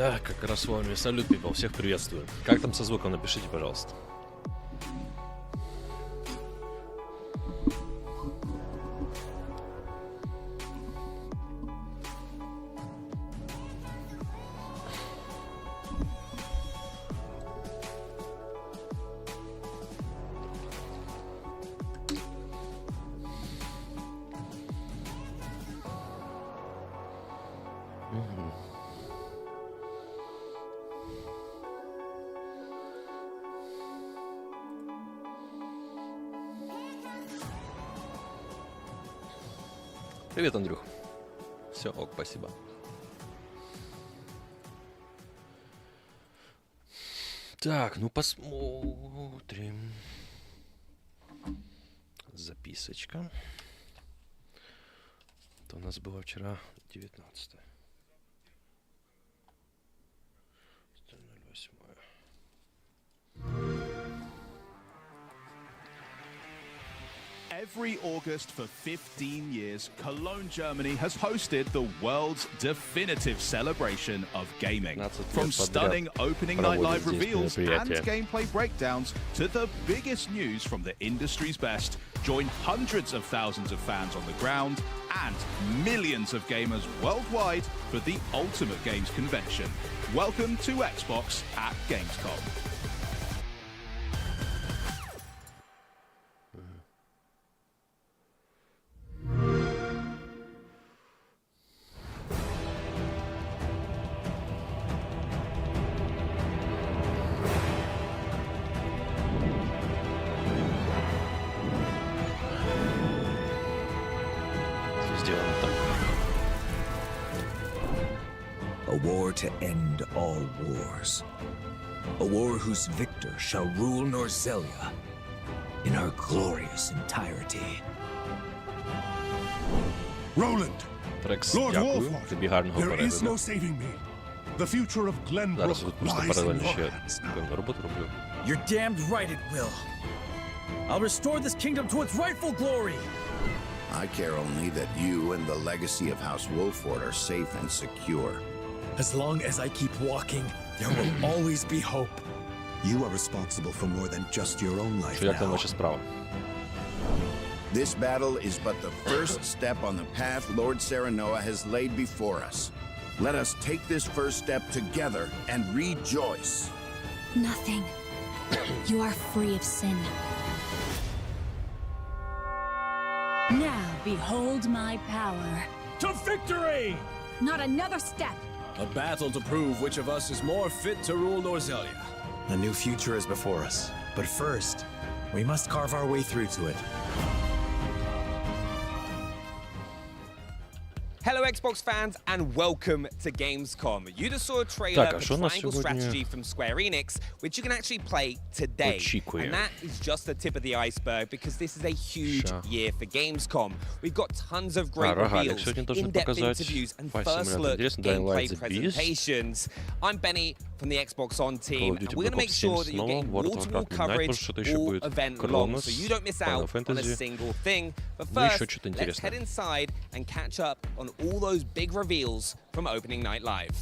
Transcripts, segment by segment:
Так, как раз с вами. Салют, people, всех приветствую. Как там со звуком, напишите, пожалуйста. Привет, Андрюх. Все, ок, спасибо. Так, ну посмотрим. Записочка. Это у нас было вчера 19. 108. Every August for 15 years, Cologne, Germany has hosted the world's definitive celebration of gaming. From stunning opening night live reveals and gameplay breakdowns to the biggest news from the industry's best, join hundreds of thousands of fans on the ground and millions of gamers worldwide for the ultimate games convention. Welcome to Xbox at Gamescom. A war to end all wars. A war whose victor shall rule Norzelia in her glorious entirety. Roland, Lord Дякую. Warcraft, Тобі гарного there is перегляду. no saving me. The future of Зараз Glenbrook просто lies in паралельно your ще hands now. певну роботу роблю. You're damned right it will. I'll restore this kingdom to its rightful glory. I care only that you and the legacy of House Wolford are safe and secure. As long as I keep walking, there will always be hope. You are responsible for more than just your own life Що як там now. ваша справа? This battle is but the first step on the path Lord Serenoa has laid before us. Let us take this first step together and rejoice. Nothing. You are free of sin. Now behold my power. To victory! Not another step. A battle to prove which of us is more fit to rule Norzelia. A new future is before us. But first, we must carve our way through to it. Hello Xbox fans and welcome to Gamescom. You just saw a trailer Так, а for що нас Triangle сьогодні Strategy from Square Enix, which you can actually play today. очікує? And that is just the tip of the iceberg because this is a huge year for Gamescom. We've got tons of great рогалик reveals, сьогодні должны in-depth показать. interviews and Fight first Simulator. look Интересно, gameplay Dying Light the Beast. presentations. I'm Benny from the Xbox On Call team, of Duty and we're going to Black make Ops sure 7 that you're снова, getting World of wall-to-wall Warcraft Midnight, coverage может, что-то еще all будет. event long, Cronos, so you don't miss Final out on a Fantasy. single thing. But Ну, еще first, что-то let's интересное. head inside and catch up on all those big reveals from opening night live.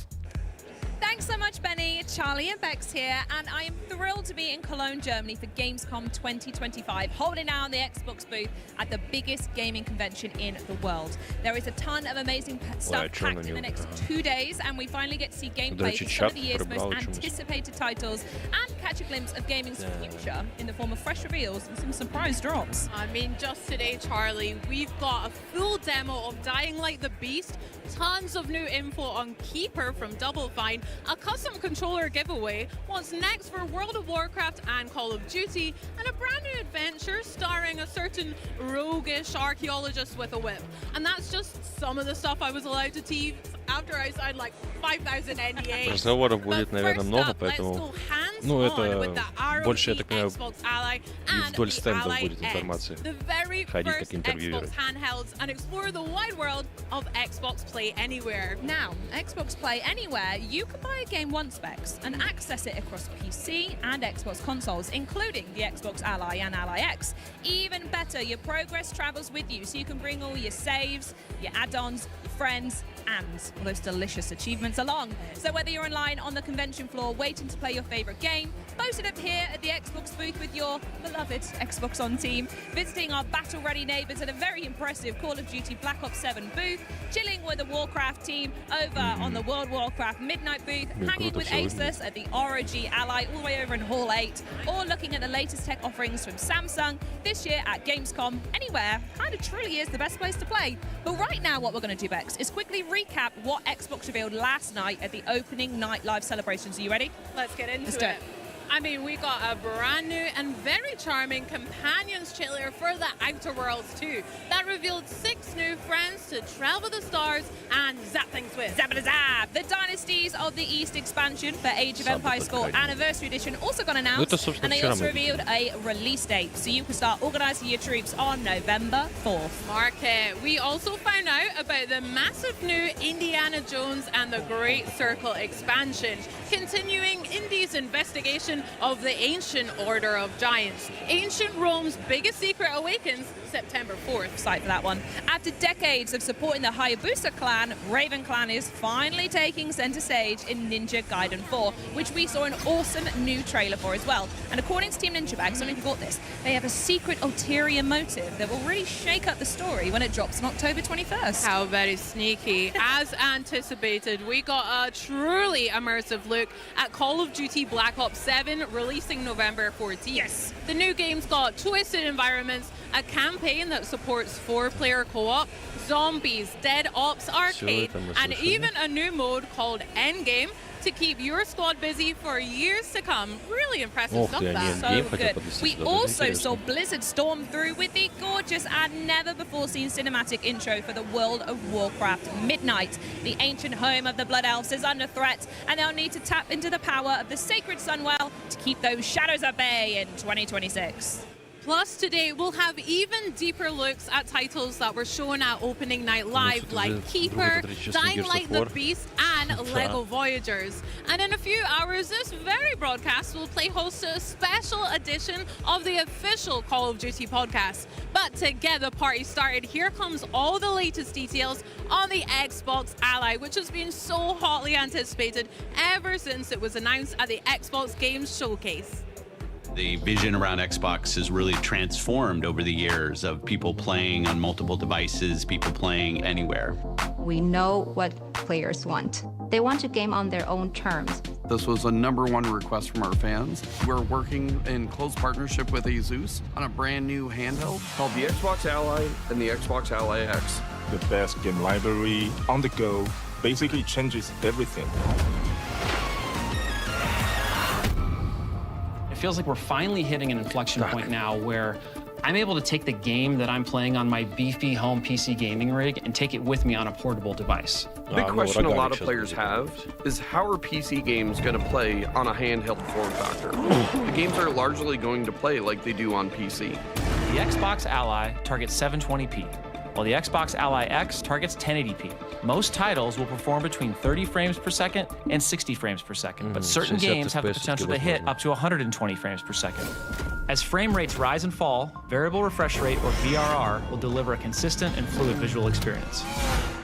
Thanks so much, Benny. Charlie and Bex here, and I am thrilled to be in Cologne, Germany for Gamescom 2025, holding down the Xbox booth at the biggest gaming convention in the world. There is a ton of amazing stuff packed in the next 2 days, and we finally get to see gameplay for some of the year's most anticipated titles and catch a glimpse of gaming's future in the form of fresh reveals and some surprise drops. I mean, just today, Charlie, we've got a full demo of Dying Light the Beast, tons of new info on Keeper from Double Fine, a custom controller giveaway, what's next for World of Warcraft and Call of Duty, and a brand new adventure starring a certain roguish archaeologist with a whip. And that's just some of the stuff I was allowed to tease after I signed like 5,000 NDAs. Разговоров будет, наверное, много, поэтому... Ну, это больше, я так понимаю, и вдоль стендов будет информация. Ходить как интервьюеры. And explore the wide world of Xbox Play Anywhere. Now, Xbox Play Anywhere, you can buy a game once specs and access it across PC and Xbox consoles, including the Xbox Ally and Ally X. Even better, matter. Your progress travels with you, so you can bring all your saves, your add-ons, your friends, and all those delicious achievements along. So whether you're online on the convention floor waiting to play your favorite game, posted up here at the Xbox booth with your beloved Xbox On team, visiting our battle-ready neighbors at a very impressive Call of Duty Black Ops 7 booth, chilling with the Warcraft team over on the World Warcraft Midnight booth, hanging with Asus at the ROG Ally all the way over in Hall 8, or looking at the latest tech offerings from Samsung this year at Gamescom. Anywhere kind of truly is the best place to play. But right now what we're going to do, Bex, is quickly recap what Xbox revealed last night at the opening night live celebrations. Are you ready? Let's get into it. I mean, we got a brand new and very charming Companions trailer for the Outer Worlds 2 that revealed 6 new friends to travel the stars and zap things with. Zap-a-zap! The Dynasties of the East expansion for Age of Empires 4 Anniversary Edition also got announced, and they also revealed a release date, so you can start organising your troops on November 4th. Mark it. We also found out about the massive new Indiana Jones and the Great Circle expansion, continuing Indy's investigation of the Ancient Order of Giants. Ancient Rome's biggest secret awakens September 4th. Excited for that one. After decades of supporting the Hayabusa clan, Raven Clan is finally taking center stage in Ninja Gaiden 4, which we saw an awesome new trailer for as well. And according to Team Ninja Bags, I don't know if you got this, they have a secret ulterior motive that will really shake up the story when it drops on October 21st. How very sneaky. As anticipated, we got a truly immersive look at Call of Duty Black Ops 7, releasing November 14th. Yes. The new game's got twisted environments, a campaign that supports 4-player co-op, zombies, Dead Ops Arcade, and even a new mode called Endgame to keep your squad busy for years to come. Really impressive stuff, that. So good. We also saw Blizzard storm through with the gorgeous and never-before-seen cinematic intro for the World of Warcraft Midnight. The ancient home of the Blood Elves is under threat, and they'll need to tap into the power of the Sacred Sunwell to keep those shadows at bay in 2026. Plus, today we'll have even deeper looks at titles that were shown at Opening Night Live, like Keeper, Dying Light the Beast, and LEGO Voyagers. And in a few hours, this very broadcast will play host to a special edition of the official Call of Duty podcast. But to get the party started, here comes all the latest details on the Xbox Ally, which has been so hotly anticipated ever since it was announced at the Xbox Games Showcase. The vision around Xbox has really transformed over the years of people playing on multiple devices, people playing anywhere. We know what players want. They want to game on their own terms. This was a #1 request from our fans. We're working in close partnership with Asus on a brand new handheld called the Xbox Ally and the Xbox Ally X. The best game library on the go basically changes everything. It feels like we're finally hitting an inflection point now where I'm able to take the game that I'm playing on my beefy home PC gaming rig and take it with me on a portable device. The big question a lot of players have is how are PC games going to play on a handheld form factor? The games are largely going to play like they do on PC. The Xbox Ally targets 720p, while the Xbox Ally X targets 1080p. Most titles will perform between 30 frames per second and 60 frames per second, but certain games have the potential to hit up to 120 frames per second. As frame rates rise and fall, variable refresh rate, or VRR, will deliver a consistent and fluid visual experience.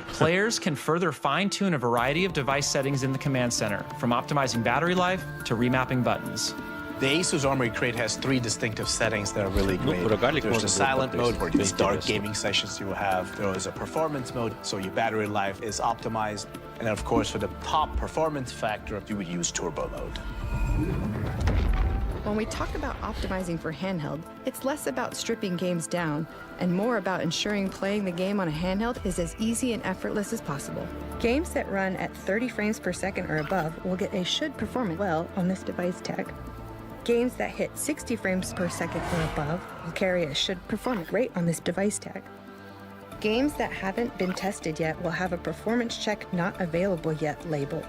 Players can further fine-tune a variety of device settings in the command center, from optimizing battery life to remapping buttons. The Asus Armory Crate has 3 distinctive settings that are really great. There's the silent mode for these dark gaming sessions you will have. There is a performance mode, so your battery life is optimized. And then, of course, for the top performance factor, you would use turbo mode. When we talk about optimizing for handheld, it's less about stripping games down and more about ensuring playing the game on a handheld is as easy and effortless as possible. Games that run at 30 frames per second or above will get a should perform well on this device tag. Games that hit 60 frames per second or above will carry a should perform great on this device tag. Games that haven't been tested yet will have a performance check not available yet label.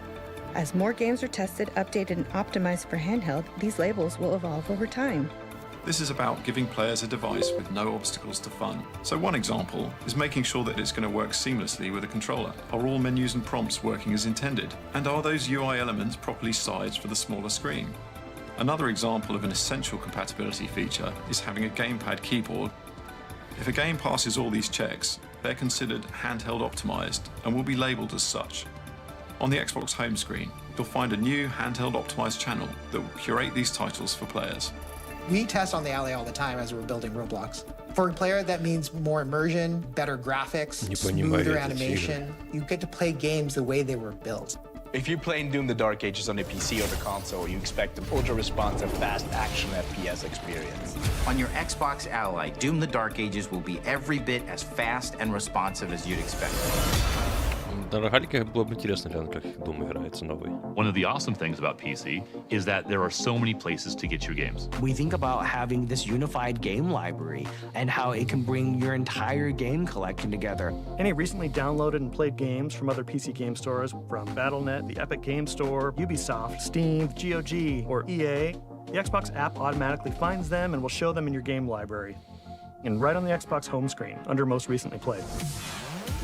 As more games are tested, updated, and optimized for handheld, these labels will evolve over time. This is about giving players a device with no obstacles to fun. So one example is making sure that it's going to work seamlessly with a controller. Are all menus and prompts working as intended? And are those UI elements properly sized for the smaller screen? Another example of an essential compatibility feature is having a gamepad keyboard If a game passes all these checks, they're considered handheld optimized and will be labeled as such. On the Xbox home screen, you'll find a new handheld optimized channel that will curate these titles for players. We test on the Ally all the time as we're building Roblox. For a player, that means more immersion, better graphics, smoother animation. You get to play games the way they were built. If you're playing Doom the Dark Ages on the PC or the console, you expect an ultra-responsive, fast action FPS experience. On your Xbox Ally, Doom the Dark Ages will be every bit as fast and responsive as you'd expect. Было бы интересно глянуть, как Doom играется новый. One of the awesome things about PC is that there are so many places to get your games. We think about having this unified game library and how it can bring your entire game collection together. Any recently downloaded and played games from other PC game stores, from Battle.net, the Epic Game Store, Ubisoft, Steam, GOG, or EA, the Xbox app automatically finds them and will show them in your game library. And right on the Xbox home screen, under Most Recently Played.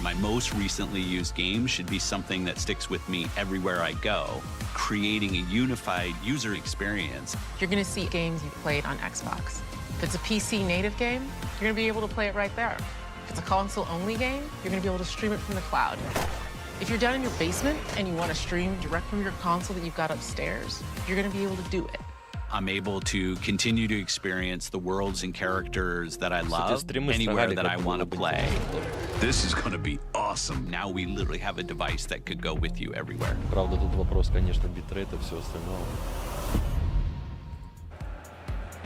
My most recently used game should be something that sticks with me everywhere I go, creating a unified user experience. You're going to see games you've played on Xbox. If it's a PC native game, you're going to be able to play it right there. If it's a console-only game, you're going to be able to stream it from the cloud. If you're down in your basement and you want to stream direct from your console that you've got upstairs, you're going to be able to do it. I'm able to continue to experience the worlds and characters that I love anywhere that I want to play. This is going to be awesome. Now we literally have a device that could go with you everywhere. Правда, тут вопрос, конечно, битрейта и все остальное.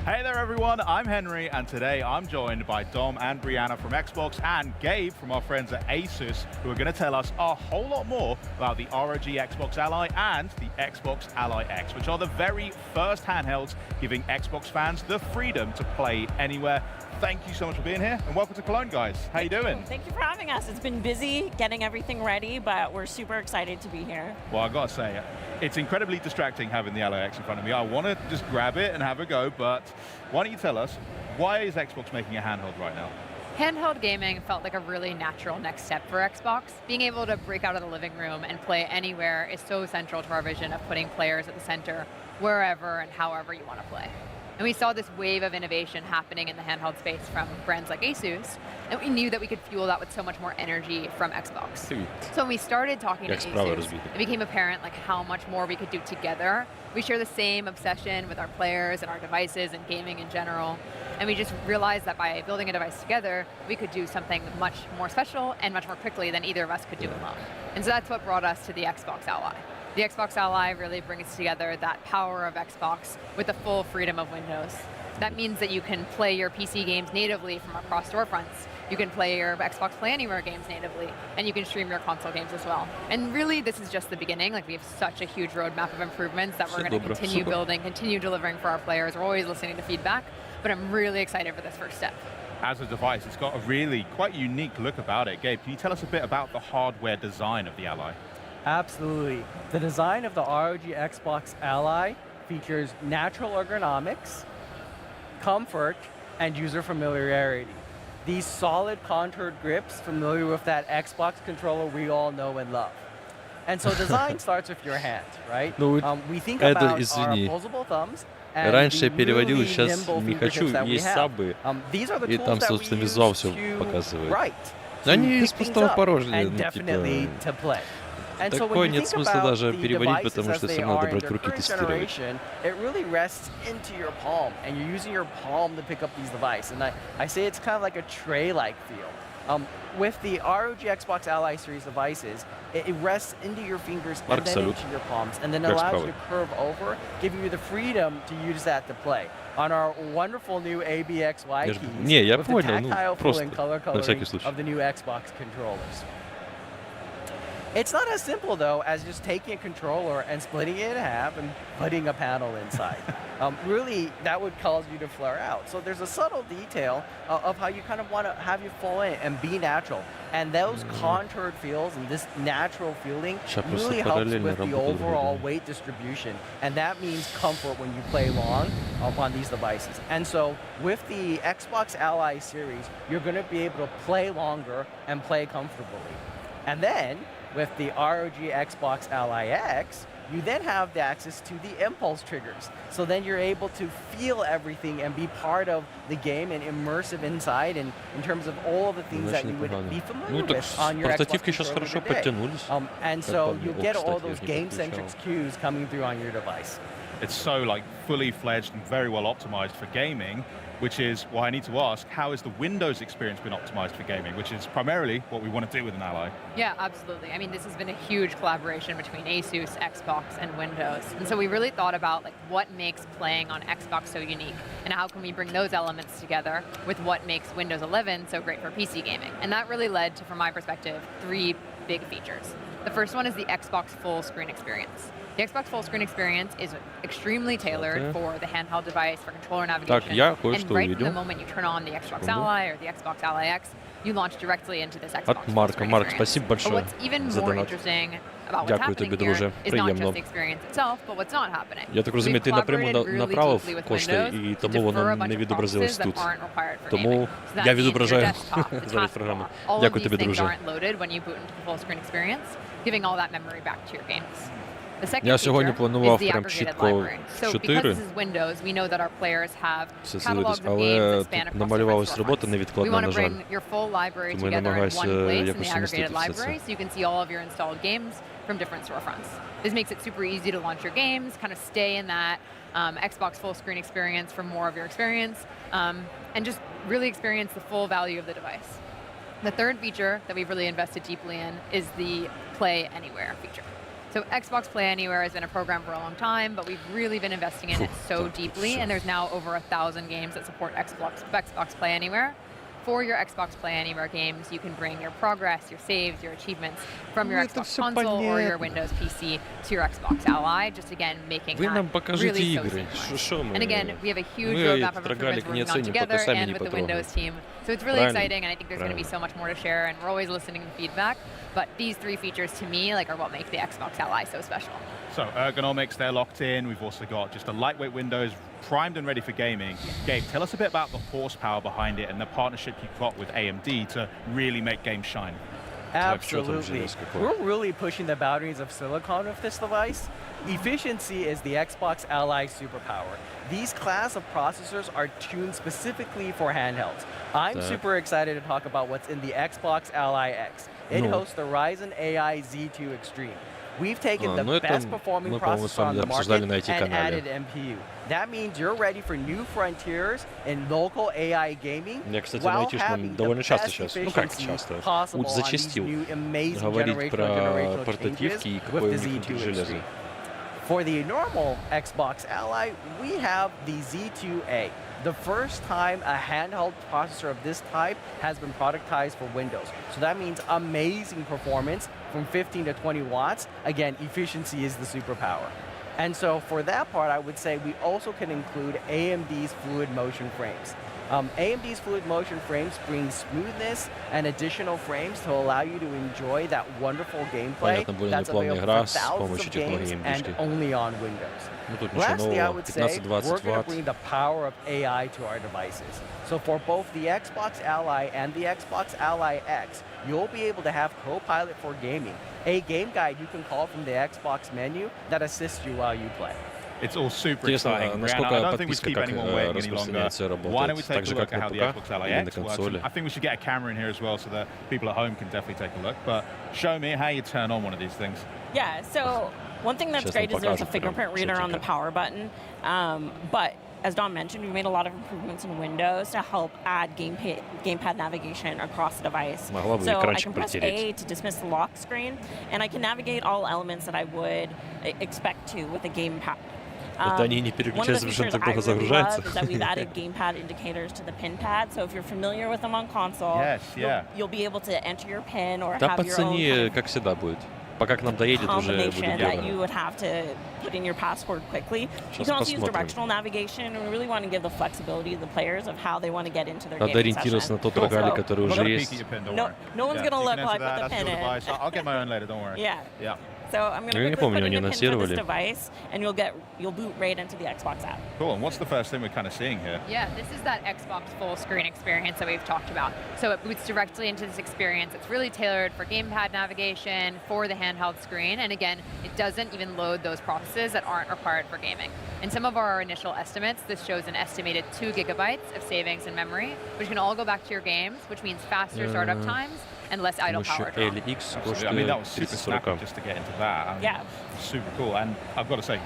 Hey there everyone, I'm Henry, and today I'm joined by Dom and Brianna from Xbox and Gabe from our friends at Asus, who are going to tell us a whole lot more about the ROG Xbox Ally and the Xbox Ally X, which are the very first handhelds giving Xbox fans the freedom to play anywhere. Thank you so much for being here, and welcome to Cologne, guys. How you doing? Thank you for having us. It's been busy getting everything ready, but we're super excited to be here. Well, I gotta say, it's incredibly distracting having the Ally X in front of me. I want to just grab it and have a go, but why don't you tell us, why is Xbox making a handheld right now? Handheld gaming felt like a really natural next step for Xbox. Being able to break out of the living room and play anywhere is so central to our vision of putting players at the center, wherever and however you want to play. And we saw this wave of innovation happening in the handheld space from brands like Asus, and we knew that we could fuel that with so much more energy from Xbox. So when we started talking to Asus, it became apparent like how much more we could do together. We share the same obsession with our players and our devices and gaming in general. And we just realized that by building a device together, we could do something much more special and much more quickly than either of us could do alone. And so that's what brought us to the Xbox Ally. The Xbox Ally really brings together that power of Xbox with the full freedom of Windows. That means that you can play your PC games natively from across storefronts. You can play your Xbox Play Anywhere games natively, and you can stream your console games as well. And really, this is just the beginning. Like, we have such a huge roadmap of improvements that we're going to continue building, continue delivering for our players. We're always listening to feedback, but I'm really excited for this first step. As a device, it's got a really quite unique look about it. Gabe, can you tell us a bit about the hardware design of the Ally? Absolutely. The design of the ROG Xbox Ally features natural ergonomics, comfort, and user familiarity. These solid contoured grips familiar with that Xbox controller we all know and love. And so design starts with your hand, right? We think about our opposable thumbs. Раньше я переводил, сейчас не хочу, есть сабы, и там, собственно, визуал все показывает. Они из пустого порожня, ну, типа... Такой нет смысла даже переводить, потому что все равно надо брать в руки тестировать. It really rests into your palm, and you're using your palm to pick up these devices. And I say it's kind of like a tray-like feel. With the ROG Xbox Ally series devices, it rests into your fingers and then into your palms, and then allows you to curve over, giving you the freedom to use that to play. On our wonderful new ABXY keys, with the tactile full and color coloring of the new Xbox controllers. It's not as simple, though, as just taking a controller and splitting it in half and putting a panel inside. Really, that would cause you to flare out. So there's a subtle detail of how you kind of want to have you fall in and be natural. And those contoured feels and this natural feeling really helps with the overall weight distribution. And that means comfort when you play long on these devices. And so with the Xbox Ally series, you're going to be able to play longer and play comfortably. And then with the ROG Xbox Ally X, you then have the access to the impulse triggers. So then you're able to feel everything and be part of the game and immersive inside and in terms of all of the things that you would be familiar with on your Xbox controller today. And so you get all those game-centric cues coming through on your device. It's so like fully fledged and very well optimized for gaming, which is why I need to ask, how has the Windows experience been optimized for gaming, which is primarily what we want to do with an Ally? Yeah, absolutely. I mean, this has been a huge collaboration between Asus, Xbox, and Windows. And so we really thought about like what makes playing on Xbox so unique, and how can we bring those elements together with what makes Windows 11 so great for PC gaming. And that really led to, from my perspective, 3 big features. The first one is the Xbox full screen experience. The Xbox full screen experience is extremely tailored for the handheld device, for controller navigation. And right from the moment you turn on the Xbox Ally or the Xbox Ally X, you launch directly into this Xbox full screen experience. But what's even more interesting about what's happening here is not just the experience itself, but what's not happening. Я так розумію, ти напряму направив кошти, і тому воно не відобразилось тут. Тому я відображаю зараз програму. Дякую тобі, друже. Я сьогодні планував прям чітко 4. Все це дивитись, але тут намалювалась робота невідкладна, на жаль. Тому я намагаюся якось сумістити все це. From different storefronts. This makes it super easy to launch your games, kind of stay in that Xbox full screen experience for more of your experience, and just really experience the full value of the device. The third feature that we've really invested deeply in is the Play Anywhere feature. So Xbox Play Anywhere has been a program for a long time, but we've really been investing in it so deeply, and there's now over 1,000 games that support Xbox Play Anywhere. For your Xbox Play Anywhere games, you can bring your progress, your saves, your achievements from your Xbox console or your Windows PC to your Xbox Ally, just again making that really so seamless. And again, we have a huge roadmap of improvements we're working on together and with the Windows team. So it's really exciting, and I think there's going to be so much more to share, and we're always listening to feedback. But these 3 features, to me, like, are what make the Xbox Ally so special. So ergonomics, they're locked in. We've also got just a lightweight Windows primed and ready for gaming. Gabe, tell us a bit about the horsepower behind it and the partnership you've got with AMD to really make games shine. Absolutely. We're really pushing the boundaries of silicon with this device. Efficiency is the Xbox Ally superpower. These class of processors are tuned specifically for handhelds. I'm super excited to talk about what's in the Xbox Ally X. It hosts the Ryzen AI Z2 Extreme. We've taken the best performing processor on the market and added NPU. That means you're ready for new frontiers in local AI gaming while having the best efficiency possible on these new amazing generational changes with the Z2 Extreme. For the normal Xbox Ally, we have the Z2A. The first time a handheld processor of this type has been productized for Windows. So that means amazing performance from 15 to 20 watts. Again, efficiency is the superpower. And so for that part, I would say we also can include AMD's fluid motion frames. AMD's fluid motion frames bring smoothness and additional frames to allow you to enjoy that wonderful gameplay that's available for thousands of games and only on Windows. Lastly, I would say we're going to bring the power of AI to our devices. So for both the Xbox Ally and the Xbox Ally X, you'll be able to have Copilot for gaming, a game guide you can call from the Xbox menu that assists you while you play. It's all super exciting. Brianna, I don't think we keep anyone waiting any longer. Why don't we take a look at how the Xbox Ally X works? I think we should get a camera in here as well so that people at home can definitely take a look. But show me how you turn on one of these things. Yeah, so one thing that's great is there's a fingerprint reader on the power button. But as Don mentioned, we made a lot of improvements in Windows to help add gamepad navigation across the device. So I can press A to dismiss the lock screen, and I can navigate all elements that I would expect to with a gamepad. Это они не переключаются, потому что так долго загружается. We've added gamepad indicators to the pin pad, so if you're familiar with them on console, you'll be able to enter your pin or да, have your own kind of как всегда будет. Пока к нам доедет, уже будет that you would have to put in your password quickly. You can also use directional navigation, and we really want to give the flexibility to the players of how they want to get into their gaming session. На тот рогалик, который уже есть. No one's going to look like what the pin is. I'll get my own later, don't worry. Yeah. So I'm going to put in a pin for this device, and you'll boot right into the Xbox app. Cool. And what's the first thing we're kind of seeing here? Yeah, this is that Xbox full screen experience that we've talked about. So it boots directly into this experience. It's really tailored for gamepad navigation, for the handheld screen, and again, it doesn't even load those processes that aren't required for gaming. In some of our initial estimates, this shows an estimated 2 gigabytes of savings in memory, which can all go back to your games, which means faster startup times and less idle power draw. I mean, that was super snappy just to get into that. Yeah. Super cool. And I've got to say,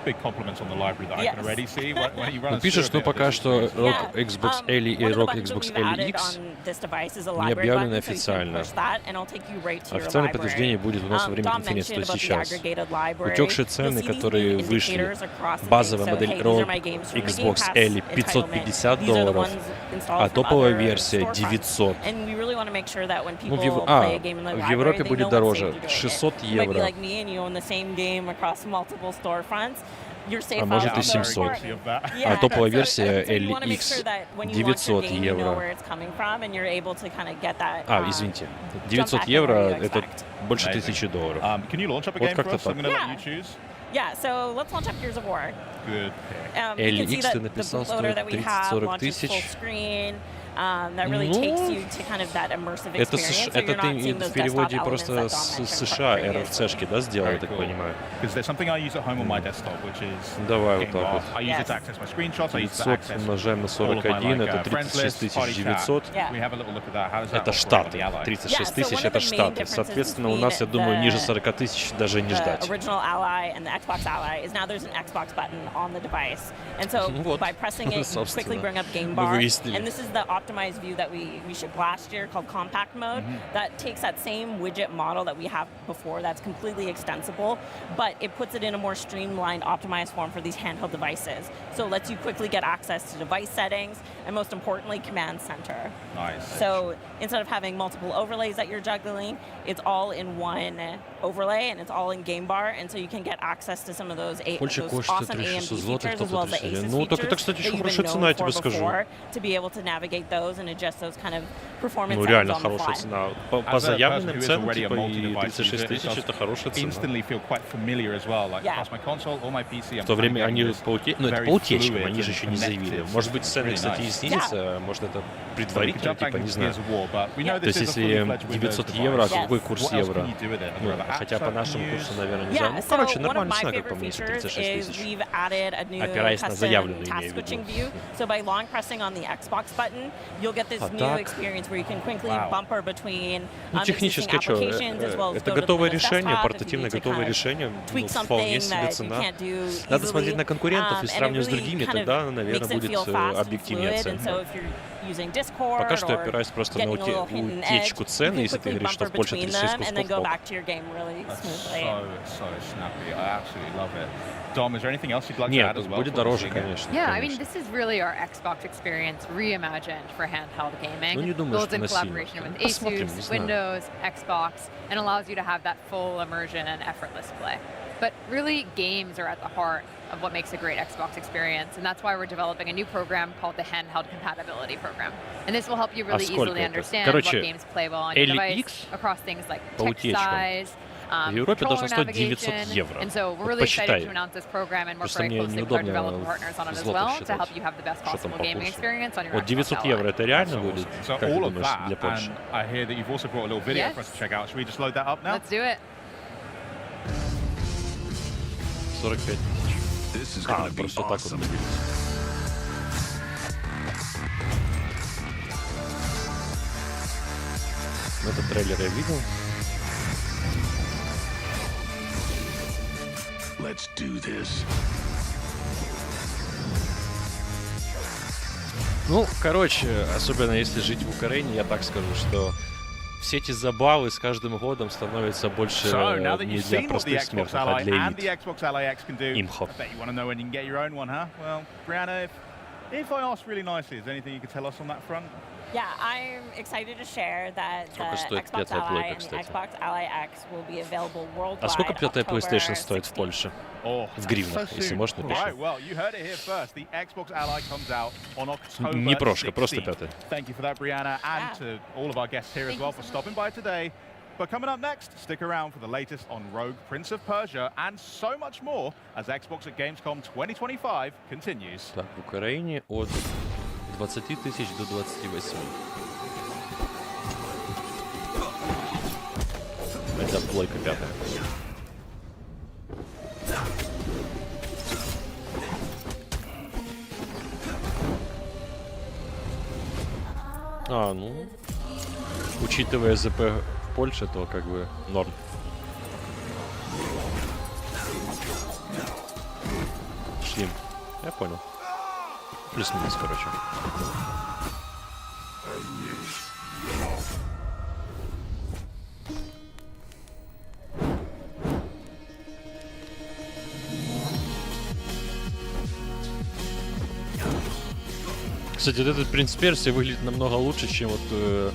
big compliments on the library that I can already see when you run. Ну, пишет, что пока что ROG Xbox Ellie и ROG Xbox Ellie X не объявлены официально. Официальное подтверждение будет у нас во время конференции, то есть сейчас. Утекшие цены, которые вышли, базовая модель ROG Xbox Ellie $550, а топовая версия $900. Ну, в Европе будет дороже, €600. А может и 700. А топовая версия LX €900. А, извините. €900 это больше $1000. Вот как-то так. Yeah, so let's launch up Gears of War. Good. LX ты написал стоит 30-40 тысяч. Это ты в переводе просто с США RFC-шки, да, сделал, я так понимаю? Давай вот так вот. 500 умножаем на 41, это 36 900. Это Штаты. 36 тысяч это Штаты. Соответственно, у нас, я думаю, ниже 40 тысяч даже не ждать. Вот, собственно, мы выяснили. Optimized view that we shipped last year called Compact Mode that takes that same widget model that we have before that's completely extensible, but it puts it in a more streamlined, optimized form for these handheld devices. So it lets you quickly get access to device settings and most importantly, Command Center. Nice. So instead of having multiple overlays that you're juggling, it's all in one overlay and it's all in game bar, and so you can get access to some of those awesome AMD features as well as the Asus features that you've been known for before to be able to navigate those and adjust those kind of performance settings on the fly. По заявленным ценам, типа, и 36 тысяч это хорошая цена. В то время они ну, это по утечкам, они же еще не заявили. Может быть, цены, кстати, и снизятся, может, это предварительно, типа, не знаю. То есть, если €900, а какой курс евро? Ну, хотя по нашему курсу, наверное, не знаю. Ну, короче, нормальная цена, как по мне, 36 тысяч. Опираясь на заявленную, имею в виду. Ну, технически что? Это готовое решение, портативное готовое решение, ну, вполне себе цена. Надо смотреть на конкурентов и сравнивать с другими, тогда, наверное, будет объективнее оценка. Пока что я опираюсь просто на утечку цен, если ты говоришь, что в Польше 36 кусков. Dom, is there anything else you'd like to add as well? Будет дороже, конечно. Yeah, I mean, this is really our Xbox experience reimagined for handheld gaming. Ну, не думаю, built что in насильно. collaboration with Asus, Windows, Xbox, and allows you to have that full immersion and effortless play. But really, games are at the heart of what makes a great Xbox experience, and that's why we're developing a new program called the Handheld Compatibility Program. And this will help you really easily understand what games play well on your device across things like text size, в Европе должно стоить €900. Вот посчитай. Просто мне неудобно злото считать. Что там по курсу? Вот €900 это реально будет, как ты думаешь, для Польши? Let's do it. 45 тысяч. А, просто так вот добились. Этот трейлер я видел. Let's do this. Ну, короче, особенно если жить в Украине, я так скажу, что все эти забавы с каждым годом становятся больше не для простых смертных, а для элит. Имхо. Yeah, I'm excited to share that the Xbox Ally and the Xbox Ally X will be available worldwide. А сколько пятая PlayStation стоит в Польше? В гривнах, если можешь, напиши. Не прошка, просто пятая. Thank you for that, Brianna, and to all of our guests here as well for stopping by today. But coming up next, stick around for the latest on Rogue, Prince of Persia, and so much more as Xbox at Gamescom 2025 continues. Так, в Украине от 20 тысяч до 28. Это плойка пятая. Ну, учитывая ЗП в Польше, то как бы норм. Шлим. Я понял. Плюс-минус, короче. Кстати, вот этот «Принц Персии» выглядит намного лучше, чем вот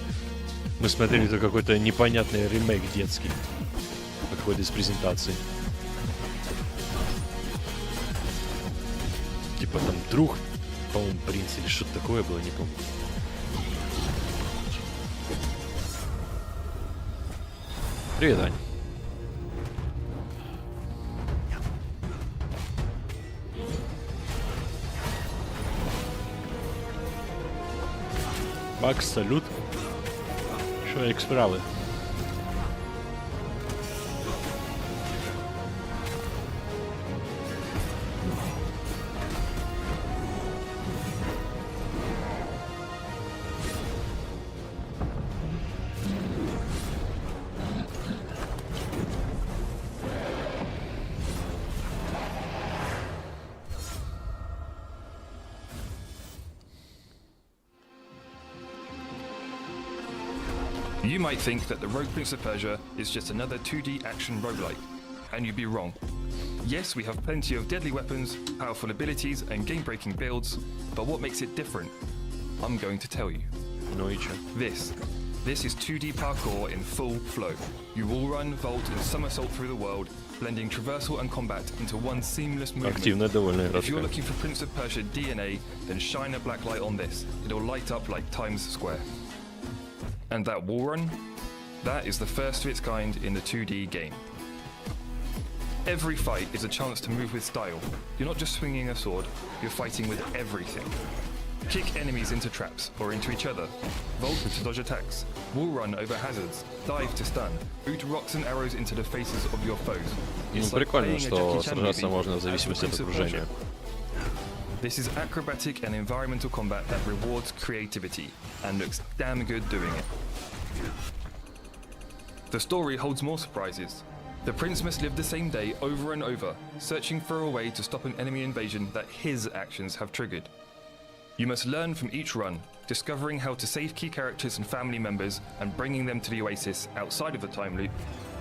мы смотрели это какой-то непонятный ремейк детский. Какой-то из презентаций. Типа там друг, по-моему, принц или что-то такое было, не помню. Привет, Ань. Макс, салют. Що як справи? You might think that the Rogue Prince of Persia is just another 2D action roguelike, and you'd be wrong. Yes, we have plenty of deadly weapons, powerful abilities, and game-breaking builds, but what makes it different? I'm going to tell you. No, you This is 2D parkour in full flow. You wall run, vault, and somersault through the world, blending traversal and combat into one seamless movement. Активная довольно игра. If you're looking for Prince of Persia DNA, then shine a black light on this. It'll light up like Times Square. And that wall run? That is the first of its kind in the 2D game. Every fight is a chance to move with style. You're not just swinging a sword, you're fighting with everything. Kick enemies into traps or into each other. Vault to dodge attacks. Wall run over hazards. Dive to stun. Boot rocks and arrows into the faces of your foes. Ну, прикольно, что сражаться можно в зависимости от окружения. This is acrobatic and environmental combat that rewards creativity and looks damn good doing it. The story holds more surprises. The prince must live the same day over and over, searching for a way to stop an enemy invasion that his actions have triggered. You must learn from each run, discovering how to save key characters and family members and bringing them to the oasis outside of the time loop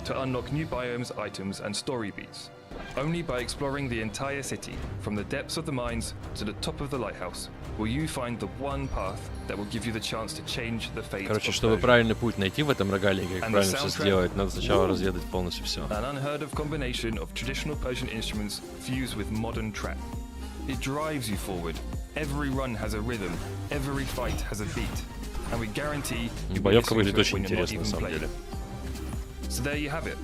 to unlock new biomes, items, and story beats. Only by exploring the entire city, from the depths of the mines to the top of the lighthouse, will you find the one path that will give you the chance to change the fate Короче, of чтобы Persia. правильный путь найти в этом рогалике, как And правильно the все soundtrack? сделать, надо сначала разведать полностью все. An unheard of combination of traditional Persian instruments fused with modern trap. It drives you forward. Every run has a rhythm, every fight has a beat, and we guarantee you'll be Боевка listening выглядит to it очень when you're not интересно, на even самом playing. деле. So there you have it.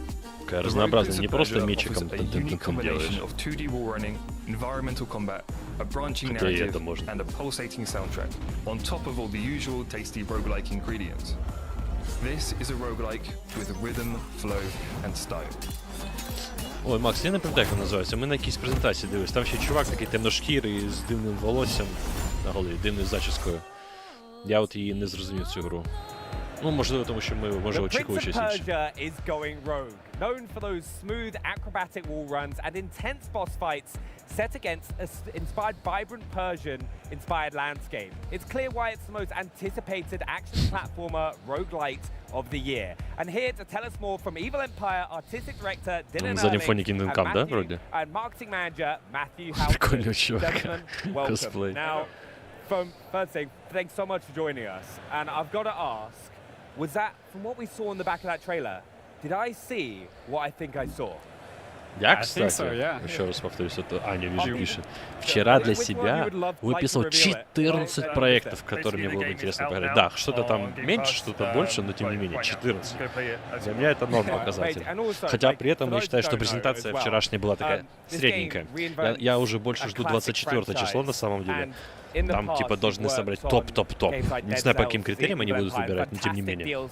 Такая The Rogue разнообразная, Prince не of просто Persia мечиком offers a unique тын-тын-тын делаешь. combination of 2D wall running, environmental combat, a branching Хотя и narrative, это можно. and a pulsating soundtrack, on top of all the usual tasty roguelike ingredients. This is a roguelike with rhythm, flow, and style. Ой, Макс, я не пам'ятаю, як він називається. Ми на якійсь презентації дивились. Там ще чувак такий темношкірий, з дивним волоссям на голові, дивною зачіскою. Я от її не зрозумів, цю гру. Ну, можливо, тому що ми, може, очікували щось інше. Persia is going rogue, known for those smooth acrobatic wall runs and intense boss fights set against an inspired vibrant Persian-inspired landscape. It's clear why it's the most anticipated action platformer roguelite of the year. And here to tell us more from Evil Empire artistic director Dylan На заднем фоне Erling Kingdom Come, да, вроде? and marketing manager Matthew Houghton. Прикольный чувак. Gentlemen, welcome. Косплей. Now, from first thing, thanks so much for joining us. And I've got to ask, was that, from what we saw in the back of that trailer, did I see what I think I saw? Я, кстати, еще раз повторюсь, это Аня, вижу, пишет. Вчера для себя выписал 14 проектов, которые мне было бы интересно поиграть. Да, что-то там меньше, что-то больше, но тем не менее, 14. Для меня это норм показатель. Хотя при этом я считаю, что презентация вчерашняя была такая средненькая. Я уже больше жду 24 число на самом деле. Там типа должны собрать топ-топ-топ. Не знаю, по каким критериям они будут выбирать, но тем не менее.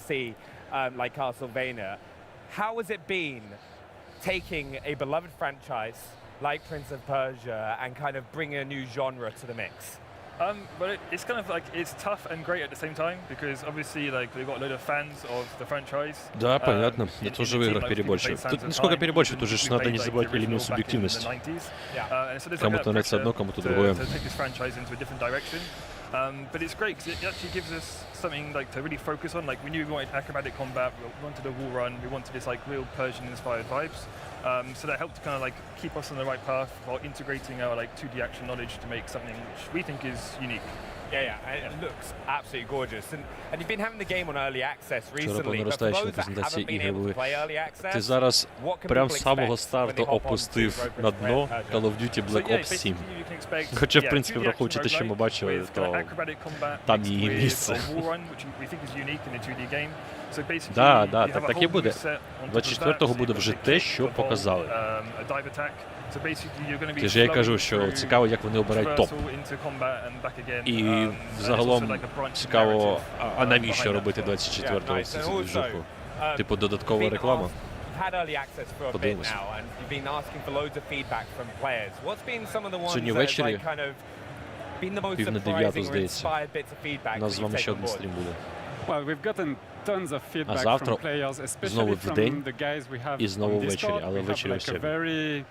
Taking a beloved franchise like Prince of Persia and kind of bringing a new genre to the mix? But it's kind of like, it's tough and great at the same time, because obviously like we've got a load of fans of the franchise. Да, понятно. Это уже в играх переборчиво. Тут не сколько переборчиво, тут же надо не забывать элемент субъективности. Кому-то нравится одно, кому-то другое. But it's great because it actually gives us something like to really focus on. Like we knew we wanted acrobatic combat, we wanted a wall run, we wanted this like real Persian-inspired vibes. So that helped to kind of like keep us on the right path while integrating our like 2D action knowledge to make something which we think is unique. Yeah, it looks absolutely gorgeous. And you've been having the game on early access recently. But for those that haven't been able to play early access, ти зараз прям з самого старту опустив на дно Call of Duty Black Ops 7. Хоча, в принципі, враховуючи те, що ми бачили, то там її місце. Да, так і буде. 24-го буде вже те, що показали. Ти ж я кажу, що цікаво, як вони обирають топ. І загалом цікаво, а навіщо робити 24-го цю движуху? Типу додаткова реклама? Подивимось. Сьогодні ввечері, пів на 9, здається, у нас з вами ще один стрім буде. А завтра знову в день і знову ввечері, але ввечері у себе.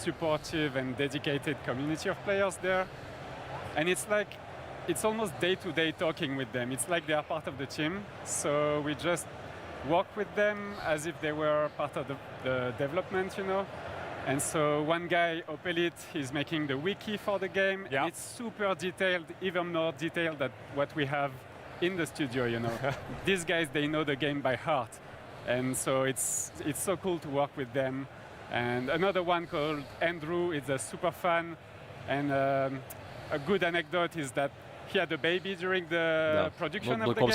Supportive and dedicated community of players there, and it's almost day-to-day talking with them. It's like they are part of the team, so we just work with them as if they were part of the development, you know. And so one guy, Opelit, he's making the wiki for the game. Yeah. It's super detailed, even more detailed than what we have in the studio, you know. These guys, they know the game by heart, and so it's so cool to work with them. And another one called Andrew is a super fan, and a good anecdote is that he had a baby during the production of the game,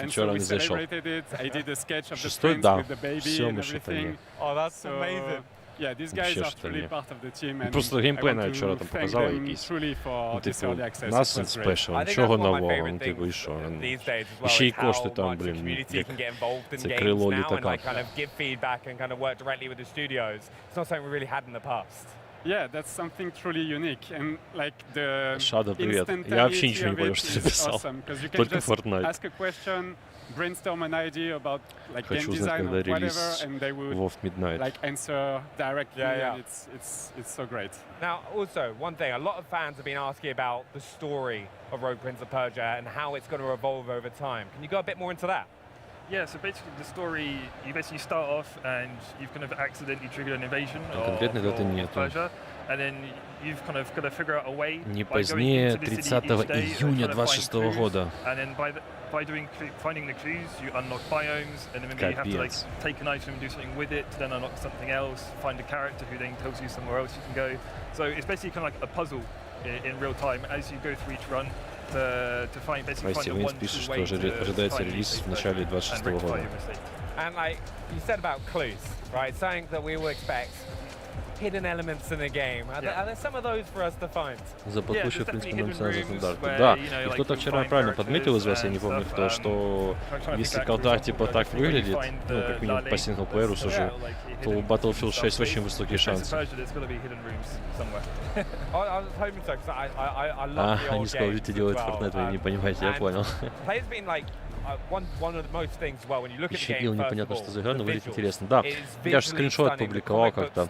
and so we celebrated it. I did a sketch of the friends with the baby and everything. Oh, that's amazing. Yeah, these guys are truly part of the team, and просто геймплей навіть вчора там показали якийсь. Типу, Nothing special, нічого нового, ну типу, і що? І ще й кошти там, блін, це крило літака. Yeah, that's something truly unique, and like the Shadow, привет. Я вообще ничего не понял, что ты написал. Только Fortnite. Ask a question, brainstorm an idea about like game design or whatever, and they would like answer directly. And it's so great. Now, also one thing, a lot of fans have been asking about the story of Rogue Prince of Persia and how it's going to evolve over time. Can you go a bit more into that? Yeah, so basically the story, you basically start off and you've kind of accidentally triggered an invasion of Persia, and then you've kind of got to figure out a way не позднее 30 июня 26 года. And then by finding the clues, you unlock biomes, and then you have to like take an item and do something with it to then unlock something else, find a character who then tells you somewhere else you can go. So it's basically kind of like a puzzle in real time as you go through each run. Вайс пишет, что ожидается релиз в начале 26 года. And like you said about clues, right? Saying that we will expect hidden elements in the game. Are there some of those for us to find? Заблокирующий, в принципе, нам сразу стандарты. Да, и кто-то вчера правильно подметил из вас, я не помню кто, что если колда типа так выглядит, ну, как минимум по синглплееру уже, то у Battlefield 6 очень высокие шансы. Они с Call of Duty делают Fortnite, вы не понимаете, я понял. Еще Ил непонятно, что за игра, но выглядит интересно. Да, я же скриншот публиковал как-то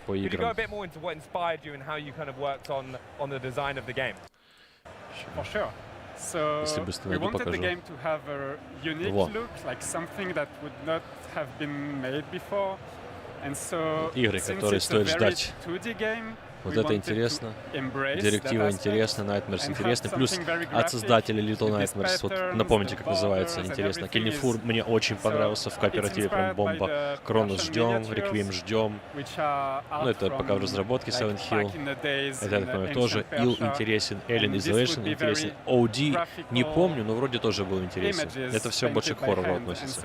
по играм. So we wanted the game to have a unique look, like something that would not have been made before. And so игры, since которые it's a стоит very ждать. 2D game, Вот это интересно. Директива интересна, Nightmares интересный. Плюс от создателей Little Nightmares, вот напомните, как называется, интересно. Киллинг мне очень понравился в кооперативе, прям бомба. Cronos ждем, Requiem ждем. Ну, это пока в разработке, Silent Hill. Это, я так понимаю, тоже. Ил интересен, Alien Isolation интересен. OD не помню, но вроде тоже был интересен. Это все больше к хоррору относится.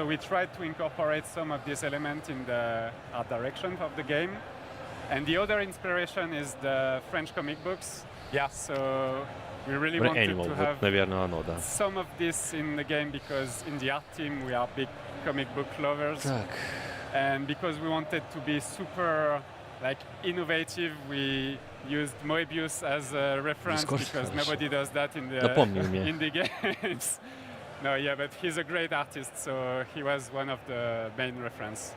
And the other inspiration is the French comic books. Yeah. So we really wanted to have some of this in the game because in the art team we are big comic book lovers. And because we wanted to be super like innovative, we used Moebius as a reference because nobody does that in the games. No, yeah, but he's a great artist, so he was one of the main reference.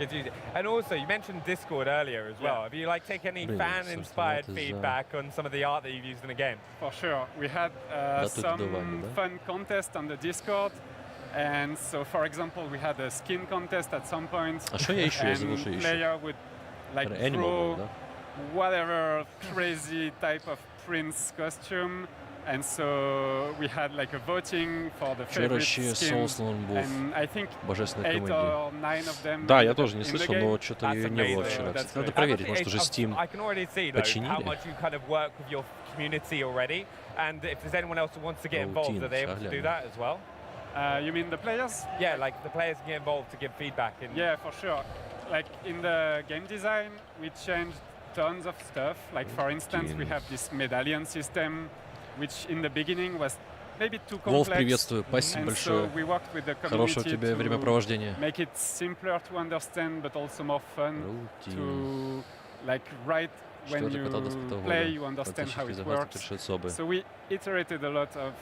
And also, you mentioned Discord earlier as well. Have you like taken any fan-inspired feedback on some of the art that you've used in the game? For sure. We had some fun contests on the Discord. And so, for example, we had a skin contest at some point. And player would like throw whatever crazy type of prince costume. And so we had like a voting for the favorite skins, and I think 8 or 9 of them. Да, я тоже не слышал, но что-то ее не было вчера. Надо проверить, может уже Steam починили. And if there's anyone else who wants to get involved, are they able to do that as well? You mean the players? Yeah, like the players can get involved to give feedback. Yeah, for sure. Like in the game design, we changed tons of stuff. Like for instance, we have this medallion system, which in the beginning was maybe too complex. Wolf, приветствую, спасибо большое. Хорошего тебе времяпровождения. Make it simpler to understand, but also more fun to like write when you play, you understand how it works. So we iterated a lot of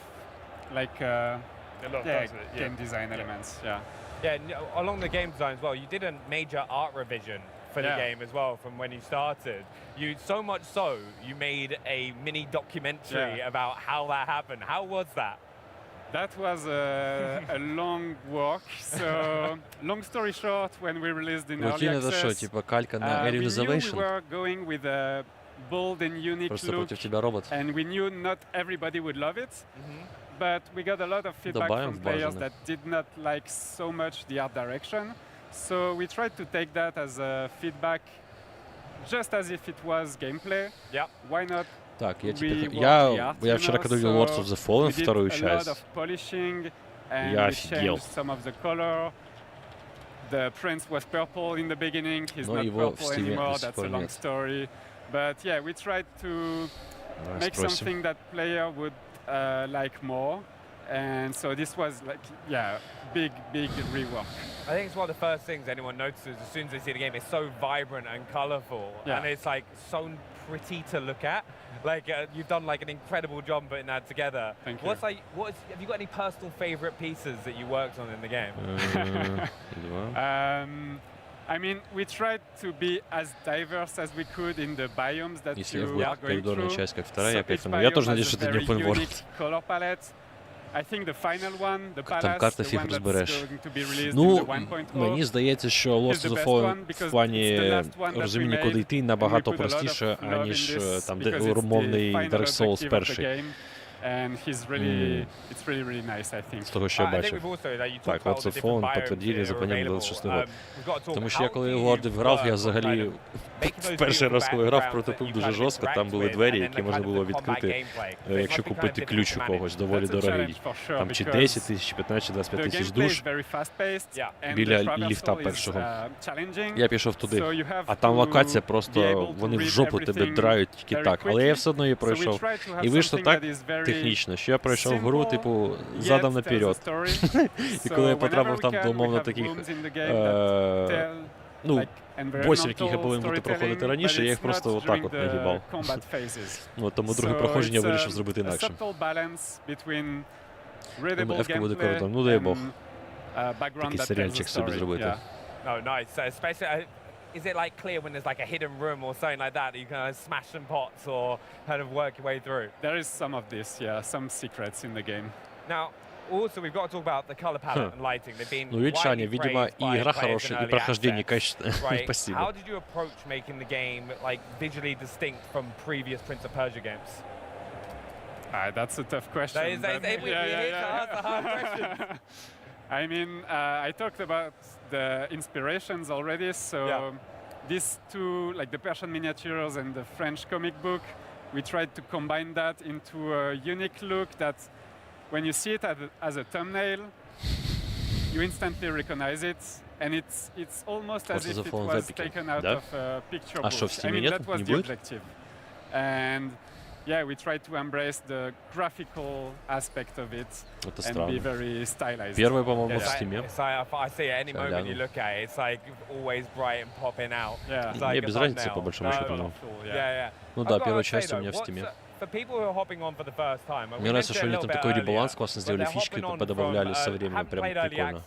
like game design elements. Yeah. Yeah, along the game design as well, you did a major art revision for the game as well from when you started. So much so, you made a mini documentary about how that happened. How was that? That was a long walk. So, long story short, when we released in early access, we knew we were going with a bold and unique look, and we knew not everybody would love it. But we got a lot of feedback from players that did not like so much the art direction. So we tried to take that as a feedback, just as if it was gameplay. Yeah. Why not? Так, я вчера, когда увидел Lords of the Fallen, вторую часть, я офигел. The prince was purple in the beginning. He's not purple anymore. That's a long story. But yeah, we tried to make something that player would like more. And so this was like, big rework. I think it's one of the first things anyone notices as soon as they see the game. It's so vibrant and colorful, and it's like so pretty to look at. Like you've done like an incredible job putting that together. Thank you. Have you got any personal favorite pieces that you worked on in the game? I mean, we tried to be as diverse as we could in the biomes that you are going through. Часть, как вторая, опять я тоже надеюсь, что это не open world. Color palette. I think the final one, the Там карта фиг розбереш. Ну, мені здається, що Lost of the Fallen в плані розуміння, куди йти, набагато простіше, аніж там умовний Dark Souls перший. And he's really, it's really nice, I think. З того, що я бачив. Так, Lost of Fallen підтвердили, запланували 26 год. Тому що я коли в Лордів грав, я взагалі в перший раз, коли грав, протопив дуже жорстко. Там були двері, які можна було відкрити, якщо купити ключ у когось, доволі дорогий. Там чи 10 тисяч, чи 15, чи 25 тисяч душ біля ліфта першого. Я пішов туди, а там локація просто, вони в жопу тебе драють тільки так. Але я все одно її пройшов. І вийшло так технічно, що я пройшов гру, типу, задом наперед. І коли я потрапив там до, умовно, таких, ну, босів, яких я повинен бути проходити раніше, я їх просто отак от нагибав. Тому друге проходження я вирішив зробити інакше. F-ка буде круто, ну дай Бог. Такий серіальчик собі зробити. Is it like clear when there's like a hidden room or something like that you can kind of smash some pots or kind of work your way through? There is some of this, yeah, some secrets in the game. Now, Ну, видишь, Аня, видимо, и игра хорошая, и прохождение качественное. Спасибо. How did you approach making the game like visually distinct from previous Prince of Persia games? That's a tough question. That's a hard question. I mean, I talked about the inspirations already, so these two, like the Persian miniatures and the French comic book, we tried to combine that into a unique look that when you see it as a thumbnail, you instantly recognize it, and it's almost as if it was taken out of a picture book. I mean, that was the objective. And yeah, we tried to embrace the graphical aspect of it and be very stylized. Первый, по-моему, в Steam. I see it any moment you look at it, it's like always bright and popping out. Мне без разницы, по большому счету. Ну да, первая часть у меня в Steam. Мне нравится, что они там такой ребаланс классно сделали, фишки подобавляли со временем, прям прикольно.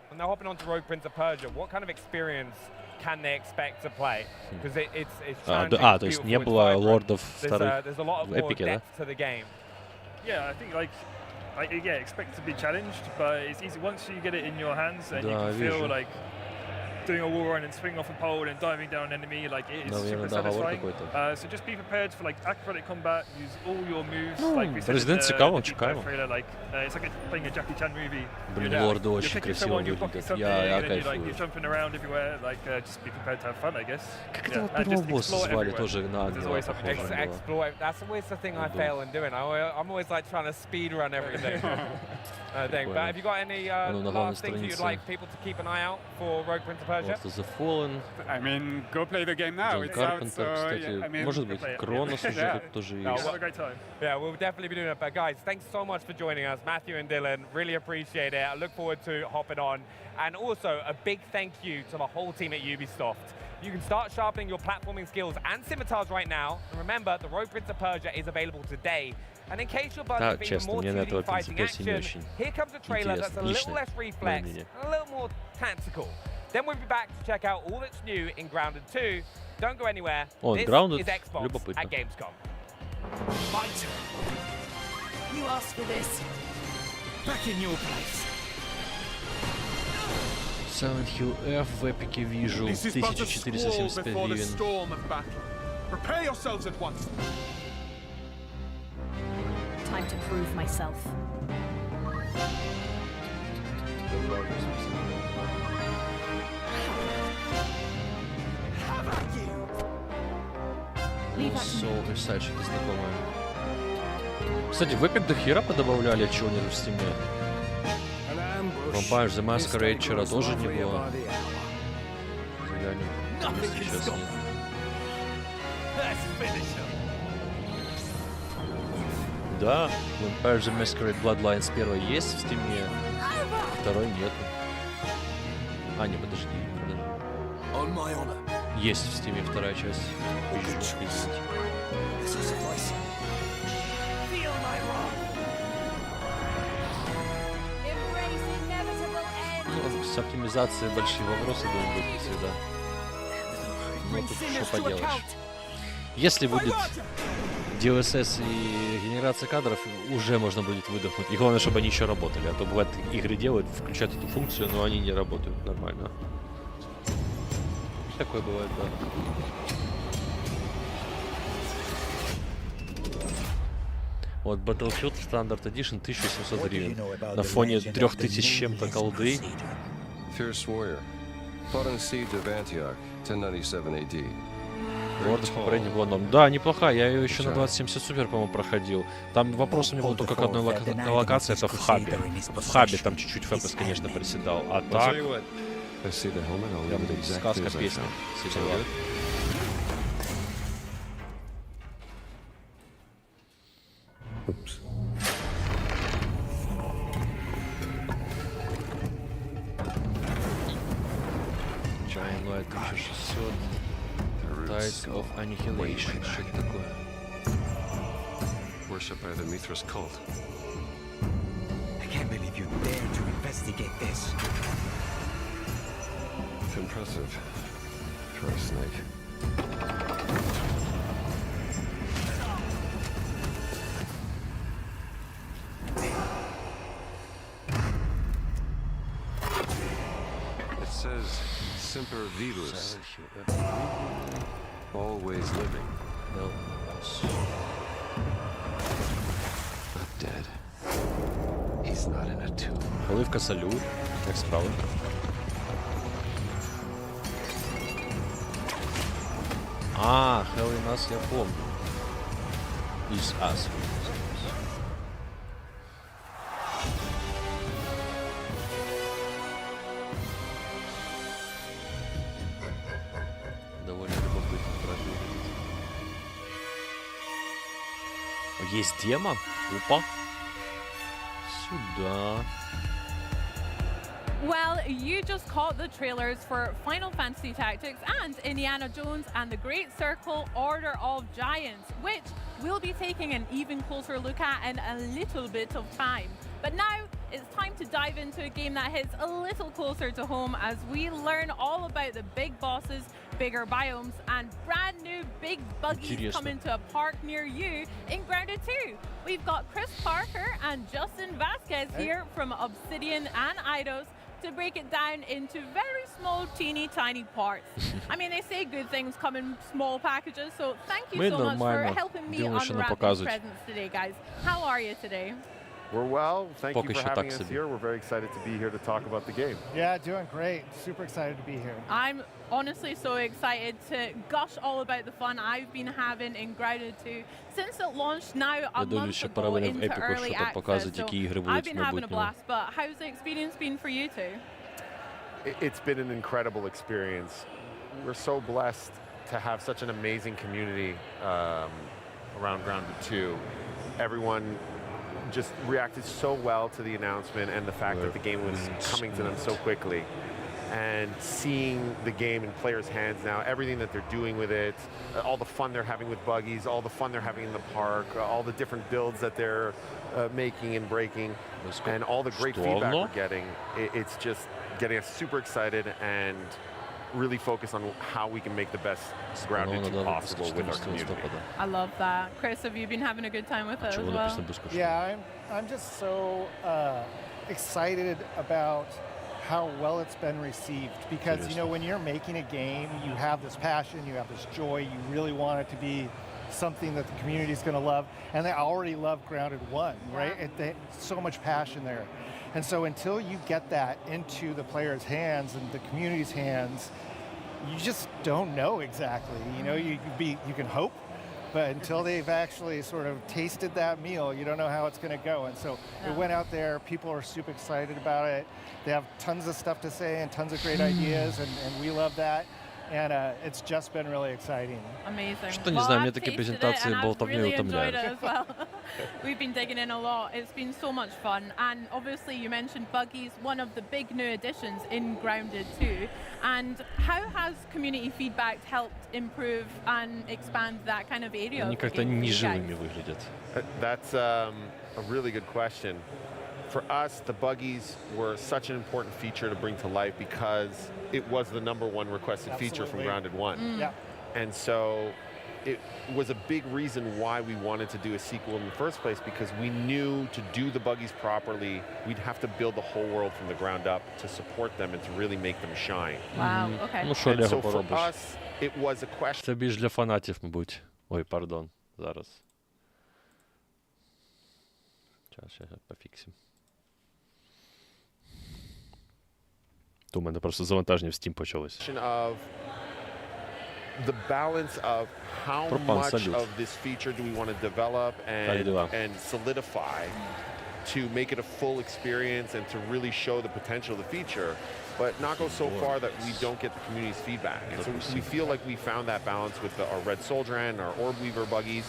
When they're hopping onto Rogue Prince of Persia, what kind of experience can they expect to play? Because it's то есть не было лордов вторых в эпике, да? Yeah, I think like expect to be challenged, but it's easy once you get it in your hands and you can feel like doing a wall run and swinging off a pole and diving down an enemy, like it is super satisfying. So just be prepared for like acrobatic combat, use all your moves. Like we said in the trailer, like it's like playing a Jackie Chan movie. Блин, лорды очень красиво выглядят. Я кайфую. You're jumping around everywhere, like just be prepared to have fun, I guess. Как этого первого босса звали, тоже на ангела похоже было. That's always the thing I fail in doing. I'm always like trying to speed run everything. But have you got any last things that you'd like people to keep an eye out for Rogue Prince of Persia? The Fallen. I mean, go play the game now. It's out, so кстати, может быть, Cronos уже тут тоже есть. Yeah, we'll definitely be doing it. But guys, thanks so much for joining us, Matthew and Dylan. Really appreciate it. I look forward to hopping on. And also, a big thank you to the whole team at Ubisoft. You can start sharpening your platforming skills and scimitars right now. And remember, the Rogue Prince of Persia is available today. And in case you're buzzing for even more 2D fighting action, here comes a trailer that's a little less reflex and a little more tactical. Then we'll be back to check out all that's new in Grounded 2. Don't go anywhere. This is Xbox at Gamescom. My turn. You asked for this. Back in your place. Silent Hill F в эпике Visual 1475 гривен. Prepare yourselves at once. Time to prove myself. Soul Versace, что-то знакомое. Кстати, в эпик до хера подобавляли, чего нет в Steam. Vampire the Masquerade вчера тоже не было. Сейчас нет. Да, Vampire the Masquerade Bloodlines 1 есть в Steam, 2 нету. А, не, подожди. Есть в Steam 2 часть. Ну, с оптимизацией большие вопросы будут быть, как всегда. Но тут что поделаешь. Если будет DLSS и генерация кадров, уже можно будет выдохнуть. И главное, чтобы они еще работали. А то бывает, игры делают, включают эту функцию, но они не работают нормально. Такое бывает, да. Вот Battlefield Standard Edition 1700 гривен. На фоне 3000 с чем-то колды. Fierce Warrior. Fought in Siege of Antioch, 1097 AD. Лордов попадение было норм. Да, неплохая. Я ее еще на 2070 Super, по-моему, проходил. Там вопрос у меня был только к одной локации, это в хабе. В хабе там чуть-чуть FPS, конечно, приседал. А так... Я буду сказка, песня. Giant Light 1600. Tides of Annihilation. Что это такое? Worshipped by the Mithras cult. I can't believe you dare to investigate this. It's impressive for a snake. says semper vivus, always living. Not dead. He's not in a tomb. Оливка салют. Як справи? А, Hell in Us я помню. Is Us. Довольно любопытно проходит. Есть демо? Опа. Сюда. Well, you just caught the trailers for Final Fantasy Tactics and Indiana Jones and the Great Circle Order of Giants, which we'll be taking an even closer look at in a little bit of time. But now it's time to dive into a game that hits a little closer to home as we learn all about the big bosses, bigger biomes, and brand new big buggies coming to a park near you in Grounded 2. We've got Chris Parker and Justin Vasquez here from Obsidian and Eidos to break it down into very small, teeny, tiny parts. I mean, they say good things come in small packages, so thank you so much for helping me unwrap these presents today, guys. How are you today? We're well. Thank you for having us here. We're very excited to be here to talk about the game. Yeah, doing great. Super excited to be here. I'm honestly so excited to gush all about the fun I've been having in Grounded 2 since it launched now a month ago into early access. So I've been having a blast, but how's the experience been for you two? It's been an incredible experience. We're so blessed to have such an amazing community around Grounded 2. Everyone just reacted so well to the announcement and the fact that the game was coming to them so quickly. And seeing the game in players' hands now, everything that they're doing with it, all the fun they're having with buggies, all the fun they're having in the park, all the different builds that they're making and breaking, and all the great feedback we're getting, it's just getting us super excited and really focus on how we can make the best Grounded 2 possible with our community. I love that. Chris, have you been having a good time with it as well? Yeah, I'm just so excited about how well it's been received, because you know, when you're making a game, you have this passion, you have this joy, you really want it to be something that the community is going to love, and they already love Grounded 1, right? So much passion there. And so until you get that into the players' hands and the community's hands, you just don't know exactly. You know, you can hope, but until they've actually sort of tasted that meal, you don't know how it's going to go. And so it went out there, people are super excited about it. They have tons of stuff to say and tons of great ideas, and we love that. And it's just been really exciting. Amazing. Что не знаю, мне такие презентации болтовней утомляют. We've been digging in a lot. It's been so much fun. And obviously you mentioned buggies, one of the big new additions in Grounded 2. And how has community feedback helped improve and expand that kind of area? Они как-то неживыми выглядят. That's a really good question. For us, the buggies were such an important feature to bring to life because it was the #1 requested feature from Grounded 1. Yeah. And so it was a big reason why we wanted to do a sequel in the first place, because we knew to do the buggies properly, we'd have to build the whole world from the ground up to support them and to really make them shine. Wow, okay. Ну що, Лего, So for поробиш? us, it was a question. Це більш для фанатів, мабуть. Ой, пардон, зараз. Сейчас пофіксим. У мене просто завантаження в Steam почалось. The balance of how much of this feature do we want to develop and solidify to make it a full experience and to really show the potential of the feature, but not go so far that we don't get the community's feedback. And so we feel like we found that balance with our Red Soldier and our Orb Weaver buggies,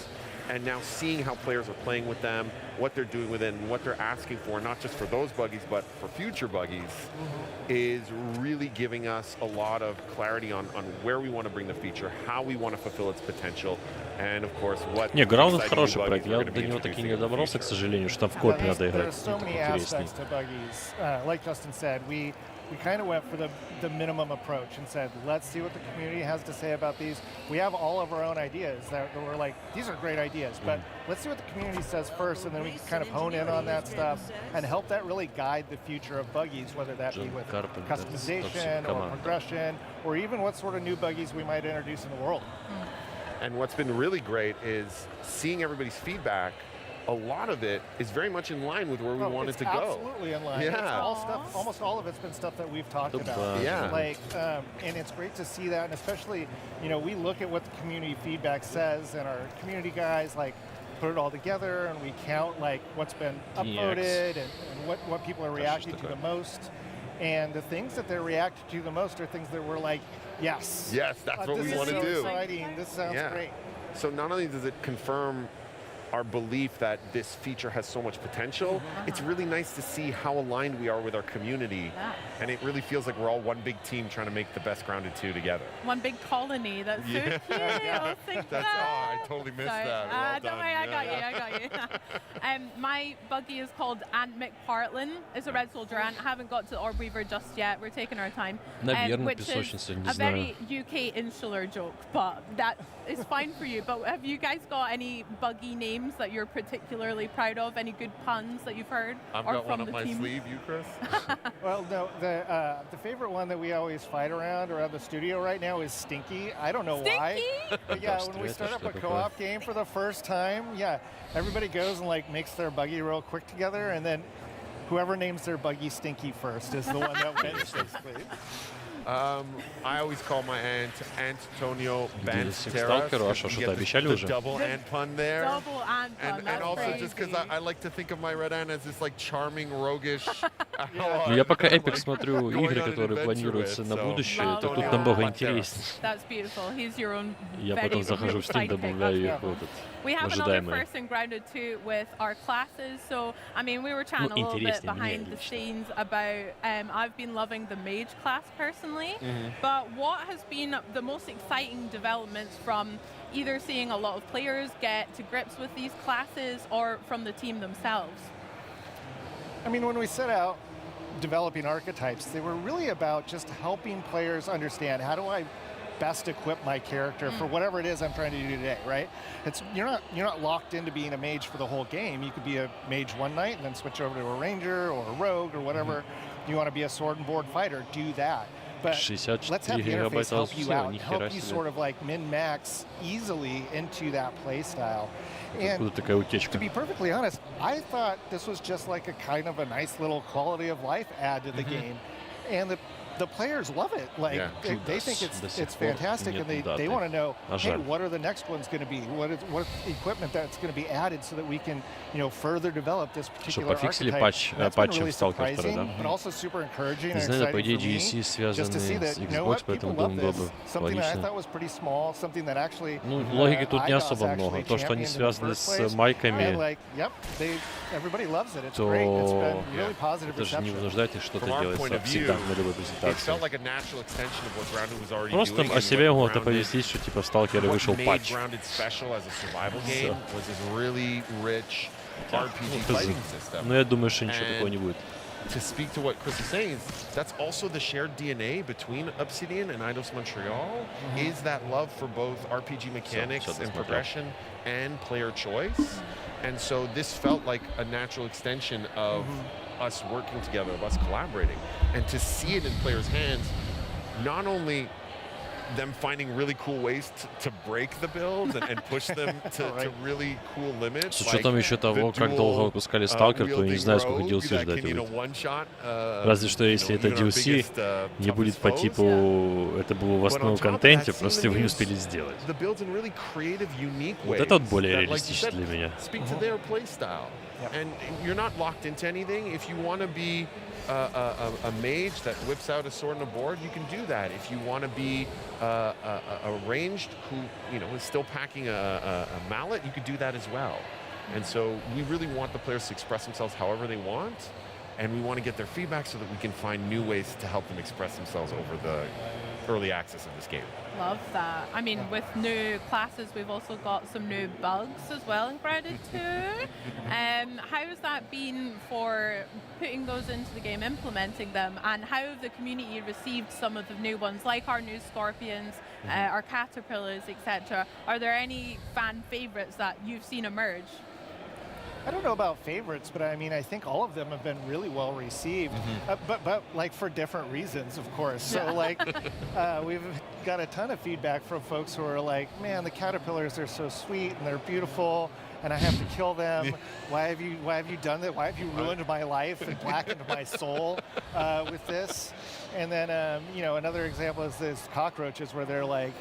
and now seeing how players are playing with them, what they're doing with it, and what they're asking for, not just for those buggies, but for future buggies, is really giving us a lot of clarity on where we want to bring the feature, how we want to fulfill its potential, and of course, what Не, Grounded хороший проект. Я до него таки не добрался, к сожалению, что там в копе надо играть. There's so many aspects to buggies. Like Justin said, we we kind of went for the minimum approach and said, let's see what the community has to say about these. We have all of our own ideas that we're like, these are great ideas, but let's see what the community says first, and then we can kind of hone in on that stuff and help that really guide the future of buggies, whether that be with customization or progression, or even what sort of new buggies we might introduce in the world. And what's been really great is seeing everybody's feedback. A lot of it is very much in line with where we wanted to go. Absolutely in line. Yeah. It's all stuff, almost all of it's been stuff that we've talked about. Yeah. Like, and it's great to see that, and especially, you know, we look at what the community feedback says, and our community guys like put it all together, and we count like what's been upvoted and what people are reacting to the most. And the things that they're reacting to the most are things that we're like, yes. Yes, that's what we want to do. This is so exciting. This sounds great. So not only does it confirm our belief that this feature has so much potential, it's really nice to see how aligned we are with our community. And it really feels like we're all one big team trying to make the best Grounded 2 together. One big colony. That's so cute. I totally missed that. Well don't worry, I got you. My buggy is called Ant McPartlin. It's a red soldier ant. I haven't got to Orb Weaver just yet. We're taking our time. Which is a very UK insular joke, but that is fine for you. But have you guys got any buggy names that you're particularly proud of? Any good puns that you've heard? I've got one up my sleeve. You, Chris? Well, no. The favorite one that we always fight around the studio right now is Stinky. I don't know why. But yeah, when we start up a co-op game for the first time, everybody goes and like makes their buggy real quick together, and then whoever names their buggy Stinky first is the one that wins, basically. I always call my aunt Antonio Banderas. The double ant pun there. Double ant pun. And also just because I like to think of my red ant as this like charming, roguish. Я пока Epic смотрю игры, которые планируются на будущее, то тут намного интереснее. That's beautiful. He's your own. Я потом захожу в Steam, добавляю их в этот. We have another first in Grounded 2 with our classes. So, I mean, we were chatting a little bit behind the scenes about, I've been loving the mage class personally, but what has been the most exciting developments from either seeing a lot of players get to grips with these classes or from the team themselves? I mean, when we set out developing archetypes, they were really about just helping players understand, how do I best equip my character for whatever it is I'm trying to do today, right? You're not locked into being a mage for the whole game. You could be a mage one night and then switch over to a ranger or a rogue or whatever. You want to be a sword and board fighter, do that. But let's have the interface help you out, help you sort of like min-max easily into that play style. And to be perfectly honest, I thought this was just like a kind of a nice little quality of life add to the game. And the players love it. Like they think it's fantastic, and they want to know, hey, what are the next ones going to be? What equipment that's going to be added so that we can, further develop this particular archetype. That's been really surprising, but also super encouraging and exciting for me, just to see that, people love this. Something that I thought was pretty small, something that actually логики тут не особо много. То, что они связаны с майками, everybody loves it. It's great. It's been really positive reception. Это же не вынуждает их что-то делать всегда на любой презентации. Просто о себе могут оповестить, что типа в Сталкере вышел патч. Но я думаю, что ничего такого не будет. To speak to what Chris is saying, that's also the shared DNA between Obsidian and Eidos Montreal, is that love for both RPG mechanics and progression and player choice. And so this felt like a natural extension of us working together, of us collaborating. And to see it in players' hands, not only them finding really cool ways to break the builds and push them to really cool limits. С учетом еще того, как долго выпускали Сталкер, то я не знаю, сколько DLC ждать будет. Разве что если это DLC не будет по типу, это было в основном контенте, просто его не успели сделать. Вот это вот более реалистично для меня. And you're not locked into anything. If you want to be a mage that whips out a sword and a board, you can do that. If you want to be a ranged who is still packing a mallet, you could do that as well. And so we really want the players to express themselves however they want, and we want to get their feedback so that we can find new ways to help them express themselves over the early access of this game. Love that. I mean, with new classes, we've also got some new bugs as well in Grounded 2. How has that been for putting those into the game, implementing them, and how have the community received some of the new ones, like our new scorpions, our caterpillars, etc.? Are there any fan favorites that you've seen emerge? I don't know about favorites, but I mean, I think all of them have been really well received, but like for different reasons, of course. So like, we've got a ton of feedback from folks who are like, man, the caterpillars are so sweet and they're beautiful, and I have to kill them. Why have you done that? Why have you ruined my life and blackened my soul with this? And then, you know, another example is this cockroaches, where they're like,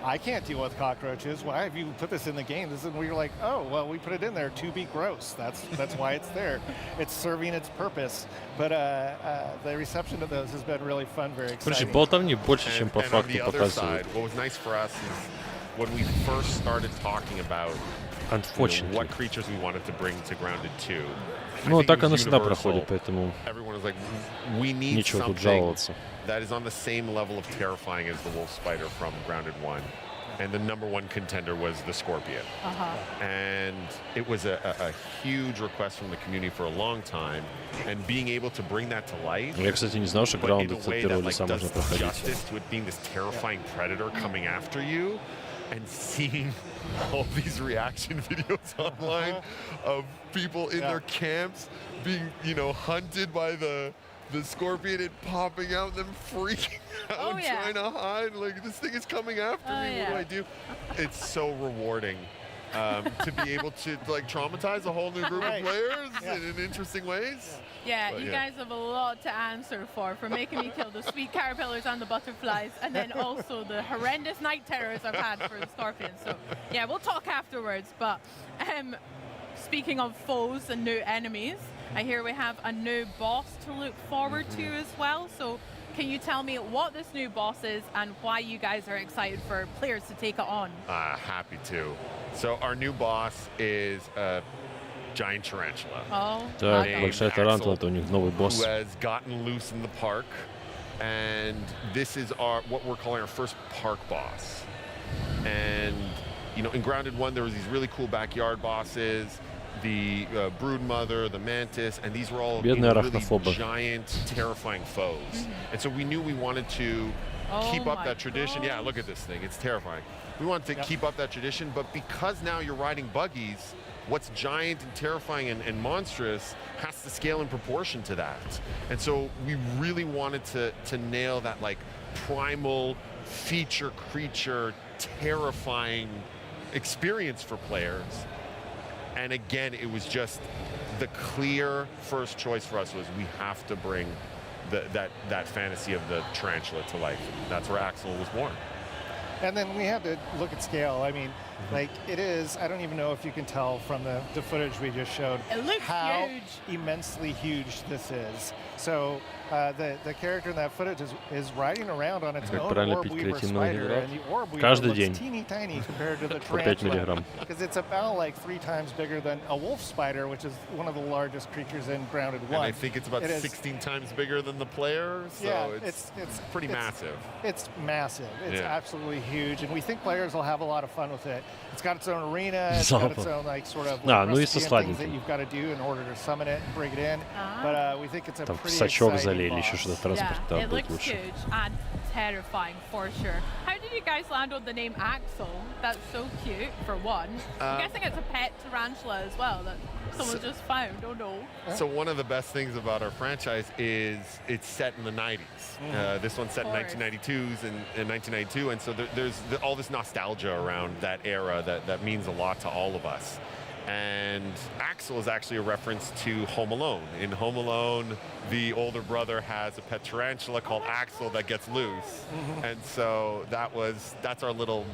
I can't deal with cockroaches. Why have you put this in the game? This is where you're like, oh, well, we put it in there to be gross. That's why it's there. It's serving its purpose. But the reception of those has been really fun, very exciting. Болтовни больше, чем по факту показывают. What was nice for us is when we first started talking about what creatures we wanted to bring to Grounded 2. Ну, так оно всегда проходит, поэтому нечего тут жаловаться. That is on the same level of terrifying as the wolf spider from Grounded 1. And the #1 contender was the scorpion. And it was a huge request from the community for a long time. And being able to bring that to life, Я, кстати, не знал, что Grounded in a way первого that лица можно does проходить. justice to it being this terrifying predator coming after you, and seeing all these reaction videos online of people in their camps being, you know, hunted by the scorpion and popping out and them freaking out, trying to hide. Like, this thing is coming after me. What do I do? It's so rewarding to be able to like traumatize a whole new group of players in interesting ways. Yeah, you guys have a lot to answer for making me kill the sweet caterpillars and the butterflies, and then also the horrendous night terrors I've had for the scorpions. So yeah, we'll talk afterwards. But speaking of foes and new enemies, I hear we have a new boss to look forward to as well. So can you tell me what this new boss is and why you guys are excited for players to take it on? Happy to. So our new boss is a giant tarantula. Так, большая тарантула, это у них новый босс. Who has gotten loose in the park, and this is what we're calling our first park boss. And you know, in Grounded 1, there was these really cool backyard bosses, the brood mother, the mantis, and these were all really giant, terrifying foes. And so we knew we wanted to keep up that tradition. Yeah, look at this thing; it's terrifying. We wanted to keep up that tradition, but because now you're riding buggies, what's giant and terrifying and monstrous has to scale in proportion to that. And so we really wanted to nail that like primal feature creature terrifying experience for players. And again, it was just the clear first choice for us was we have to bring that fantasy of the tarantula to life. That's where Axel was born. And then we had to look at scale. I mean, like, it is, I don't even know if you can tell from the footage we just showed how immensely huge this is. So the character in that footage is riding around on its own orb weaver spider, and the orb weaver looks teeny tiny compared to the tarantula, because it's about like 3 times bigger than a wolf spider, which is one of the largest creatures in Grounded 1. And I think it's about 16 times bigger than the player, so it's pretty massive. It's massive. It's absolutely huge, and we think players will have a lot of fun with it. It's got its own arena, it's got its own like sort of things that you've got to do in order to summon it and bring it in. But we think it's a pretty exciting boss. Yeah, it looks huge and terrifying for sure. How did you guys land on the name Axel? That's so cute, for one. I'm guessing it's a pet tarantula as well that someone just found. Oh no. So one of the best things about our franchise is it's set in the 90s. This one's set in 1992, and so there's all this nostalgia around that era that means a lot to all of us. And Axel is actually a reference to Home Alone. In Home Alone, the older brother has a pet tarantula called Axel that gets loose. And so that's our little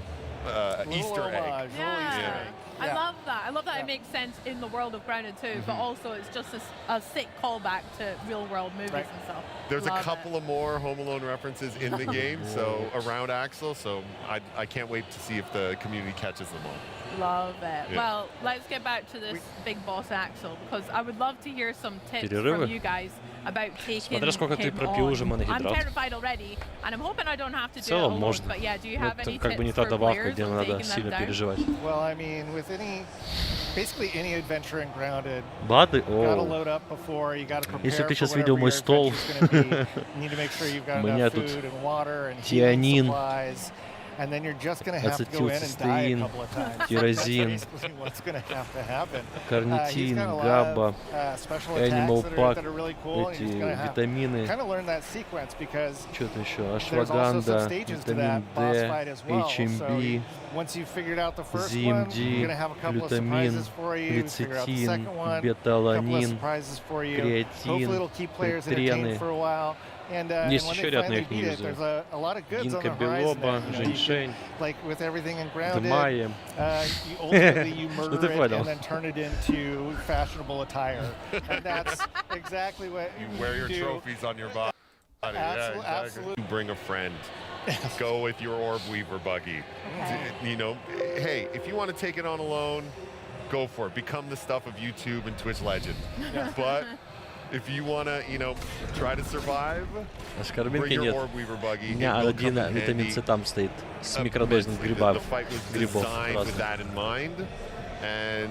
Easter egg. Yeah. I love that. I love that it makes sense in the world of Grounded 2, but also it's just a sick callback to real-world movies and stuff. There's a couple of more Home Alone references in the game, so around Axel, so I can't wait to see if the community catches them all. Love it. Yeah. Well, let's get back to this big boss Axel, because I would love to hear some tips from you guys about taking Смотря сколько ты him пропил уже on. I'm моногидрат. terrified already, and I'm hoping I don't have to В do it целом alone. можно. But yeah, do you have Это any как бы не tips та for добавка, players где on надо taking them сильно down? переживать. Well, I mean, with basically any adventure in Grounded, Бады? gotta О. load up before, you gotta prepare Если ты for сейчас whatever видел your мой стол, adventure's gonna be. You need to make sure you've got у enough меня тут food and water and healing тианин, supplies. And then you're just going to have to go in and die a ацетилцистеин, couple of times. тирозин, That's basically what's going to have to happen. карнитин, He's got a lot габа, of special Animal attacks Pack, that are really cool. And эти you're just going to have витамины, kind of learn that sequence because что-то еще, there's also some ашваганда, stages to витамин that boss D, fight as well. So HMB, once you've figured out the first one, you're ZMD, going to have a couple of глютамин, surprises for you. Figure out the лецитин, second one, a couple of бета-аланин, surprises for you. креатин, Hopefully it'll keep players entertained for a while. And Есть when еще they ряд, но я finally их не beat it, юзаю. there's a lot of goods on the Гинка horizon. белоба, that, you know, you женьшень, can, like with everything in Grounded, Дмаем. you ultimately Ну murder ты it понял. and then turn it into fashionable attire. And that's exactly what You wear your do. trophies on your body. Absolutely. You bring a friend. Go with your orb weaver buggy. You know, hey, if you want to take it on alone, go for it. Become the stuff of YouTube and Twitch legend. But if you want to, you know, try to survive, Оскорбинки bring your нет. orb weaver buggy. У меня It will один come in витамин handy. С там стоит с микродозинг The fight was грибов designed with разных. that in mind, and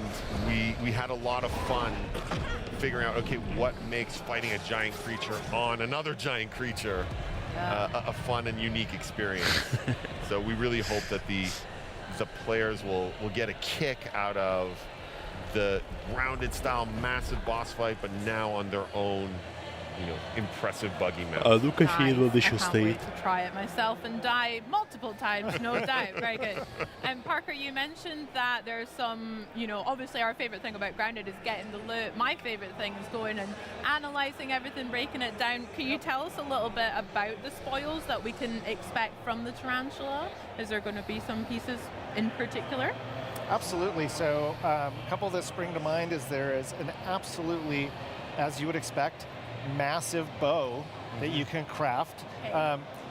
we had a lot of fun figuring out, okay, what makes fighting a giant creature on another giant creature a fun and unique experience. So we really hope that the players will get a kick out of the Grounded style massive boss fight, but now on their own, you know, impressive buggy mode. А ну кофеин Nice. он еще I can't стоит. wait to try it myself and die multiple times, no doubt. Very good. And Parker, you mentioned that there's some, you know, obviously our favorite thing about Grounded is getting the loot. My favorite thing is going and analyzing everything, breaking it down. Can you tell us a little bit about the spoils that we can expect from the tarantula? Is there going to be some pieces in particular? Absolutely. So a couple that spring to mind is there is an absolutely, as you would expect, massive bow that you can craft.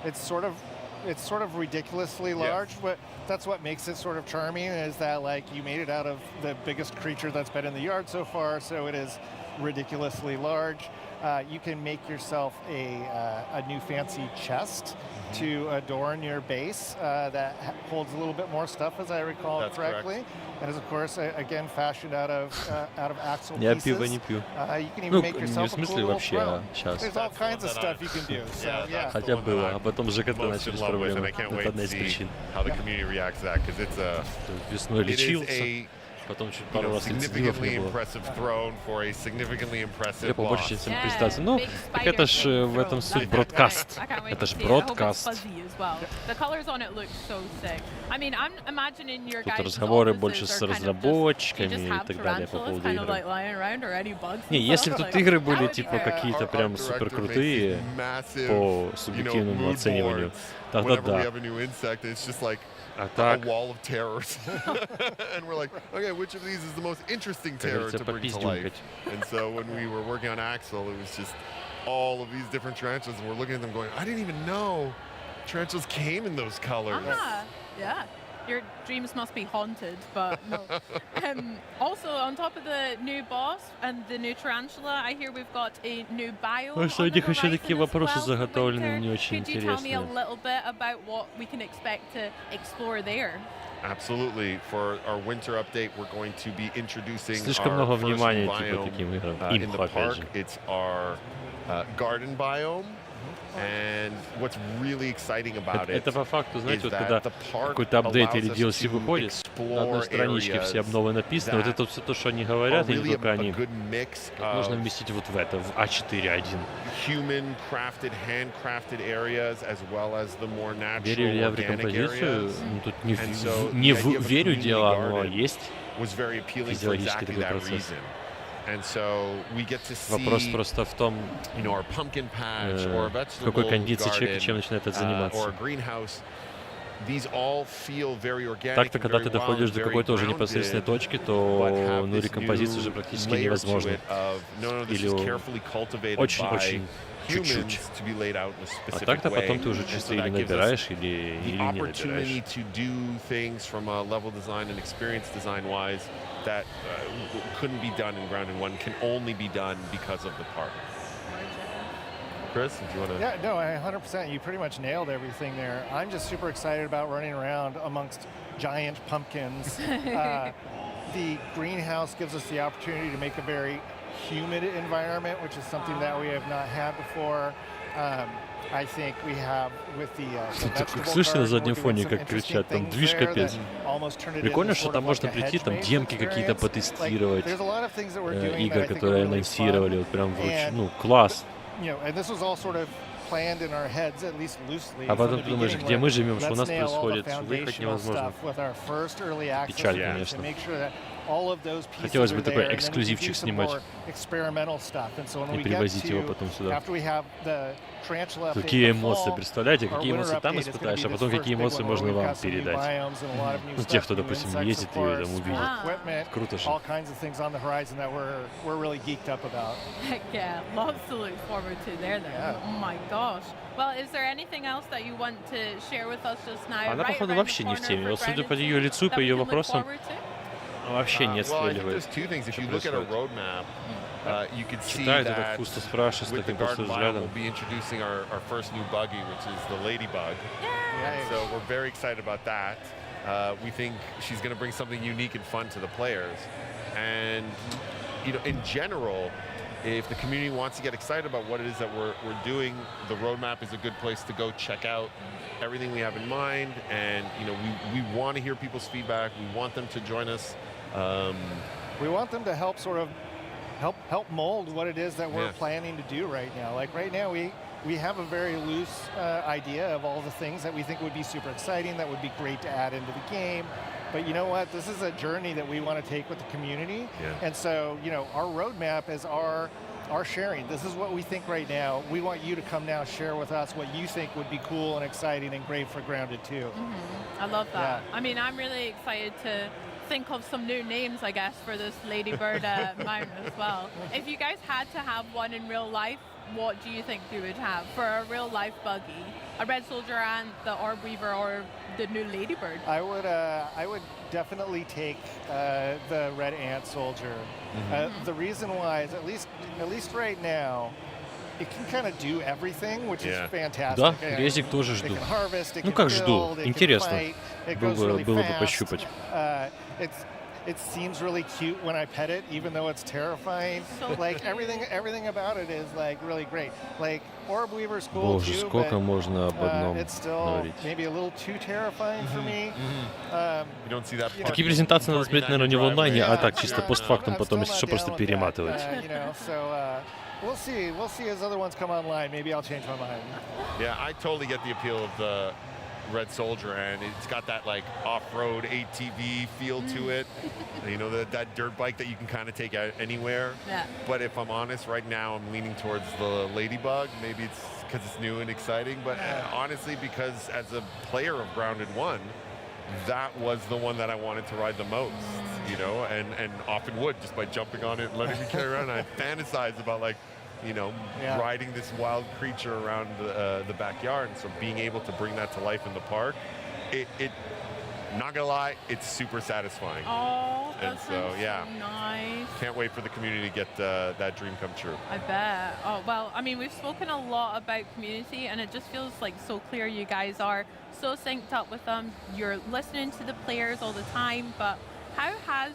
It's sort of ridiculously large, but that's what makes it sort of charming, is that like you made it out of the biggest creature that's been in the yard so far, so it is ridiculously large. You can make yourself a new fancy chest to adorn your base that holds a little bit more stuff, as I recall correctly. Correct. And is of course again fashioned out of axle Я pieces. пиво не пью. You can even Ну, make не в yourself a cool смысле little вообще, а throne. сейчас. There's all kinds of stuff you can do. So yeah. Хотя было, а потом с ЖКТ Most начались in love with, and проблемы. I can't Это wait одна to из see причин. how the community reacts to that, because it's Весной it is лечился, a потом чуть you пару know, раз рецидивов significantly не было. impressive throne for a significantly impressive Я побольше, boss. чем всем презентации. Ну, так это ж в этом суть бродкаст. I can't wait Это to ж see it. I hope it's бродкаст. fuzzy as well. The colors on it look so sick. I mean, I'm imagining your Тут guys' разговоры больше offices с are kind of just, разработчиками you just и have так далее по tarantulas поводу kind of like игры. lying around or any bugs Не, and если stuff, бы тут like, игры that были would be типа great. какие-то прям супер крутые Massive, по you субъективному know, mood оцениванию, boards. тогда Whenever we да. have a new insect, it's just like А a так, wall of terrors. And we're like, okay, which of these is the most interesting как terror говорится, to bring to life? попиздюнькать. And so when we were working on Axel, it was just all of these different tarantulas, and we're looking at them going, I didn't even know tarantulas came in those colors. Yeah. Your dreams must be haunted, but no. Also, on top of the new boss and the new tarantula, I hear we've got a new biome. Ну, что у on the них еще horizon такие as вопросы well for заготовлены, winter. не очень Could you tell me a интересные. little bit about what we can expect to explore there? Absolutely. For our winter update, we're going to be introducing Слишком our много first внимания типа biome таким играм. in Имхо, the опять park. же. It's our garden biome. And what's really exciting about it Это по факту, знаете, is вот that когда the park какой-то апдейт или allows us DLC to выходит, на одной explore страничке все areas обновы написаны, вот that это все то, что они are говорят, или really только a они good mix можно of вместить вот в это, в А4.1. human crafted, handcrafted areas, as well as the more natural Верю ли я в organic рекомпозицию? areas. Ну, тут не, And so не the idea of a верю community дело, но garden есть was very appealing for физиологический exactly такой that процесс. reason. And so we get to Вопрос see, просто в том, you know, our pumpkin patch or a в vegetable какой кондиции человек и garden, чем начинает это or заниматься. a greenhouse. These all feel very organic Так-то, and когда very ты wild доходишь and до very какой-то уже grounded, непосредственной точки, but то have ну, this рекомпозицию уже new практически layer to невозможно. it of, no, this Или is carefully cultivated by очень-очень чуть-чуть. humans to be laid out in a А specific так-то way. потом ты уже And чисто so или that gives us набираешь, или the не opportunity набираешь. to do things from a level design and experience design wise that couldn't be done in Grounded 1, can only be done because of the park. Chris, if you want to... Yeah, no, 100%. You pretty much nailed everything there. I'm just super excited about running around amongst giant pumpkins. The greenhouse gives us the opportunity to make a very humid environment, which is something that we have not had before. I think we have with the слышно на заднем фоне, как кричат, там движ капец. Прикольно, что там можно прийти, там демки какие-то потестировать, игр, которые анонсировали, вот прям вручную, ну, класс. А потом ты думаешь, где мы живем, что у нас происходит, выехать невозможно. Печаль, конечно. Хотелось бы такой эксклюзивчик снимать и привозить его потом сюда. Какие эмоции, представляете, какие эмоции там испытаешь, а потом какие эмоции можно вам передать. Ну, тех, кто, допустим, ездит и там увидит. Круто же. Yeah, lots to look forward to there then. Yeah. Oh my gosh. Well, is there anything else that you want to share with us just now? Она, походу, вообще не в теме. Вот судя по ее лицу, по ее вопросам, вообще не отстреливает. Читает это пусто спрашивает с таким пустым взглядом. We'll be introducing our first new buggy, which is the ladybug. And so we're very excited about that. We think she's going to bring something unique and fun to the players. And you know, in general, if the community wants to get excited about what it is that we're doing, the roadmap is a good place to go check out everything we have in mind. And you know, we want to hear people's feedback. We want them to join us. We want them to help sort of help mold what it is that we're planning to do right now. Like right now, we have a very loose idea of all the things that we think would be super exciting, that would be great to add into the game. But you know what? This is a journey that we want to take with the community. Yeah. And so, you know, our roadmap is our sharing. This is what we think right now. We want you to come now share with us what you think would be cool and exciting and great for Grounded 2. Mm-hmm. I love that. Yeah. I mean, I'm really excited to think of some new names, I guess, for this Ladybird mount as well. If you guys had to have one in real life, what do you think you would have for a real life buggy? A Red Soldier and the Orb Weaver, or the new Ladybird? I would definitely take the Red Ant Soldier. Mm-hmm. The reason why is at least right now, it can kind of do everything, which is fantastic. Да, резик тоже жду. Ну как жду? Интересно. Было бы пощупать. It seems really cute when I pet it, even though it's terrifying. So like everything about it is like really great. Like Orb Weaver's cool Боже, too, сколько можно об одном it's still maybe a little too terrifying for me. You don't see that. Такие презентации надо смотреть, наверное, не в онлайне, а так чисто постфактум, потом если что, просто перематывать. We'll see as other ones come online. Maybe I'll change my mind. Yeah, I totally get the appeal of the Red Soldier, and it's got that like off-road ATV feel to it. You know, that dirt bike that you can kind of take out anywhere. Yeah. But if I'm honest, right now I'm leaning towards the Ladybug. Maybe it's because it's new and exciting, but honestly, because as a player of Grounded 1, that was the one that I wanted to ride the most, you know, and often would just by jumping on it and letting me carry around. I fantasize about like, you know, riding this wild creature around the backyard. And so being able to bring that to life in the park, it not gonna lie, it's super satisfying. Oh, and so nice. Can't wait for the community to get that dream come true. I bet. Oh, well, I mean, we've spoken a lot about community, and it just feels like so clear you guys are so synced up with them. You're listening to the players all the time, but how has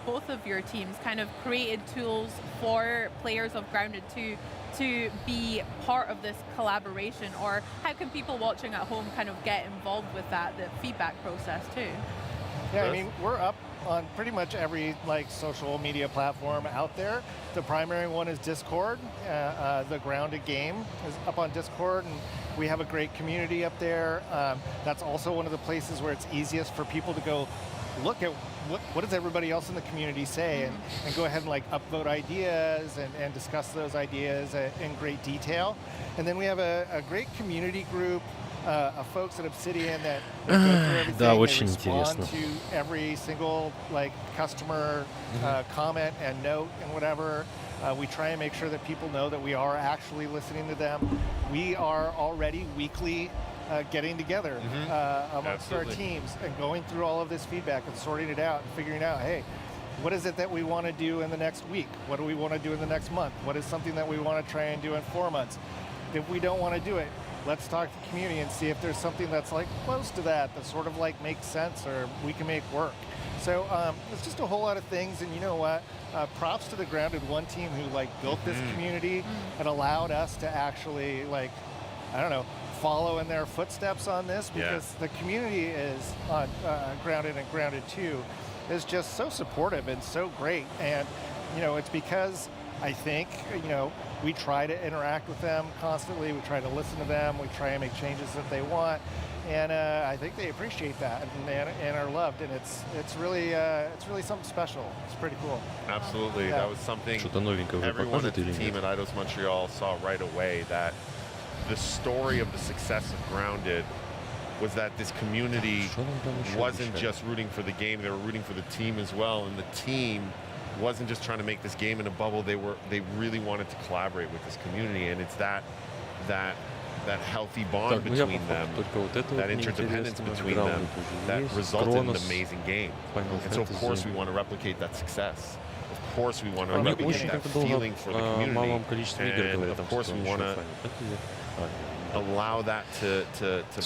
both of your teams kind of created tools for players of Grounded 2 to be part of this collaboration, or how can people watching at home kind of get involved with that, the feedback process too? Yeah, I mean, we're up on pretty much every like social media platform out there. The primary one is Discord. The Grounded game is up on Discord, and we have a great community up there. That's also one of the places where it's easiest for people to go look at what does everybody else in the community say, and go ahead and like upvote ideas and discuss those ideas in great detail. And then we have a great community group of folks at Obsidian that go through everything. Да, очень they интересно. respond to every single like customer comment and note and whatever. We try and make sure that people know that we are actually listening to them. We are already weekly getting together amongst our teams and going through all of this feedback and sorting it out and figuring out, hey, what is it that we want to do in the next week? What do we want to do in the next month? What is something that we want to try and do in 4 months? if we don't want to do it, let's talk to the community and see if there's something that's like close to that sort of like makes sense or we can make work. So it's just a whole lot of things, and you know what? Props to the Grounded One team who like built this community and allowed us to actually like, I don't know, follow in their footsteps on this, because the community is on Grounded and Grounded 2 is just so supportive and so great. And you know, it's because I think, you know, we try to interact with them constantly. We try to listen to them. We try and make changes that they want. And I think they appreciate that and are loved. And it's really something special. It's pretty cool. Absolutely. That was something everyone at the team at Eidos Montreal saw right away, that the story of the success of Grounded was that this community wasn't just rooting for the game, they were rooting for the team as well. And the team wasn't just trying to make this game in a bubble, they really wanted to collaborate with this community. And it's that healthy bond between them, that interdependence between them, that resulted in an amazing game. And so of course we want to replicate that success. Of course we want to replicate that feeling for the community. And of course we want to allow that to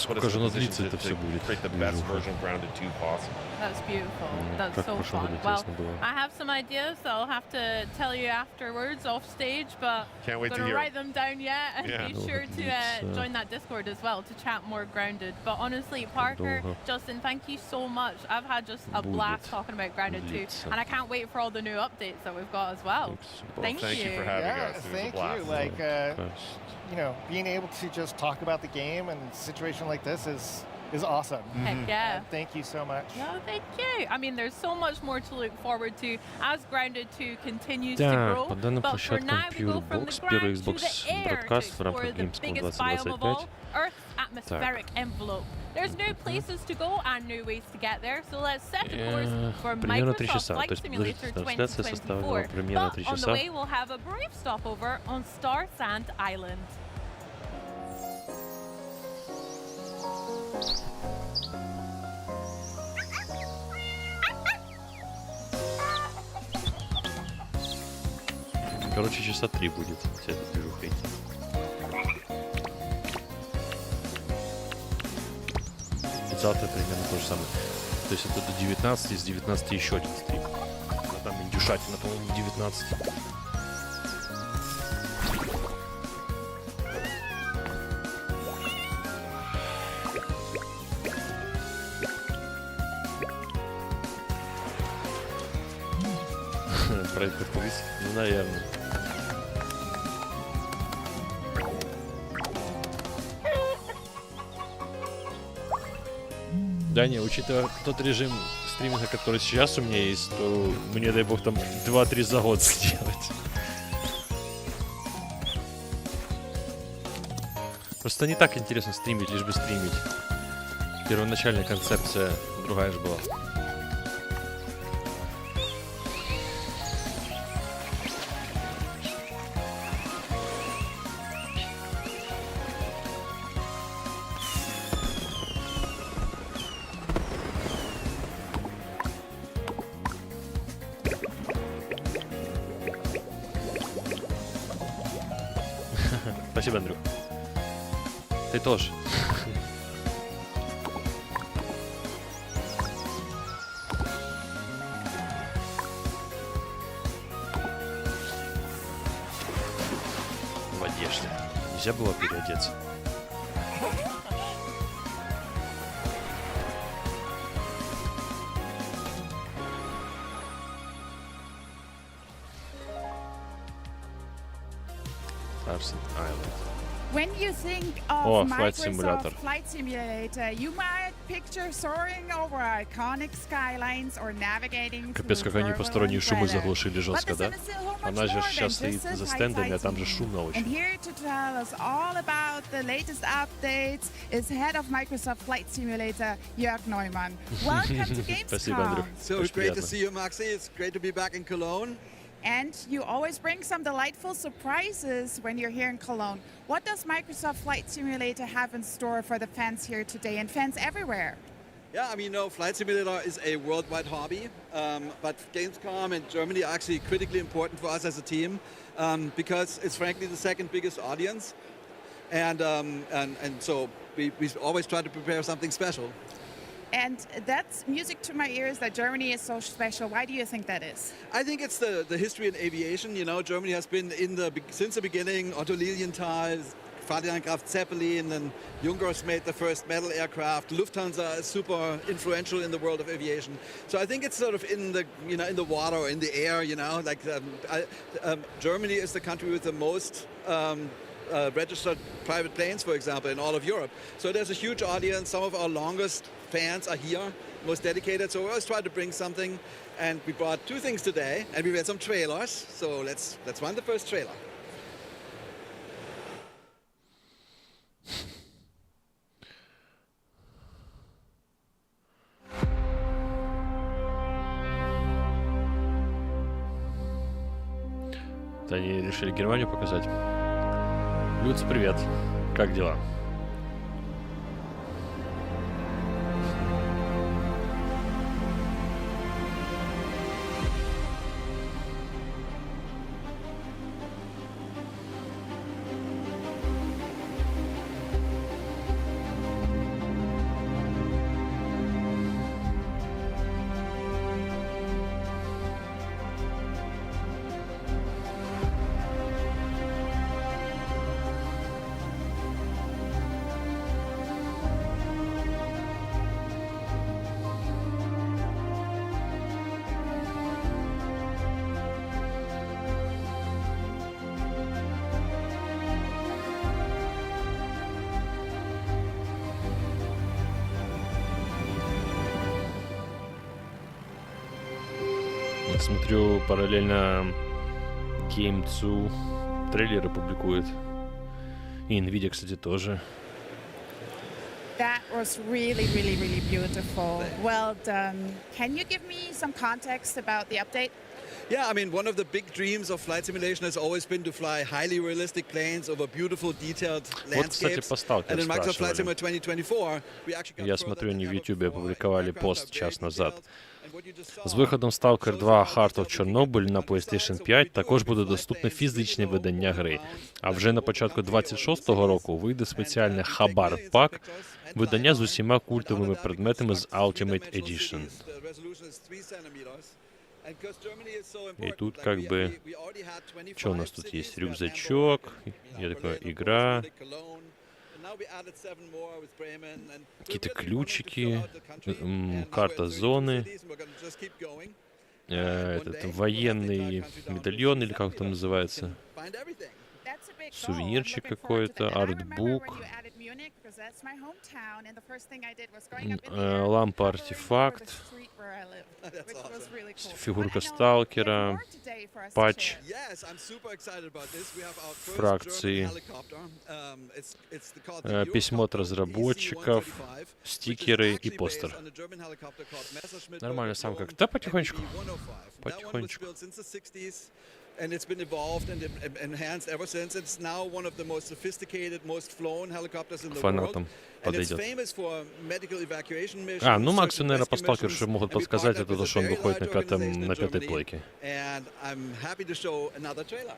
put us in a position to create the best version of Grounded 2 possible. That's beautiful. That's so fun. Well, I have some ideas that I'll have to tell you afterwards off stage, but can't wait I'm going to write them down yet, and be sure to join that Discord as well to chat more Grounded. But honestly, Parker, Justin, thank you so much. I've had just a blast talking about Grounded 2, and I can't wait for all the new updates that we've got as well. Thank you for having us. Thank you. Like, you know, being able to just talk about the game and a situation like this is awesome. Heck yeah. Thank you so much. No, thank you. I mean, there's so much more to look forward to as Grounded 2 continues to grow. По данным But for now, we go from the PowerWash, первый ground to Xbox the air to бродкаст в explore рамках the Gamescom biggest biome of all, 2025. Earth's atmospheric envelope. There's new places to go and new ways to get there, so let's set a course for примерно 3 Microsoft часа. То Flight есть Simulator трансляция составила 2024. примерно But 3 on the часа. way, we'll have a brief stopover on Starsand Island. Короче, часа 3 будет вся эта движуха идти. И завтра примерно то же самое. То есть это до 19, из 19 еще один стрим. А там индюшатина, по-моему, в 19. Проект открыть? Ну, наверное. Да не, учитывая тот режим стриминга, который сейчас у меня есть, то мне, дай бог, там 2-3 за год сделать. Просто не так интересно стримить, лишь бы стримить. Первоначальная концепция другая же была. Спасибо, Андрюх. Ты тоже. В одежде. Нельзя было переодеться. Starsand Island. When you think of Flight Microsoft Simulator. Flight Simulator, you might picture soaring over iconic skylines or navigating Капец, как они посторонние шумы заглушили жестко, да? Она же сейчас стоит за стендами, а там же шумно And очень. here to tell us all about the latest updates is head of Microsoft Flight Simulator, Jörg Neumann. Welcome to Спасибо, Андрюх. Gamescom. So Очень great to приятно. see you, Maxi. It's great to be back in Cologne. And you always bring some delightful surprises when you're here in Cologne. What does Microsoft Flight Simulator have in store for the fans here today and fans everywhere? Yeah, I mean, Flight Simulator is a worldwide hobby, but Gamescom and Germany are actually critically important for us as a team because it's frankly the second biggest audience. and so we always try to prepare something special. And that's music to my ears that Germany is so special. Why do you think that is? I think it's the history in aviation. You know, Germany has been since the beginning. Otto Lilienthal, Ferdinand Graf Zeppelin, and Junkers made the first metal aircraft. Lufthansa is super influential in the world of aviation. So I think it's sort of in the in the water or in the air. You know, like Germany is the country with the most registered private planes, for example, in all of Europe. So there's a huge audience. Some of our longest fans are here, most dedicated. So we always try to bring something, and we brought two things today, and we made some trailers. So let's run the first trailer. Они решили Германию показать. Люц, привет. Как дела? Смотрю, параллельно Game2 трейлеры публикует. И Nvidia, кстати, тоже. That was really beautiful. Well done. Can you give me some context about the update? Yeah, I mean, one of the big dreams of flight simulation has always been to fly highly realistic planes over beautiful, detailed landscapes. And in Microsoft Flight Simulator 2024, we actually got Я смотрю, они в YouTube опубликовали пост час назад. З виходом Stalker 2 Heart of Chernobyl на PlayStation 5 також буде доступне фізичне видання гри. А вже на початку 26-го року вийде спеціальне Хабар-пак, видання з усіма культовими предметами з Ultimate Edition. И тут как бы... Что у нас тут есть? Рюкзачок, я такой, игра... Какие-то ключики, карта зоны, этот военный медальон, или как там называется, сувенирчик какой-то, артбук, лампа-артефакт, фигурка сталкера, патч фракции, письмо от разработчиков, стикеры и постер. Нормально сам как. Да, потихонечку. Потихонечку. And it's been evolved and enhanced ever since. It's now one of the most sophisticated, most flown helicopters in the world. And it's famous for medical evacuation missions. Ну максимум, наверное, по сталкеру, что могут подсказать, это то, что он выходит на пятой плойке. And I'm happy to show another trailer.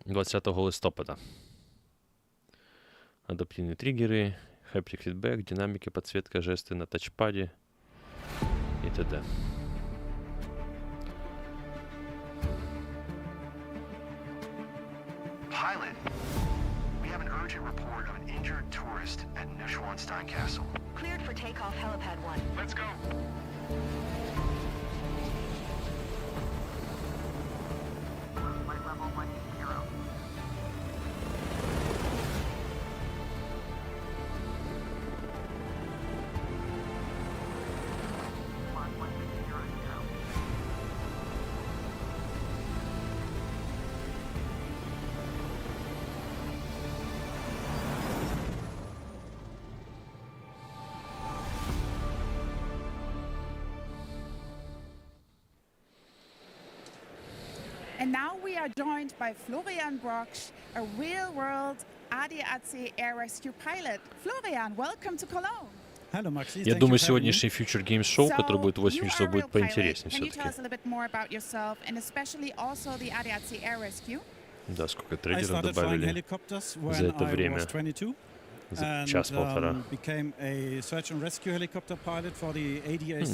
20 листопада. Адаптивные триггеры, haptic feedback, динамики, подсветка, жесты на тачпаде и т.д. Pilot, we have an urgent report of an injured tourist at Neuschwanstein Castle. Cleared for takeoff, helipad 1. Let's go. Flight level 10. And now we are joined by Florian Brocksch, a real-world ADAC Air Rescue pilot. Florian, welcome to Cologne. Hello, Maxi. Я думаю, сегодняшний Future Games Show, который будет 8 часов, будет поинтереснее все-таки. Да, сколько трейдеров добавили за это время. За час-полтора. Не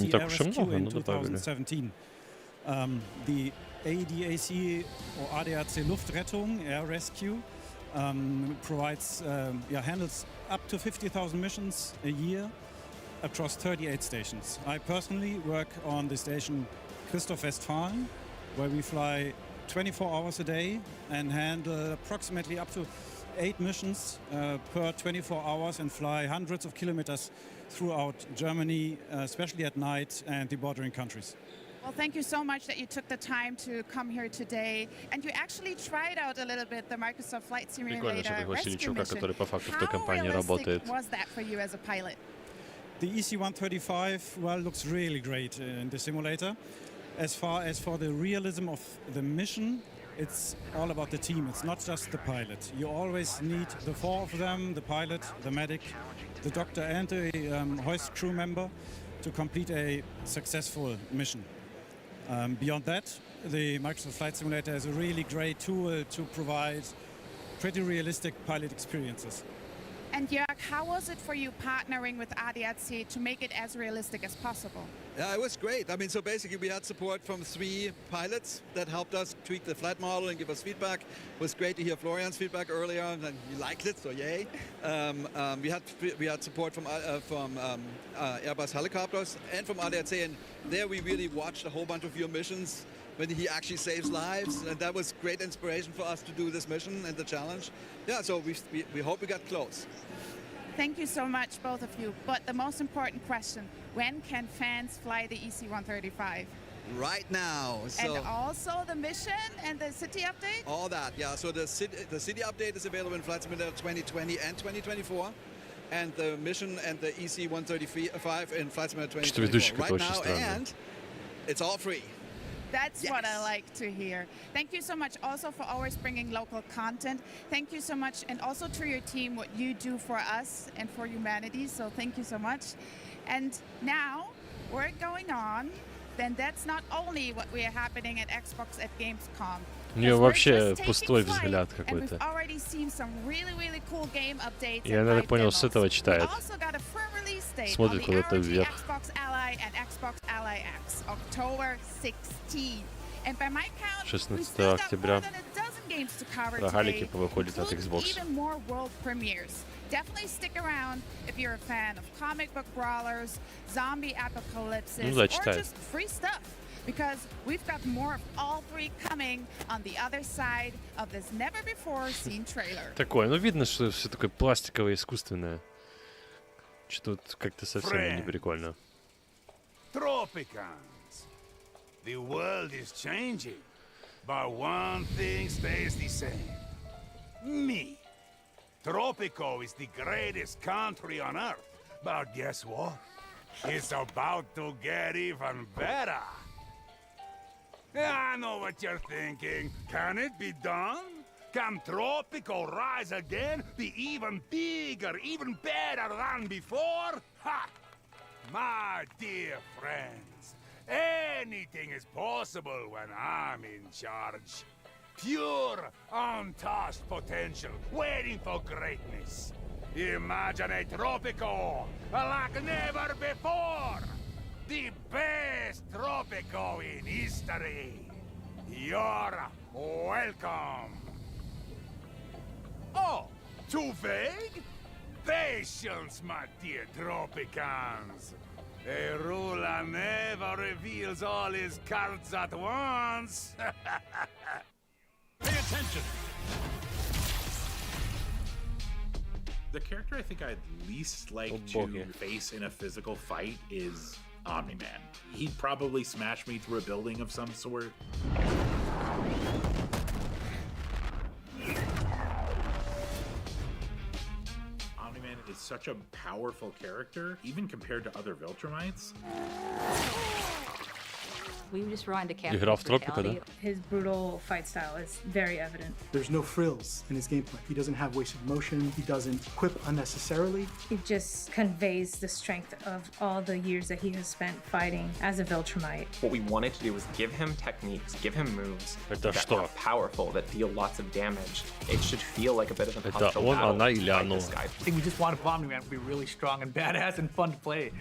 так уж и много, но добавили. The ADAC or ADAC Luftrettung Air Rescue provides handles up to 50,000 missions a year across 38 stations. I personally work on the station Christoph Westfalen, where we fly 24 hours a day and handle approximately up to 8 missions per 24 hours and fly hundreds of kilometers throughout Germany, especially at night and the bordering countries. Well, thank you so much that you took the time to come here today, and you actually tried out a little bit the Microsoft Flight Simulator rescue mission. How realistic was that for you as a pilot? The EC-135, well, looks really great in the simulator. As far as for the realism of the mission, it's all about the team. It's not just the pilot. You always need the 4 of them, the pilot, the medic, the doctor, and the hoist crew member to complete a successful mission. Beyond that, the Microsoft Flight Simulator is a really great tool to provide pretty realistic pilot experiences. And Jörg, how was it for you partnering with ADAC to make it as realistic as possible? Yeah, it was great. I mean, so basically we had support from 3 pilots that helped us tweak the flight model and give us feedback. It was great to hear Florian's feedback earlier, and he liked it, so yay. We had support from Airbus helicopters and from ADAC, and there we really watched a whole bunch of your missions when he actually saves lives, and that was great inspiration for us to do this mission and the challenge. Yeah, so we hope we got close. Thank you so much, both of you. But the most important question, when can fans fly the EC-135? Right now. So and also the mission and the city update? All that, yeah. So the city update is available in Flight Simulator 2020 and 2024. And the mission and the EC-135 in Flight Simulator 2024 right now, and it's all free. That's what I like to hear. Thank you so much also for always bringing local content. Thank you so much, and also to your team, what you do for us and for humanity. So thank you so much. And now we're going on. Then that's not only what we are happening at Xbox at Gamescom. У нее вообще пустой взгляд какой-то. Я, наверное, понял, с этого читает. Смотрит куда-то вверх. 16 октября рогалики повыходят от Xbox. Definitely stick around if you're a fan of comic book brawlers, zombie apocalypses, or just free stuff. Because we've got more of all 3 coming on the other side of this never-before-seen trailer. Такое, ну видно, что все такое пластиковое, искусственное. Что тут как-то совсем не прикольно. Tropicans. The world is changing, but one thing stays the same. Me. Tropico is the greatest country on Earth, but guess what? It's about to get even better. I know what you're thinking. Can it be done? Can Tropico rise again, be even bigger, even better than before? Ha! My dear friends, anything is possible when I'm in charge. Pure, untouched potential, waiting for greatness. Imagine a Tropico like never before. The best Tropico in history. You're welcome. Oh, too vague? Patience, my dear Tropicans. A ruler never reveals all his cards at once. Pay attention! The character I think I'd least like to face in a physical fight is Omni-Man. He'd probably smash me through a building of some sort. Omni-Man is such a powerful character, even compared to other Viltrumites. We just rewind to Игра в тропиках, да? His brutal fight style is very evident. There's no frills in his gameplay. He doesn't have wasted motion. He doesn't quip unnecessarily. It just conveys the strength of all the years that he has spent fighting as a Viltrumite. What we wanted to do was give him techniques, give him moves that are powerful, that deal lots of damage. It should feel like a bit of an uphill battle to fight this guy. I think we just wanted Omni-Man to be really strong and badass and fun to play.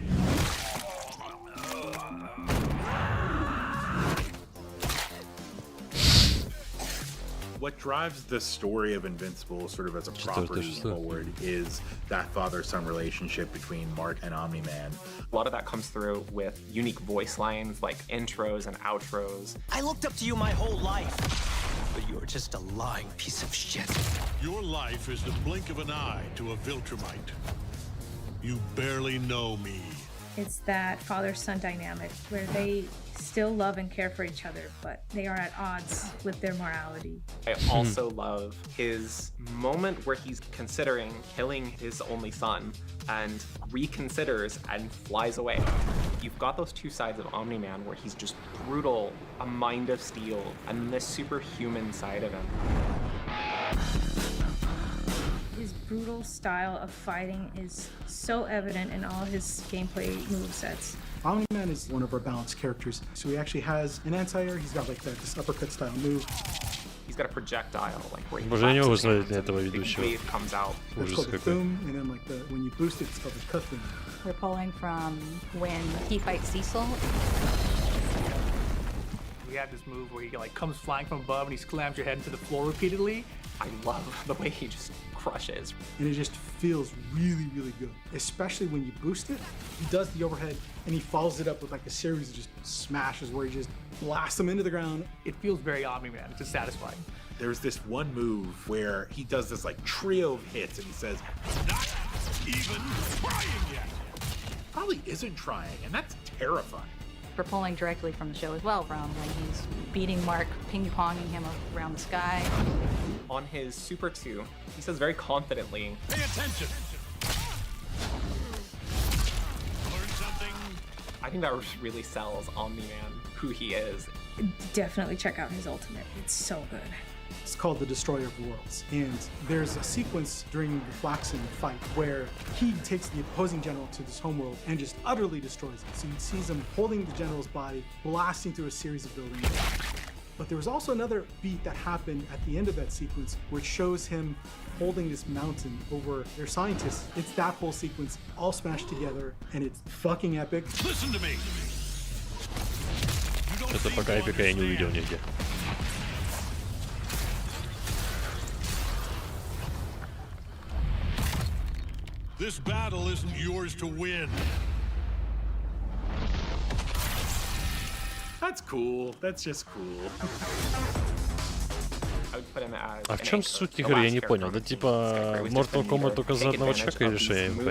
What drives the story of Invincible sort of as a property forward is that father-son relationship between Mark and Omni-Man. A lot of that comes through with unique voice lines like intros and outros. I looked up to you my whole life, but you're just a lying piece of shit. Your life is the blink of an eye to a Viltrumite. You barely know me. It's that father-son dynamic where they still love and care for each other, but they are at odds with their morality. I also love his moment where he's considering killing his only son and reconsiders and flies away. You've got those two sides of Omni-Man where he's just brutal, a mind of steel, and this superhuman side of him. His brutal style of fighting is so evident in all his gameplay movesets. Omni-Man is one of our balanced characters, so he actually has an anti-air. He's got like this uppercut style move. He's got a projectile, like where he Боже, я не могу смотреть на этого ведущего. Comes out. It's called the boom, and then like when you boost it, it's called the cut boom. We're pulling from when he fights Cecil. We have this move where he like comes flying from above and he slams your head into the floor repeatedly. I love the way he just crushes. And it just feels really, really good. Especially when you boost it, he does the overhead and he follows it up with like a series of just smashes where he just blasts them into the ground. It feels very Omni-Man, it's just satisfying. There's this one move where he does this like trio of hits and he says, "Not even trying yet." Probably isn't trying, and that's terrifying. We're pulling directly from the show as well, from when he's beating Mark, ping-ponging him around the sky. On his Super 2, he says very confidently, "Pay attention." Learn something. I think that really sells Omni-Man, who he is. Definitely check out his ultimate. It's so good. It's called the Destroyer of Worlds. And there's a sequence during the Flaxen fight where he takes the opposing general to this homeworld and just utterly destroys it. So he sees him holding the general's body, blasting through a series of buildings. But there was also another beat that happened at the end of that sequence where it shows him holding this mountain over their scientists. It's that whole sequence all smashed together, and it's fucking epic. Listen to me. Что-то пока эпика я не увидел нигде. This battle isn't yours to win. That's cool. That's just cool. А в чем суть игры, я не понял. Это типа Mortal Kombat только за одного человека или что, я не понял.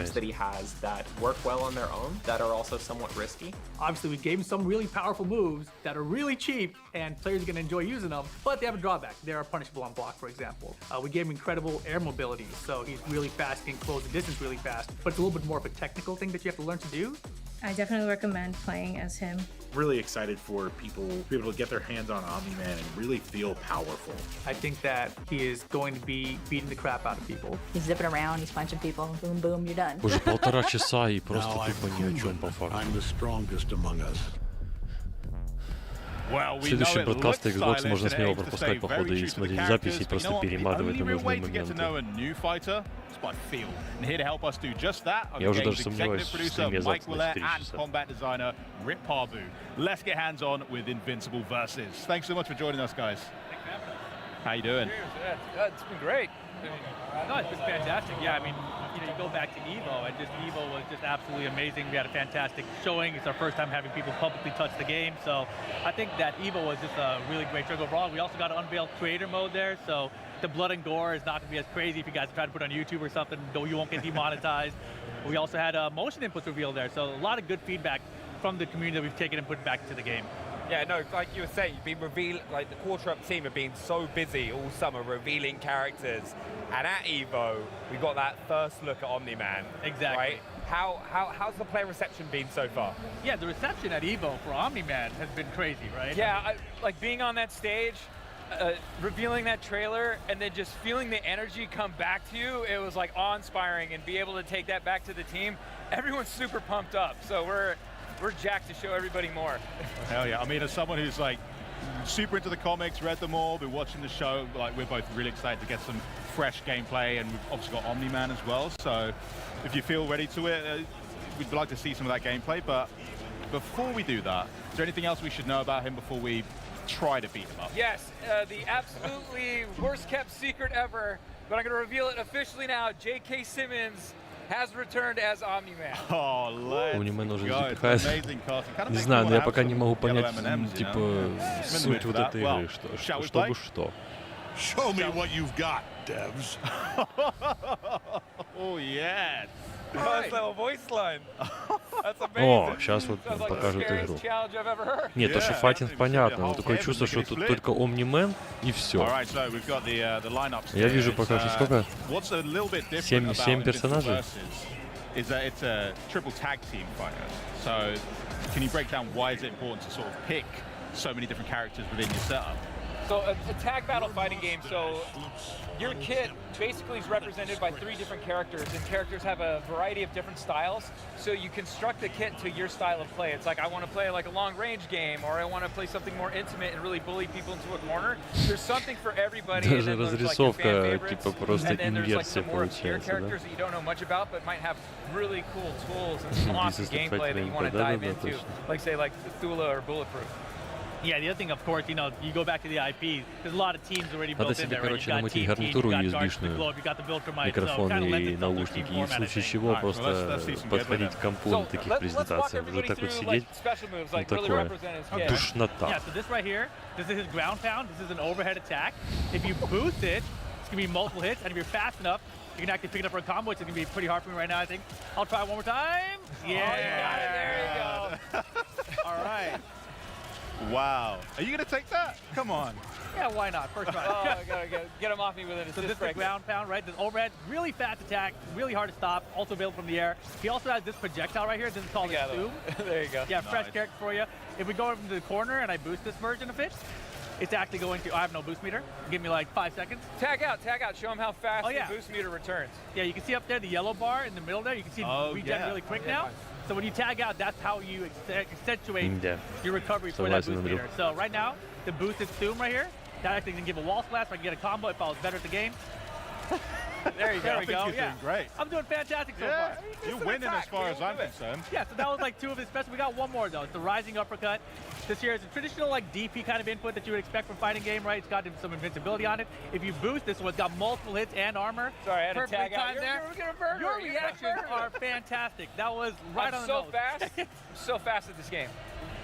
Obviously, we gave him some really powerful moves that are really cheap, and players are going to enjoy using them, but they have a drawback. They are punishable on block, for example. We gave him incredible air mobility, so he's really fast, can close the distance really fast, but it's a little bit more of a technical thing that you have to learn to do. I definitely recommend playing as him. Really excited for people to be able to get their hands on Omni-Man and really feel powerful. I think that he is going to be beating the crap out of people. He's zipping around, he's punching people, boom, boom, you're done. Уже полтора часа и просто тупо ни о чем по факту. I'm the strongest among us. Следующий бродкаст Xbox можно смело пропускать по ходу и смотреть записи и просто перематывать на нужные моменты. Я уже даже сомневаюсь, что в стриме завтра на 4 часа. Let's get hands on with Invincible Versus. Thanks so much for joining us, guys. How you doing? It's been great. No, it's been fantastic. Yeah, I mean, you go back to Evo, and just Evo was just absolutely amazing. We had a fantastic showing. It's our first time having people publicly touch the game, so I think that Evo was just a really great trigger overall. We also got to unveil creator mode there, so the blood and gore is not going to be as crazy if you guys try to put it on YouTube or something, though you won't get demonetized. We also had a motion inputs revealed there, so a lot of good feedback from the community that we've taken and put back into the game. Yeah, no, like you were saying, you've been revealing, like the Quarter Up team have been so busy all summer revealing characters. And at Evo, we got that first look at Omni-Man. Exactly. Right? how's the player reception been so far? Yeah, the reception at EVO for Omni-Man has been crazy, right? Yeah, like being on that stage, revealing that trailer, and then just feeling the energy come back to you, it was like awe-inspiring, and be able to take that back to the team. Everyone's super pumped up, so we're jacked to show everybody more. Hell yeah. I mean, as someone who's like super into the comics, read them all, been watching the show, like we're both really excited to get some fresh gameplay, and we've obviously got Omni-Man as well, so if you feel ready to it, we'd like to see some of that gameplay. But before we do that, is there anything else we should know about him before we try to beat him up? Yes, the absolutely worst kept secret ever, but I'm going to reveal it officially now. J.K. Simmons has returned as Omni-Man. Omni-Man уже запихает. Не знаю, но я пока не могу понять, типа, суть вот этой игры, чтобы что. Show me what you've got, devs. Oh, yes. Nice little voice line. That's amazing. О, сейчас вот покажут игру. Нет, то, что файтинг понятно, но такое чувство, что тут только Omni-Man и все. Я вижу пока что сколько? 7 персонажей? Is that it's a triple tag team fighter. So, can you break down why is it important to sort of pick so many different characters within your setup? So a tag battle fighting game, so your kit basically is represented by 3 different characters, and characters have a variety of different styles, so you construct the kit to your style of play. It's like, I want to play like a long-range game, or I want to play something more intimate and really bully people into a corner. There's something for everybody, and then there's like your fan favorites, and then there's like some more obscure characters that you don't know much about, but might have really cool tools and some awesome gameplay that you want to dive into, like say like Thula or Bulletproof. Yeah, the other thing, of course, you know, you go back to the IP. There's a lot of teams already Надо built in себе, there. Right? короче, намотить гарнитуру USB-шную, микрофоны и наушники, и в случае чего просто подходить к компу на таких презентациях. Вот так вот сидеть, ну такое, душнота. Yeah, so this right here, this is his ground pound. This is an overhead attack. If you boost it, it's going to be multiple hits, and if you're fast enough, you can actually pick it up for a combo, which is going to be pretty hard for me right now, I think. I'll try one more time. Yeah, there you go. All right. Wow. Are you going to take that? Come on. Yeah, why not? First try. Oh, I gotta get him off me with an assist. So this is the ground pound, right? This overhead, really fast attack, really hard to stop, also available from the air. He also has this projectile right here. This is called a Zoom. There you go. Yeah, fresh character for you. If we go into the corner and I boost this version of it, it's actually going to, I have no boost meter. Give me like 5 seconds. Tag out. Show him how fast the boost meter returns. Yeah, you can see up there the yellow bar in the middle there. You can see regen really quick now. So when you tag out, that's how you accentuate your recovery for that boost meter. So right now, the boosted zoom right here, that actually can give a wall splash. I can get a combo if I was better at the game. There you go. I think you're doing great. I'm doing fantastic so far. You're winning as far as I'm concerned. Yeah, so that was like 2 of his special. We got one more though. It's the rising uppercut. This here is a traditional like DP kind of input that you would expect from fighting game, right? It's got some invincibility on it. If you boost this one, it's got multiple hits and armor. Sorry, I had to tag out. Your reactions are fantastic. That was right on the nose. I'm so fast at this game.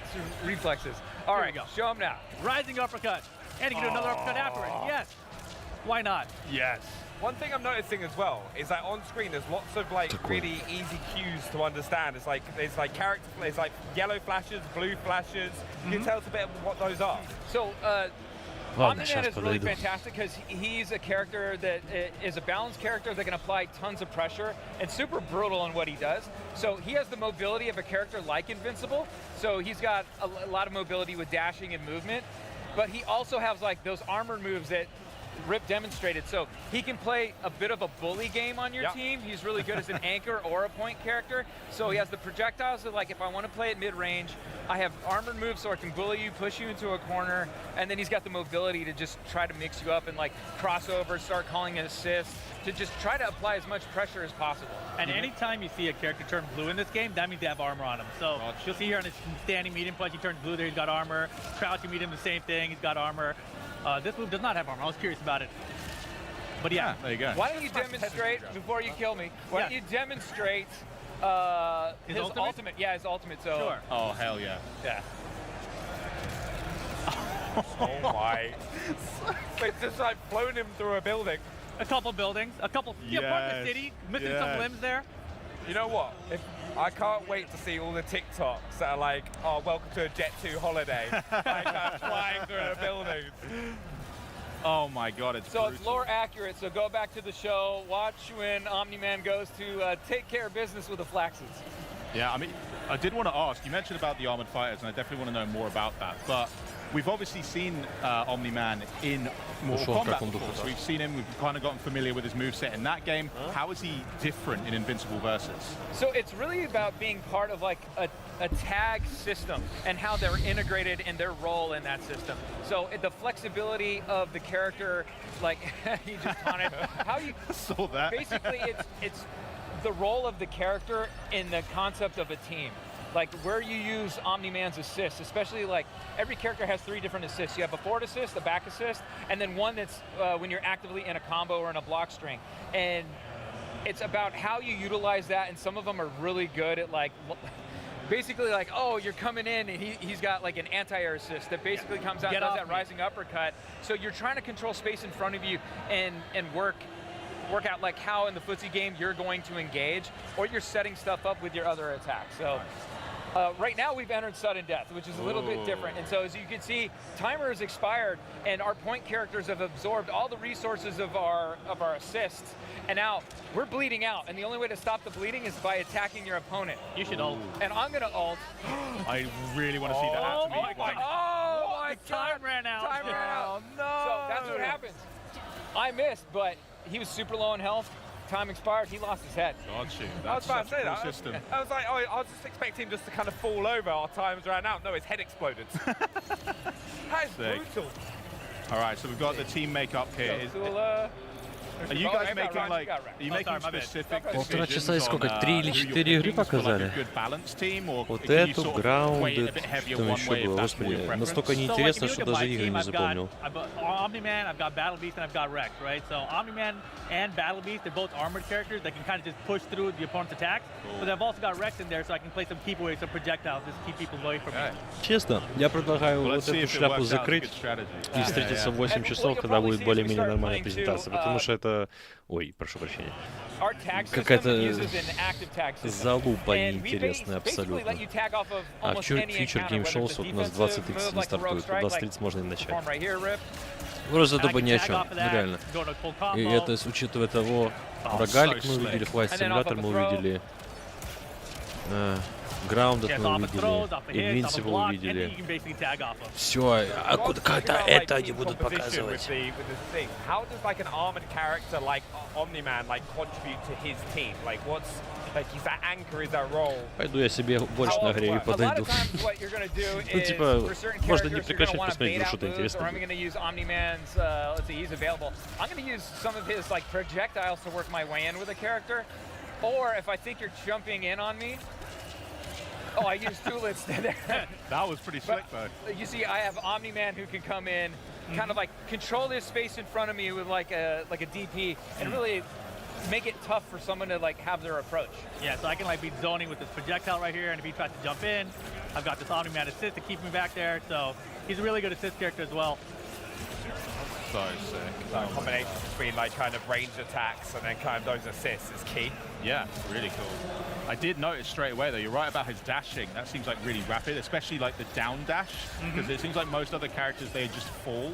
It's reflexes. All right, show him now. Rising uppercut. And you can do another uppercut after it. Yes. Why not? Yes. One thing I'm noticing as well is that on screen there's lots of like really easy cues to understand. It's like character, it's like yellow flashes, blue flashes. Can you tell us a bit of what those are? So Omni-Man is really fantastic because he's a character that is a balanced character that can apply tons of pressure and super brutal in what he does. So he has the mobility of a character like Invincible. So he's got a lot of mobility with dashing and movement, but he also has like those armor moves that Rip demonstrated, so he can play a bit of a bully game on your team. He's really good as an anchor or a point character. So he has the projectiles that, like, if I want to play at mid-range, I have armored moves so I can bully you, push you into a corner, and then he's got the mobility to just try to mix you up and like crossover, start calling an assist, to just try to apply as much pressure as possible. And anytime you see a character turn blue in this game, that means they have armor on him. So you'll see here on his standing medium punch, he turns blue there, he's got armor. Crouching medium, the same thing, he's got armor. This move does not have armor. I was curious about it. But yeah, there you go. Why don't you demonstrate, before you kill me, why don't you demonstrate his ultimate? Yeah, his ultimate. So. Sure. Oh, hell yeah. Yeah. Oh my. It's just like flown him through a building. A couple buildings, a couple, part of the city, missing some limbs there. You know what? I can't wait to see all the TikToks that are like, oh, welcome to a Jet 2 holiday. Like flying through a building. Oh my God, it's so brutal. it's lower accurate. So go back to the show, watch when Omni-Man goes to take care of business with the Flaxes. Yeah, I mean, I did want to ask, you mentioned about the Armored Fighters, and I definitely want to know more about that, but we've obviously seen Omni-Man in Mortal Kombat before, so we've seen him, we've kind of gotten familiar with his moveset in that game. How is he different in Invincible Versus? So it's really about being part of like a tag system and how they're integrated in their role in that system. So the flexibility of the character, like you just taunted, how you saw that. Basically, it's the role of the character in the concept of a team. Like where you use Omni-Man's assist, especially like every character has 3 different assists. You have a forward assist, a back assist, and then one that's when you're actively in a combo or in a block string. And it's about how you utilize that, and some of them are really good at like, basically like, oh, you're coming in and he's got like an anti-air assist that basically comes out and does that rising uppercut. So you're trying to control space in front of you and work out like how in the footsie game you're going to engage, or you're setting stuff up with your other attacks. So right now we've entered sudden death, which is a little bit different. And so as you can see, timer has expired and our point characters have absorbed all the resources of our assists. And now we're bleeding out. And the only way to stop the bleeding is by attacking your opponent. You should ult. And I'm gonna ult. I really want to see that happen. Oh my God. Oh my God. Time ran out. Time ran out. No. So that's what happens. I missed, but he was super low in health. Time expired, he lost his head. God, shoot. I was about to say that. System. I was like, I was just expecting him just to kind of fall over. Our times ran out. No, his head exploded. That is brutal. All right, so we've got the team makeup here. Are you guys making like, are you making specific Полтора часа и сколько? 3 или 4 игры показали? Вот эту, Grounded, что там еще было? Господи, настолько неинтересно, что даже игры не запомнил. Omni-Man, I've got Battle Beast, and I've got Rex, right? So Omni-Man and Battle Beast, they're both armored characters that can kind of just push through the opponent's attacks. But I've also got Rex in there, so I can play some keep away, some projectiles, just keep people away from me. Честно, я предлагаю вот эту шляпу закрыть и встретиться в 8 часов, когда будет более-менее нормальная презентация, потому что это... Ой, прошу прощения. Какая-то залупа неинтересная абсолютно. А в Future Game Shows вот у нас 20:30 не стартует, в 20:30 можно и начать. Просто тупо ни о чем, ну реально. И это с учетом того, рогалик мы увидели, Flight Simulator мы увидели, Grounded мы увидели, Invincible увидели. Все, а когда это они будут показывать? How does like an armored character like Omni-Man like contribute to his team? Like what's like is that anchor, is that role? Пойду я себе больше нагрею и подойду. Ну типа, можно не прекращать посмотреть, вдруг что-то интересное. I'm going to use Omni-Man's, let's see, he's available. I'm going to use some of his like projectiles to work my way in with a character. Or if I think you're jumping in on me, oh, I used Tulits there. That was pretty slick, though. You see, I have Omni-Man who can come in, kind of like control this space in front of me with like a DP, and really make it tough for someone to like have their approach. Yeah, so I can like be zoning with this projectile right here, and if he tries to jump in, I've got this Omni-Man assist to keep me back there. So he's a really good assist character as well. So sick. So a combination between like kind of range attacks and then kind of those assists is key. Yeah, really cool. I did notice straight away though, you're right about his dashing. That seems like really rapid, especially like the down dash, because it seems like most other characters, they just fall.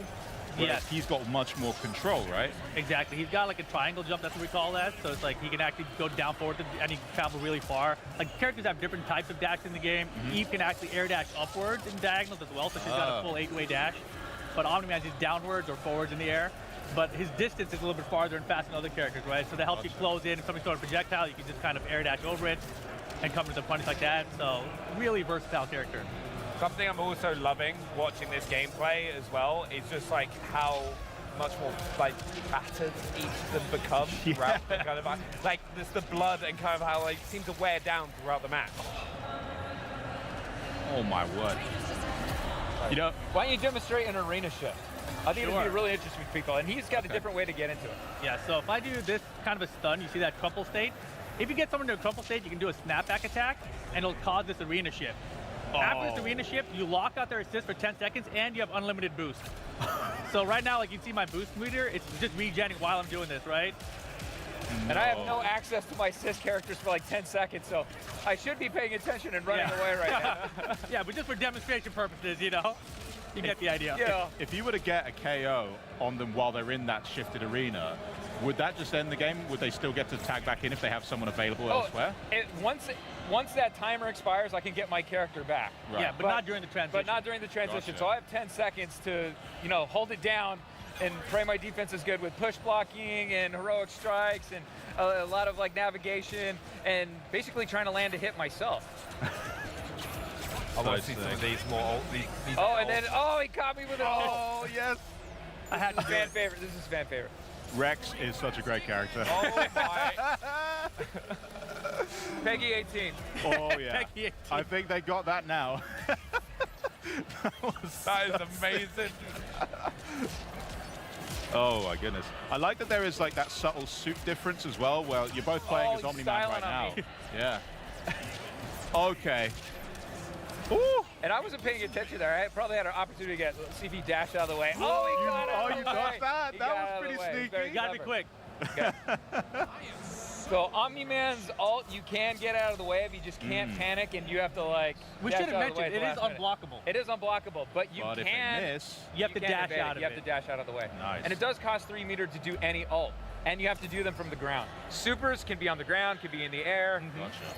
Yes. He's got much more control, right? Exactly. He's got like a triangle jump, that's what we call that. So it's like he can actually go down forward and he can travel really far. Like characters have different types of dash in the game. Eve can actually air dash upwards in diagonals as well, so she's got a full 8-way dash. But Omni-Man is downwards or forwards in the air. But his distance is a little bit farther and faster than other characters, right? So to help you close in, if somebody's throwing a projectile, you can just kind of air dash over it and come into punch like that. So really versatile character. Something I'm also loving watching this gameplay as well is just like how much more like battered each of them become throughout the kind of like just the blood and kind of how they seem to wear down throughout the match. Oh my word. You know, why don't you demonstrate an arena shift? I think it'd be really interesting for people, and he's got a different way to get into it. Yeah, so if I do this kind of a stun, you see that crumple state? If you get someone to a crumple state, you can do a snapback attack, and it'll cause this arena shift. After this arena shift, you lock out their assist for 10 seconds, and you have unlimited boost. So right now, like you see my boost meter, it's just regenning while I'm doing this, right? And I have no access to my assist characters for like 10 seconds, so I should be paying attention and running away right now. Yeah, but just for demonstration purposes, you know? You get the idea. Yeah. If you were to get a KO on them while they're in that shifted arena, would that just end the game? Would they still get to tag back in if they have someone available elsewhere? Once that timer expires, I can get my character back. Right. Yeah, but not during the transition. But not during the transition. Gotcha. So I have 10 seconds to, hold it down and pray my defense is good with push blocking and heroic strikes and a lot of navigation and basically trying to land a hit myself. I want to see some of these more. These and then he caught me with it. Oh yes. I had to fan favorite. This is fan favorite. Rex is such a great character. Oh my. Peggy 18. Oh yeah. Peggy 18. I think they got that now. That is amazing. Oh my goodness. I like that there is that subtle suit difference as well. Well, you're both playing as Omni-Man right now. Yeah. Okay. Ooh. And I wasn't paying attention there. I probably had an opportunity to see if he dashed out of the way. You got that? That was pretty sneaky. You gotta be quick. Okay. So Omni-Man's ult, you can get out of the way if you just can't panic, and you have to We should have mentioned it is unblockable. It is unblockable, but you If they miss, you have to dash out of it. You have to dash out of the way. Nice. And it does cost 3 meter to do any ult, and you have to do them from the ground. Supers can be on the ground, can be in the air,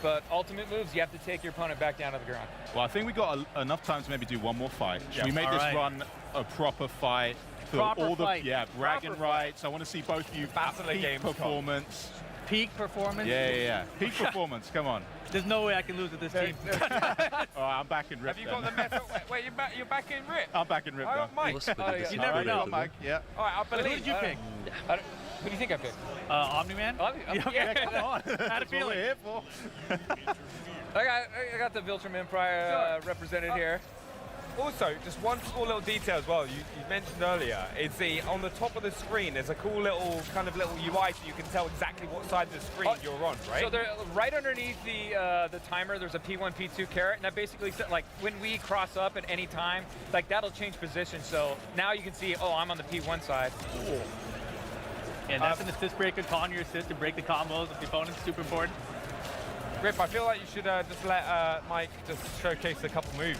but ultimate moves, you have to take your opponent back down to the ground. Well, I think we got enough time to maybe do one more fight. Should we make this run a proper fight? All the bragging rights. I want to see both of you peak performance. Peak performance? Yeah. Peak performance, come on. There's no way I can lose with this team. All right, I'm back in Rip. Have you got the method? Wait, you're back in Rip? I'm back in Rip now. Mike. You never know. Mike, yeah. All right, I believe. Who did you pick? Who do you think I picked? Omni-Man? Yeah, come on. I had a feeling. What we're here for. I got the Viltrum Empire represented here. Also, just one small little detail as well. You mentioned earlier is on the top of the screen. There's a cool little UI so you can tell exactly what side of the screen you're on, right? So they're right underneath the timer. There's a P1, P2 caret, and that basically said when we cross up at any time, that'll change position. So now you can see, I'm on the P1 side. Cool. And that's an assist breaker, calling your assist to break the combos of the opponent. Super important. Rip, I feel like you should just let Mike just showcase a couple moves.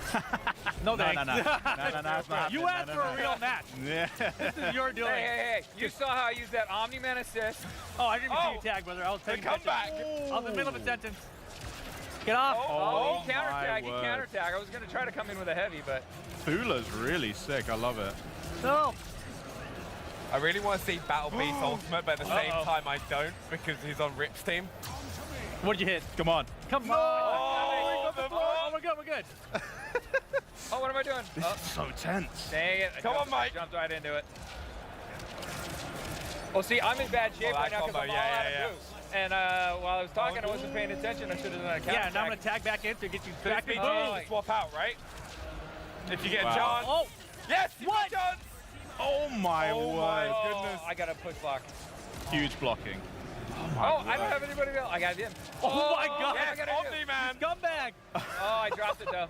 No, thanks. No, it's not happening. You asked for a real match. Yeah. This is your doing. Hey. You saw how I used that Omni-Man assist. Oh, I didn't even see you tag, brother. I was taking come back. I was in the middle of a sentence. Get off. He counter-tag. I was going to try to come in with a heavy, but... Tula's really sick. I love it. No. I really want to see Battle Beast Ultimate, but at the same time I don't because he's on Rip's team. What'd you hit? Come on. Come on. Oh, we're good. What am I doing? This is so tense. Dang it. Come on, Mike. Jumped right into it. Well, see, I'm in bad shape right now because I'm all out of moves. And while I was talking, I wasn't paying attention. I should have done a counter. Yeah, now I'm going to tag back in to get you back in. Swap out, right? If you get a chance. Oh. Yes, you get a chance. Oh my word. Goodness. I got a push block. Huge blocking. I don't have anybody else. I got him. Oh my God. Yes, Omni-Man. Scumbag. I dropped it though.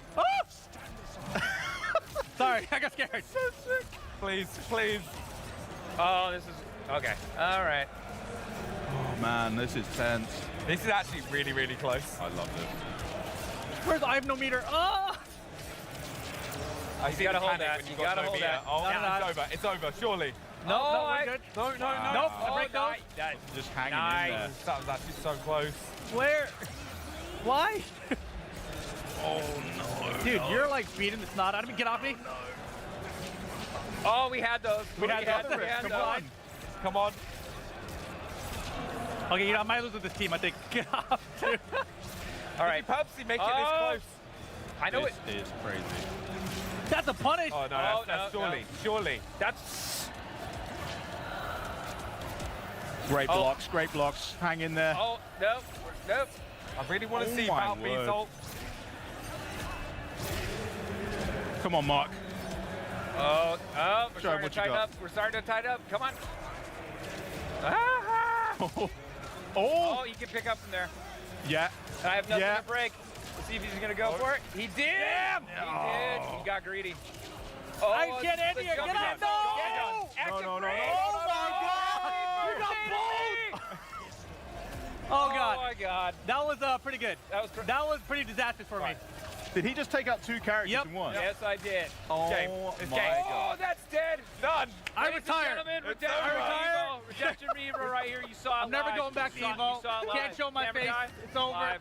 Sorry, I got scared. So sick. Please. Oh, this is... Okay. All right. Oh man, this is tense. This is actually really, really close. I love this. Where's I have no meter? Oh! I see gotta the hold panic that. when You got gotta no hold meter. that. Oh, No. It's over, surely. No, we're good. No. Nope, I break those. Just hanging in there. That was actually so close. Where? Why? Oh no. Dude, you're beating the snot out of me. Get off me. Oh, we had those. We had those. Come on. Okay, I might lose with this team, I think. Get off, dude. All right. Purposely make it this close. I know it is crazy. That's a punish. Oh, no, that's surely. That's... Great blocks. Hang in there. Oh, nope. I really want to see Battle Beast ult. Come on, Mark. We're starting to tighten up. We're starting to tighten up. Come on. Oh, you can pick up from there. Yeah. And I have nothing to break. Let's see if he's going to go for it. He did. Damn. He did. He got greedy. Get in here. Get out. No. Oh my God. Oh God. Oh my God. That was pretty good. That was pretty disastrous for me. Did he just take out 2 characters in one? Yes, I did. Oh my God. Oh, that's dead. None. I retire. Redemption Reaver right here. You saw it. I'm never going back to Evo. Can't show my face. It's over.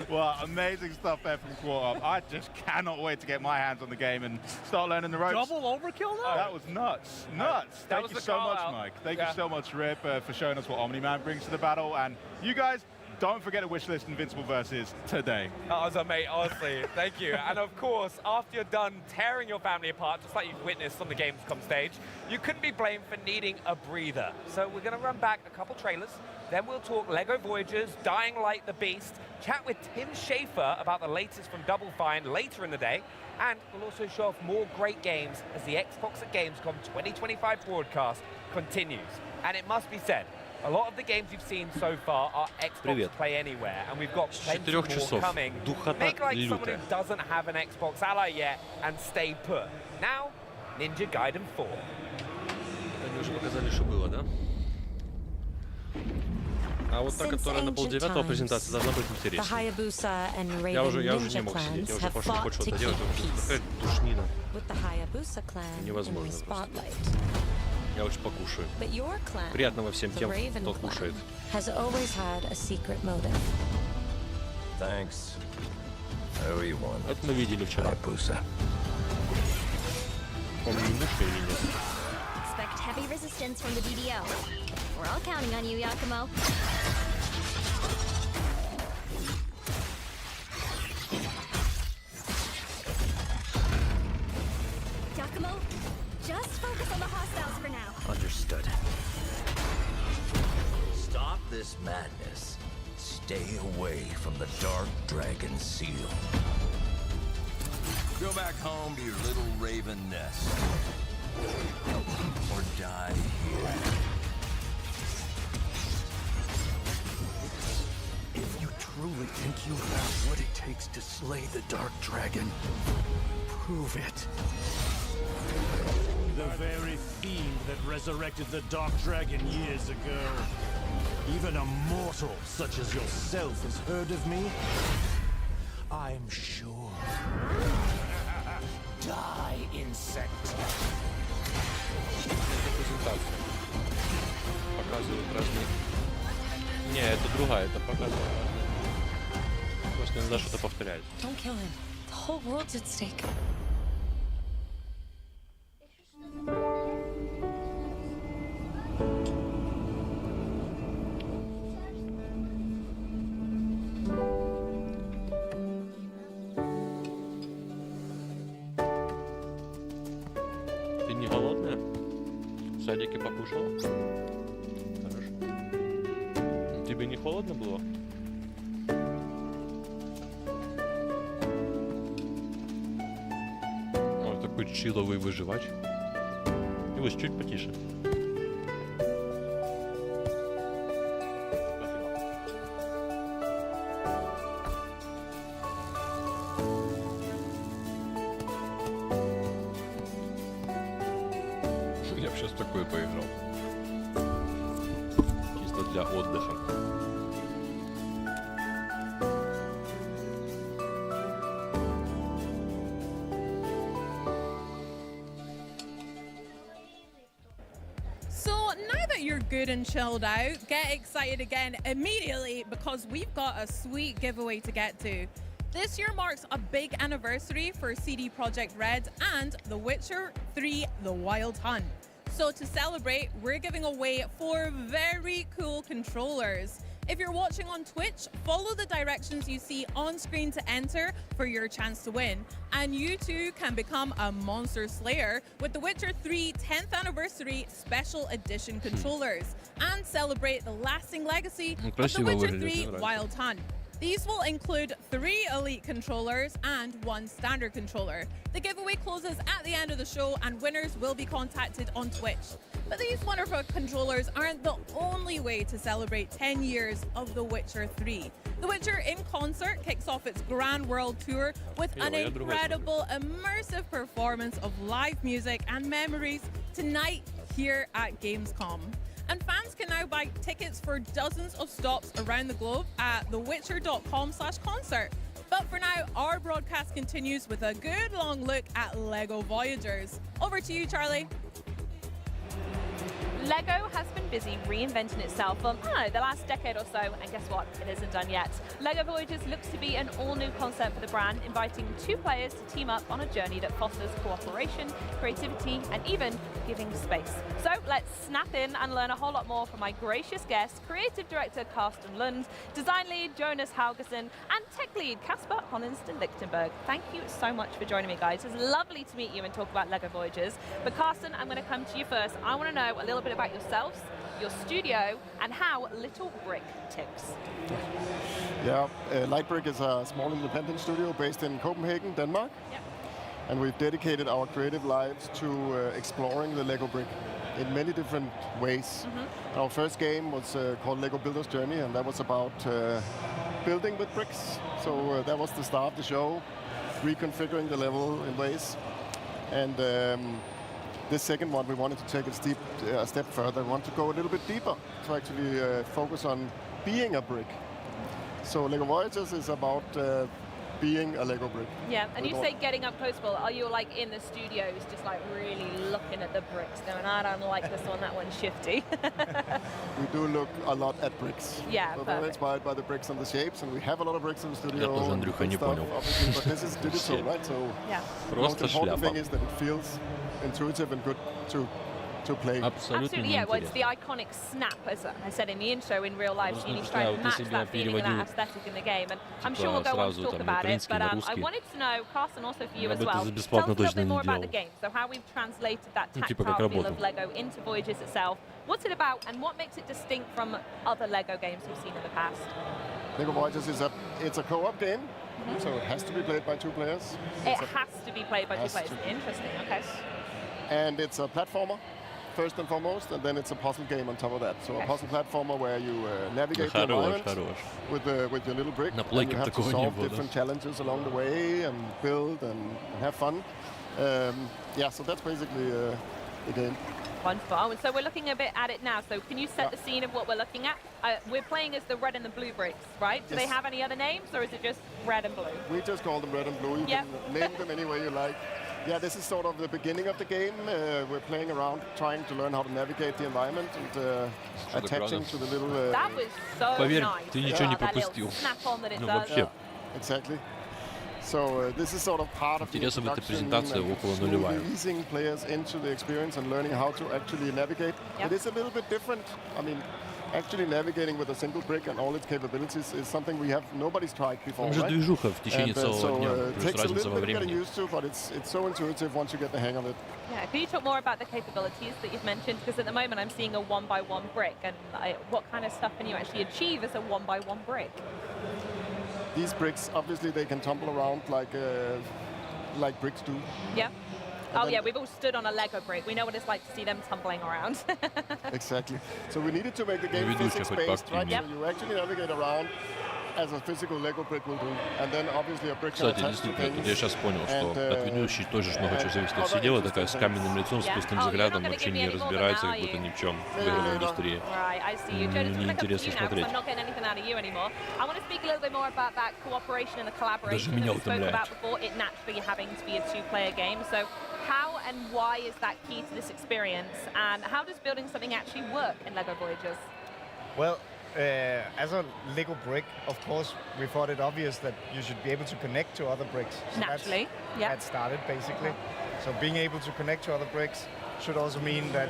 Well, amazing stuff there from Quarter. I just cannot wait to get my hands on the game and start learning the ropes. Double overkill though? That was nuts. Nuts. Thank you so much, Mike. Thank you so much, Rip, for showing us what Omni-Man brings to the battle. And you guys, don't forget to wishlist Invincible Versus today. That was amazing, honestly. Thank you. And of course, after you're done tearing your family apart, just like you've witnessed on the Gamescom stage, you couldn't be blamed for needing a breather. So we're going to run back a couple trailers. Then we'll talk LEGO Voyagers, Dying Light the Beast, chat with Tim Schafer about the latest from Double Fine later in the day, and we'll also show off more great games as the Xbox at Gamescom 2025 broadcast continues. And it must be said, a lot of the games you've seen so far are Xbox Play Anywhere, and we've got plenty more coming. Make like someone who doesn't have an Xbox Ally yet and stay put. Now, Ninja Gaiden 4. Они уже показали, что было, да? А вот та, которая на полдевятого презентации, должна быть интереснее. Я уже не мог сидеть, я уже пошел хоть что-то делать, потому что такая душнина. Невозможно просто. Я лучше покушаю. Приятного всем тем, кто кушает. Это мы видели вчера. Помню, мушка или нет. Heavy resistance from the BDO. We're all counting on you, Yakumo. Yakumo, just focus on the hostiles for now. Understood. Stop this madness. Stay away from the Dark Dragon Seal. Go back home to your little raven nest. Or die here. If you truly think you have what it takes to slay the Dark Dragon, prove it. The very fiend that resurrected the Dark Dragon years ago. Even a mortal such as yourself has heard of me? I'm sure. Die, insect. Презентация. Показывают разные. Не, это другая, это показывает. Просто иногда что-то повторяет. Don't kill him. The whole world's at stake. Ты не голодная? В садике покушала? Хорошо. Тебе не холодно было? О, такой чиловый выживач. И вот чуть потише. Я бы сейчас такое поиграл. Чисто для отдыха. So now that you're good and chilled out, get excited again immediately because we've got a sweet giveaway to get to. This year marks a big anniversary for CD Projekt Red and The Witcher 3: The Wild Hunt. So to celebrate, we're giving away 4 very cool controllers. If you're watching on Twitch, follow the directions you see on screen to enter for your chance to win. And you too can become a monster slayer with The Witcher 3 10th Anniversary Special Edition controllers and celebrate the lasting legacy of The Witcher 3 Wild Hunt. These will include 3 elite controllers and 1 standard controller. The giveaway closes at the end of the show and winners will be contacted on Twitch. But these wonderful controllers aren't the only way to celebrate 10 years of The Witcher 3. The Witcher in Concert kicks off its Grand World Tour with an incredible immersive performance of live music and memories tonight here at Gamescom. And fans can now buy tickets for dozens of stops around the globe at thewitcher.com/concert. But for now, our broadcast continues with a good long look at LEGO Voyagers. Over to you, Charlie. LEGO has been busy reinventing itself for, I don't know, the last decade or so, and guess what? It isn't done yet. LEGO Voyagers looks to be an all-new concept for the brand, inviting two players to team up on a journey that fosters cooperation, creativity, and even giving space. So let's snap in and learn a whole lot more from my gracious guest, creative director Carsten Lund, design lead Jonas Haugesson, and tech lead Kasper Honningston-Lichtenberg. Thank you so much for joining me, guys. It's lovely to meet you and talk about LEGO Voyagers. But Carsten, I'm going to come to you first. I want to know a little bit about yourselves, your studio, and how Little Brick ticks. Yeah, Lightbrick is a small independent studio based in Copenhagen, Denmark. Yep. And we've dedicated our creative lives to exploring the Lego brick in many different ways. Our first game was called Lego Builder's Journey, and that was about building with bricks. So that was the start of the show, reconfiguring the level in ways. And this second one, we wanted to take it a step further. We want to go a little bit deeper to actually focus on being a brick. So Lego Voyagers is about being a Lego brick. Yeah, and you say getting up close, Will. Are you like in the studios just like really looking at the bricks going, I don't like this one, that one's shifty? We do look a lot at bricks. Yeah, so perfect. we're inspired by the bricks and the shapes, and we have a lot of bricks in the studio. Я тоже Андрюха не понял. Obviously, but this is digital, right? So the most important thing is that it feels intuitive and good to play. Absolutely, yeah. Well, it's the iconic snap, as I said in the intro, in real life. So you need to try and match that feeling and that aesthetic in the game. And I'm sure we'll go on to talk about it. But I wanted to know, Carsten, also for you as well, tell us a little bit more about the game. So how we've translated that tactile feel of Lego into Voyagers itself. What's it about, and what makes it distinct from other Lego games we've seen in the past? Lego Voyagers is a co-op game, so it has to be played by two players. It has to be played by two players. Interesting. Okay. And it's a platformer, first and foremost, and then it's a puzzle game on top of that. So a puzzle platformer where you navigate the environment with your little brick, and you have to solve different challenges along the way and build and have fun. Yeah, so that's basically the game. Wonderful. So we're looking a bit at it now. So can you set the scene of what we're looking at? We're playing as the red and the blue bricks, right? Do they have any other names, or is it just red and blue? We just call them red and blue. You can name them any way you like. Yeah, this is sort of the beginning of the game. We're playing around, trying to learn how to navigate the environment and attaching to the little... That was so Поверь, nice. ты ничего не пропустил. Ну, вообще. Exactly. So this is sort of part of the introduction and easing players into the experience and learning how to actually navigate. It is a little bit different. I mean, actually navigating with a single brick and all its capabilities is something nobody's tried before, Там же движуха в течение целого дня, it плюс takes a разница little во bit getting времени. used to, but it's so intuitive once you get the hang of it. Yeah, can you talk more about the capabilities that you've mentioned? Because at the moment I'm seeing a 1x1 brick, and what kind of stuff can you actually achieve as a 1x1 brick? These bricks, obviously, they can tumble around like bricks do. Yeah. Oh yeah, we've all stood on a Lego brick. We know what it's like to see them tumbling around. Exactly. So we needed to make the game physics-based, right? So you actually navigate around as a physical Lego brick will do, and then obviously a brick can Кстати, attach to действительно, things. я сейчас понял, что от ведущей тоже много чего зависит. Вот сидела такая с каменным лицом, с пустым взглядом, вообще не разбирается, как будто ни в чем в игровой индустрии. Неинтересно смотреть. I'm not getting anything out of you anymore. I want to speak a little bit more about that cooperation and the collaboration Даже меня that we spoke утомляет. about before. It naturally having to be a two-player game. So how and why is that key to this experience? And how does building something actually work in LEGO Voyagers? Well, as a Lego brick, of course, we thought it obvious that you should be able to connect to other bricks. So Naturally, that started basically. So being able to connect to other bricks should also mean that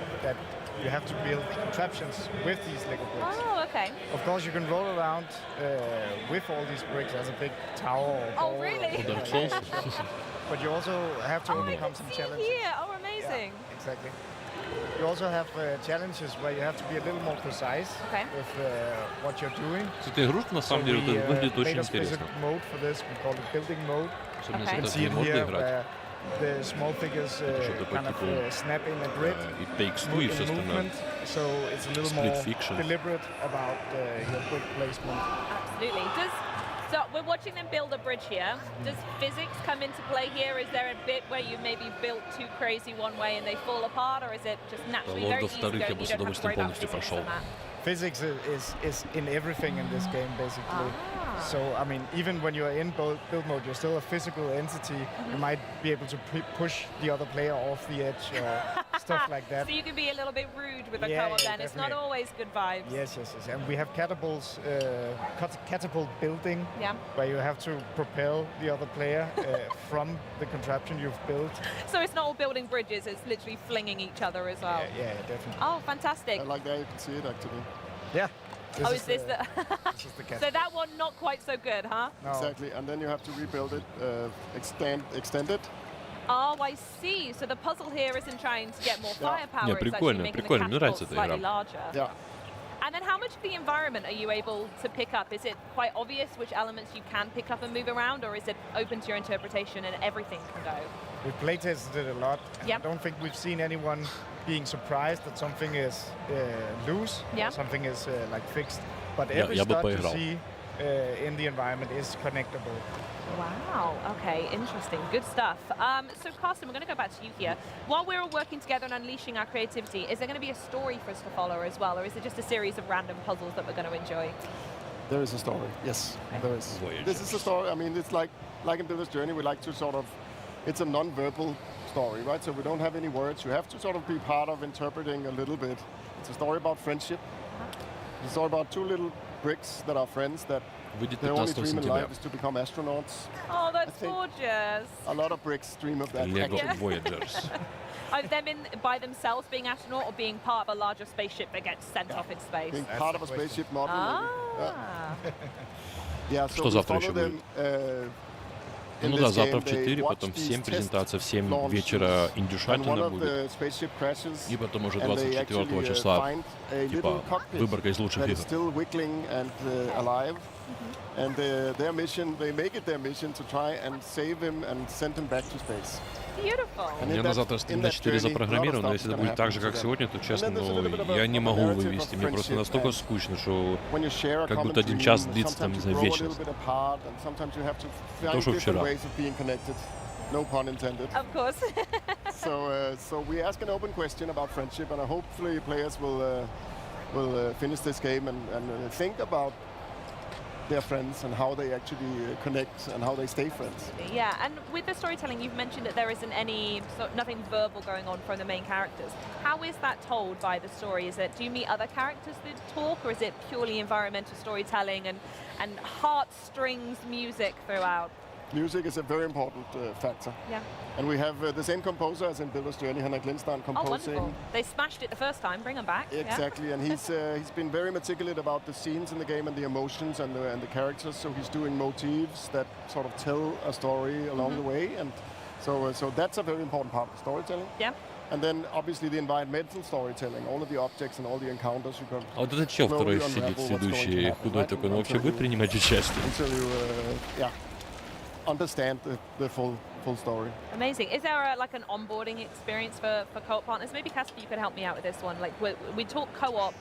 you have to build contraptions with these Lego bricks. Oh, okay. Of course, you can roll around with all these bricks as a big tower or ball. Oh, really? But you also have to overcome some challenges. Here. Oh, amazing. Yeah, exactly. You also have challenges where you have to be a little more precise with what you're doing. Эта игрушка на самом деле выглядит очень made a specific интересно. mode for this. We call it building mode. Особенно You can если see это it модно here играть. where the small figures kind of snap in a grid. И PXQ и все остальное. Movement, so it's a little Split more fiction. deliberate about your brick placement. Absolutely. So we're watching them build a bridge here. Does physics come into play here? Is there a bit where you maybe built too crazy one way and they fall apart, or is it just naturally very Лорда easy вторых я going? бы You с don't have to удовольствием worry about полностью physics прошел. on that? physics is in everything in this game, basically. So, I mean, even when you're in build mode, you're still a physical entity. You might be able to push the other player off the edge or stuff like that. So you can be a little bit rude with a co-op then. Definitely. It's not always good vibes. Yes. And we have catapults, catapult building, where you have to propel the other player from the contraption you've built. So it's not all building bridges, it's literally flinging each other as well. Yeah, definitely. Oh, fantastic. I like that you can see it, actually. Yeah. Is this the... This is the So that one not quite so good, huh? No. Exactly, and then you have to rebuild it, extend it. Oh, I see. So the puzzle here isn't trying to get more firepower, Не, it's actually прикольно, making прикольно, the мне нравится catapult эта slightly игра. larger. Yeah. And then how much of the environment are you able to pick up? Is it quite obvious which elements you can pick up and move around, or is it open to your interpretation and everything can go? We've playtested it a lot. I don't think we've seen anyone being surprised that something is loose, or something is like fixed. But every start you see in the environment is connectable. Wow, okay, interesting, good stuff. So Carsten, we're going to go back to you here. While we're all working together and unleashing our creativity, is there going to be a story for us to follow as well, or is it just a series of random puzzles that we're going to enjoy? There is a story, yes, there is. This is a story, I mean, it's like in Builder's Journey, we like to sort of, it's a non-verbal story, right? So we don't have any words, you have to sort of be part of interpreting a little bit. It's a story about friendship. It's a story about two little bricks that are friends that their only dream in life is to become astronauts. Oh, that's gorgeous. A lot of bricks dream of that. Lego Voyagers. Are them by themselves being astronaut or being part of a larger spaceship that gets sent off in space? Being part of a spaceship model. Yeah, so Что завтра еще them, будет? Ну да, завтра в 4, потом в 7 презентация, в 7 вечера индюшатина будет. И потом уже 24 числа, типа, выборка из лучших игр. And their mission, they make it their mission to try and save him and send him back to space. Я на завтра стрим на 4 запрограммирован, но если это будет так же, как сегодня, то, честно, ну, я не могу вывести. Мне просто настолько скучно, что как будто 1 час длится, там, не знаю, вечность. То, что вчера. No pun intended. Of course. So we ask an open question about friendship, and hopefully players will finish this game and think about their friends and how they actually connect and how they stay friends. Yeah, and with the storytelling, you've mentioned that there isn't nothing verbal going on from the main characters. How is that told by the story? Do you meet other characters that talk, or is it purely environmental storytelling and heartstrings music throughout? Music is a very important factor. Yeah. And we have the same composer as in Builder's Journey, Henrik Lindstrand, composing. Oh, wonderful. They smashed it the first time, bring them back. Exactly, and he's been very meticulous about the scenes in the game and the emotions and the characters, so he's doing motifs that sort of tell a story along the way, and so that's a very important part of storytelling. Yeah. And then obviously the environmental storytelling, all of the objects and all the encounters you can. А вот этот чел второй сидит, следующий, худой такой, он вообще будет принимать участие? Until you, understand the full story. Amazing. Is there like an onboarding experience for co-op partners? Maybe Casper, you could help me out with this one. Like we talk co-op.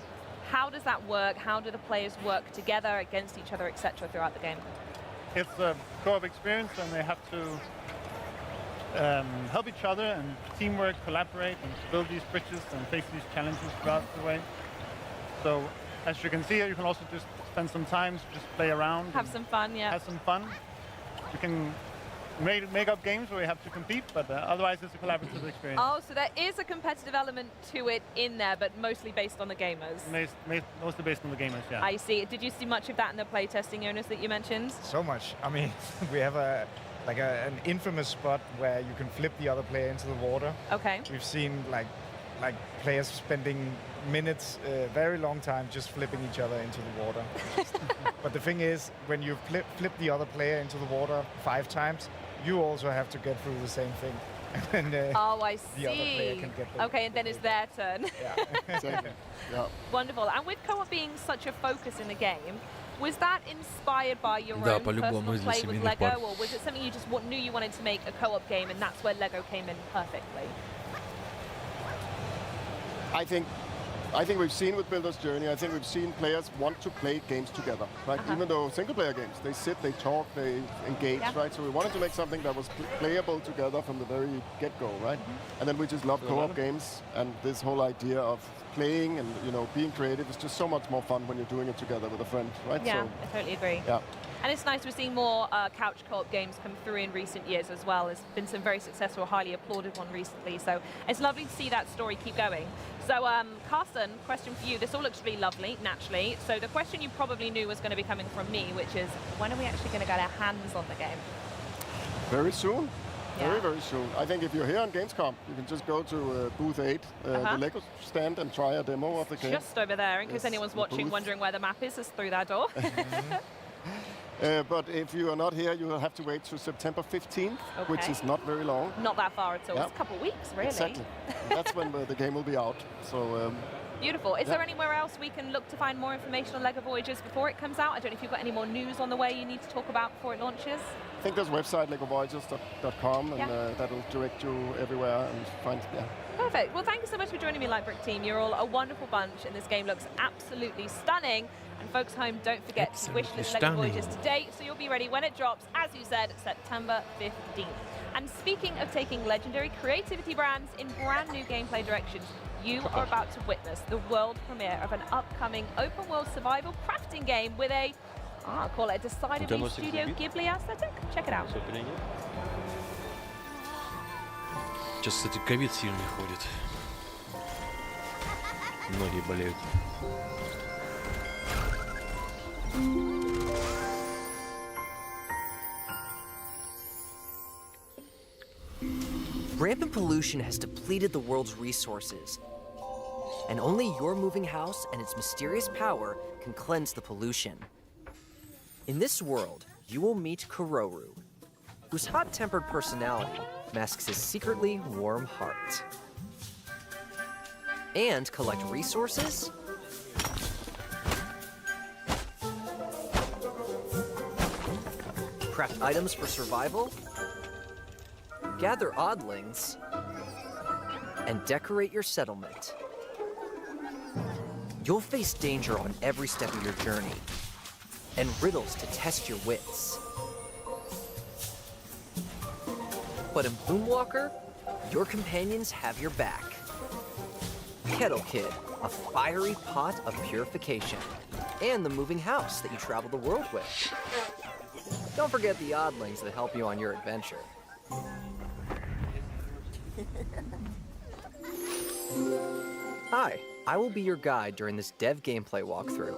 How does that work? How do the players work together against each other, etc., throughout the game? It's a co-op experience, and they have to help each other and teamwork, collaborate, and build these bridges and face these challenges throughout the way. So, as you can see here, you can also just spend some time to just play around. Have some fun, yeah. Have some fun. You can make up games where you have to compete, but otherwise it's a collaborative experience. Oh, so there is a competitive element to it in there, but mostly based on the gamers. Mostly based on the gamers, yeah. I see. Did you see much of that in the playtesting, Jonas, that you mentioned? So much. I mean, we have an infamous spot where you can flip the other player into the water. Okay. We've seen like players spending minutes, very long time, just flipping each other into the water. But the thing is, when you flip the other player into the water 5 times, you also have to get through the same thing. And then, oh, I the other player see. can get the Okay, and then it's their turn. Yeah. Wonderful. And with co-op being such a focus in the game, was that inspired by your own personal play with Lego, or was it something you just knew you wanted to make a co-op game, and that's where Lego came in perfectly? I think I think we've seen with Builder's Journey, I think we've seen players want to play games together, right? Even though single-player games, they sit, they talk, they engage, right? So we wanted to make something that was playable together from the very get-go, right? And then we just love co-op games, and this whole idea of playing and, you know, being creative is just so much more fun when you're doing it together with a friend, right? Yeah, so, I totally agree. Yeah. And it's nice we're seeing more couch co-op games come through in recent years as well. There's been some very successful, highly applauded one recently. So it's lovely to see that story keep going. So Carsten, question for you. This all looks really lovely, naturally. So the question you probably knew was going to be coming from me, which is, when are we actually going to get our hands on the game? Very soon. Very, very soon. I think if you're here on Gamescom, you can just go to booth 8, the Lego stand, and try a demo of the game. Just over there, in case anyone's watching, wondering where the map is, it's through that door. But if you are not here, you will have to wait to September 15th, which is not very long. Not that far at all. It's a couple of weeks, really. Exactly. That's when the game will be out. So. Beautiful. Is there anywhere else we can look to find more information on LEGO Voyages before it comes out? I don't know if you've got any more news on the way you need to talk about before it launches. I think there's a website, legovoyages.com, and that'll direct you everywhere and find, Perfect. Well, thank you so much for joining me, Lightbrick team. You're all a wonderful bunch, and this game looks absolutely stunning. And folks home, don't forget to wishlist LEGO Voyages today, so you'll be ready when it drops, as you said, September 15th. And speaking of taking legendary creativity brands in brand new gameplay directions, you are about to witness the world premiere of an upcoming open-world survival crafting game with a, I'll call it a decidedly Studio Ghibli aesthetic. Check it out. Сейчас, кстати, ковид сильный ходит. Многие болеют. Rampant pollution has depleted the world's resources, and only your moving house and its mysterious power can cleanse the pollution. In this world, you will meet Kororu, whose hot-tempered personality masks his secretly warm heart. And collect resources, craft items for survival, gather oddlings, and decorate your settlement. You'll face danger on every step of your journey, and riddles to test your wits. But in Boomwalker, your companions have your back. Kettle Kid, a fiery pot of purification, and the moving house that you travel the world with. Don't forget the oddlings that help you on your adventure. Hi, I will be your guide during this dev gameplay walkthrough.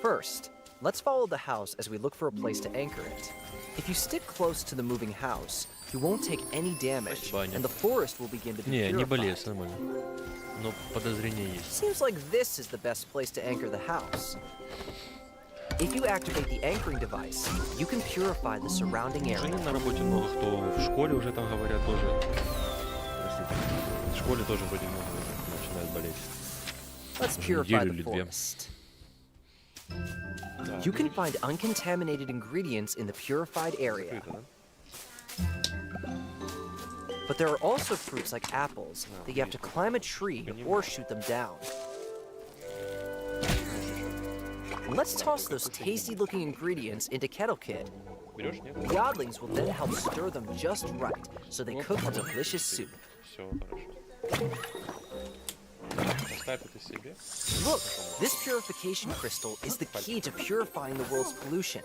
First, let's follow the house as we look for a place to anchor it. If you stick close to the moving house, you won't take any damage, and the forest will begin to be purified. Не болеет, нормально. Но подозрение есть. Seems like this is the best place to anchor the house. If you activate the anchoring device, you can purify the surrounding area. На работе много кто в школе уже там говорят тоже. В школе тоже вроде много начинают болеть. Let's purify the forest. You can find uncontaminated ingredients in the purified area. But there are also fruits like apples that you have to climb a tree or shoot them down. Let's toss those tasty-looking ingredients into Kettle Kid. The oddlings will then help stir them just right so they cook a delicious soup. Look, this purification crystal is the key to purifying the world's pollution.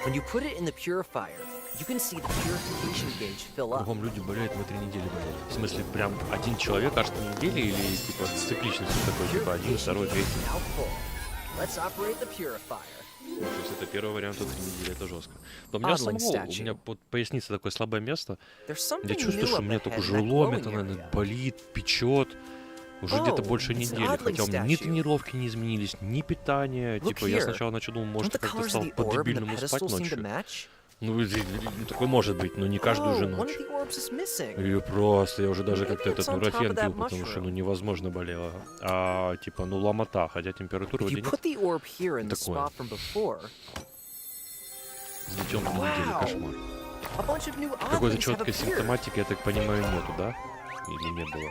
When you put it in the purifier, you can see the purification gauge fill up. Люди болеют, мы 3 недели болели. В смысле, прям один человек аж 3 недели или типа с цикличностью такой, типа 1, 2, 3. Let's operate the purifier. То есть это первый вариант, то 3 недели, это жестко. Но у меня самого, у меня под поясницей такое слабое место. Я чувствую, что мне так уже ломит, она болит, печет. Уже где-то больше недели, хотя у меня ни тренировки не изменились, ни питание. Типа я сначала начал думать, может как-то стал по-дебильному спать ночью. Ну, такое может быть, но не каждую же ночь. И просто, я уже даже как-то этот нурофен пил, потому что, ну, невозможно болело. А, типа, ну, ломота, хотя температура вроде нет. Такое. С детем на неделю кошмар. Какой-то четкой симптоматики, я так понимаю, нету, да? Или не было?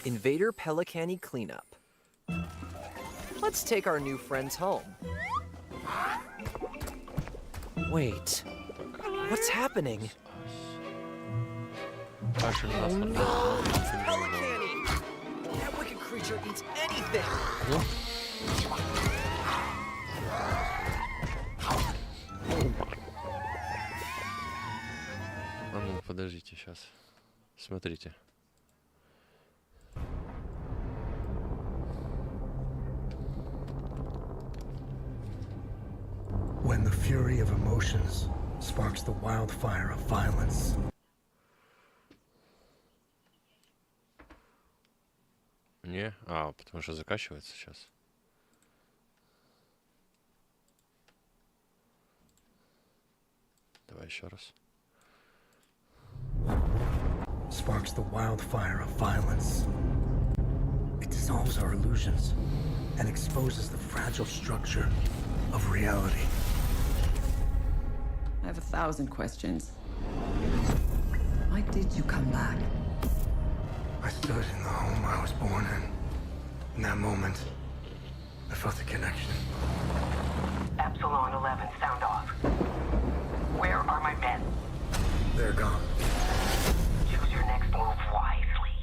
Invader Pelicani cleanup. Let's take our new friends home. Wait, what's happening? Pelicani! That wicked creature eats anything! А ну, подождите, сейчас. Смотрите. When the fury of emotions sparks the wildfire of violence. Не? А, потому что заканчивается сейчас. Давай еще раз. Sparks the wildfire of violence. It dissolves our illusions and exposes the fragile structure of reality. I have 1,000 questions. Why did you come back? I stood in the home I was born in. In that moment, I felt a connection. Epsilon 11, sound off. Where are my men? They're gone. Choose your next move wisely.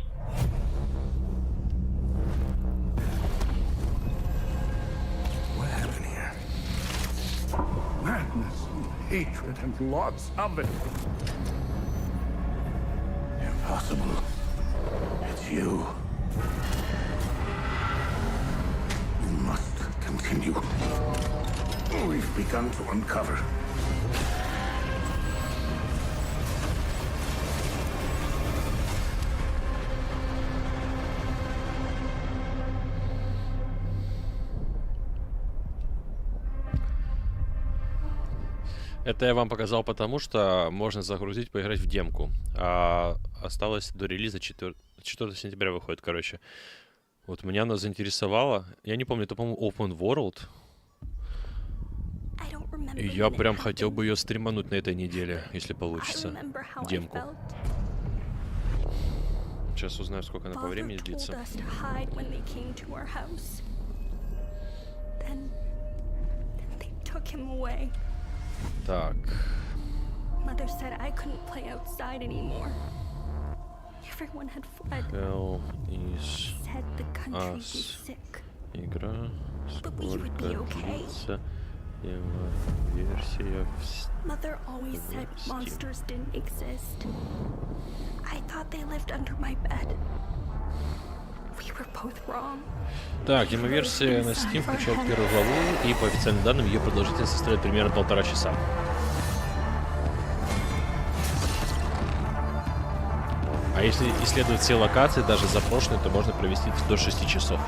What happened here? Madness and hatred and lots of it. Impossible. It's you. You must continue. We've begun to uncover. Это я вам показал потому, что можно загрузить, поиграть в демку. А осталось до релиза 4 сентября выходит, короче. Вот меня она заинтересовала. Я не помню, это, по-моему, Open World. И я прям хотел бы ее стримануть на этой неделе, если получится. Демку. Сейчас узнаю, сколько она по времени длится. Так. Hell is us. Игра. Сколько длится версия в Steam. Так, демоверсия на Steam включает первую главу, и по официальным данным ее продолжительность составляет примерно 1,5 часа. А если исследовать все локации, даже запрошенные, то можно провести до 6 часов.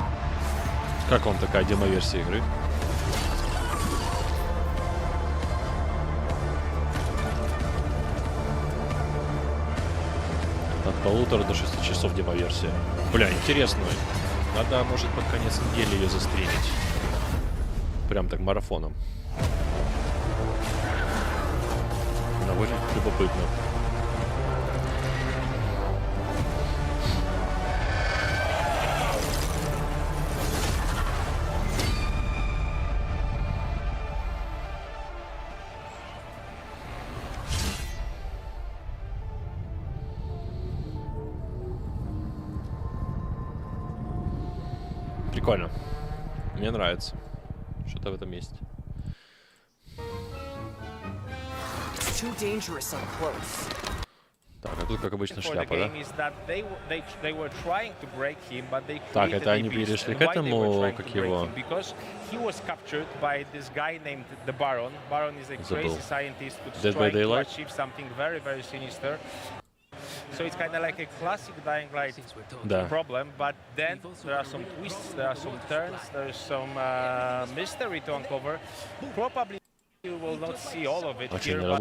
Как вам такая демоверсия игры? От 1,5 до 6 часов демоверсия. Бля, интересно. Надо, может, под конец недели ее застримить. Прям так марафоном. Довольно любопытно. Прикольно. Мне нравится. Что-то в этом есть. Так, а тут, как обычно, шляпа, да? Так, это они перешли к этому, как его... Забыл. Dead by Daylight? So it's kind of like a classic Dying Light problem, but then there are some twists, there are some turns, there's some mystery to uncover. Probably you will not see all of it here, but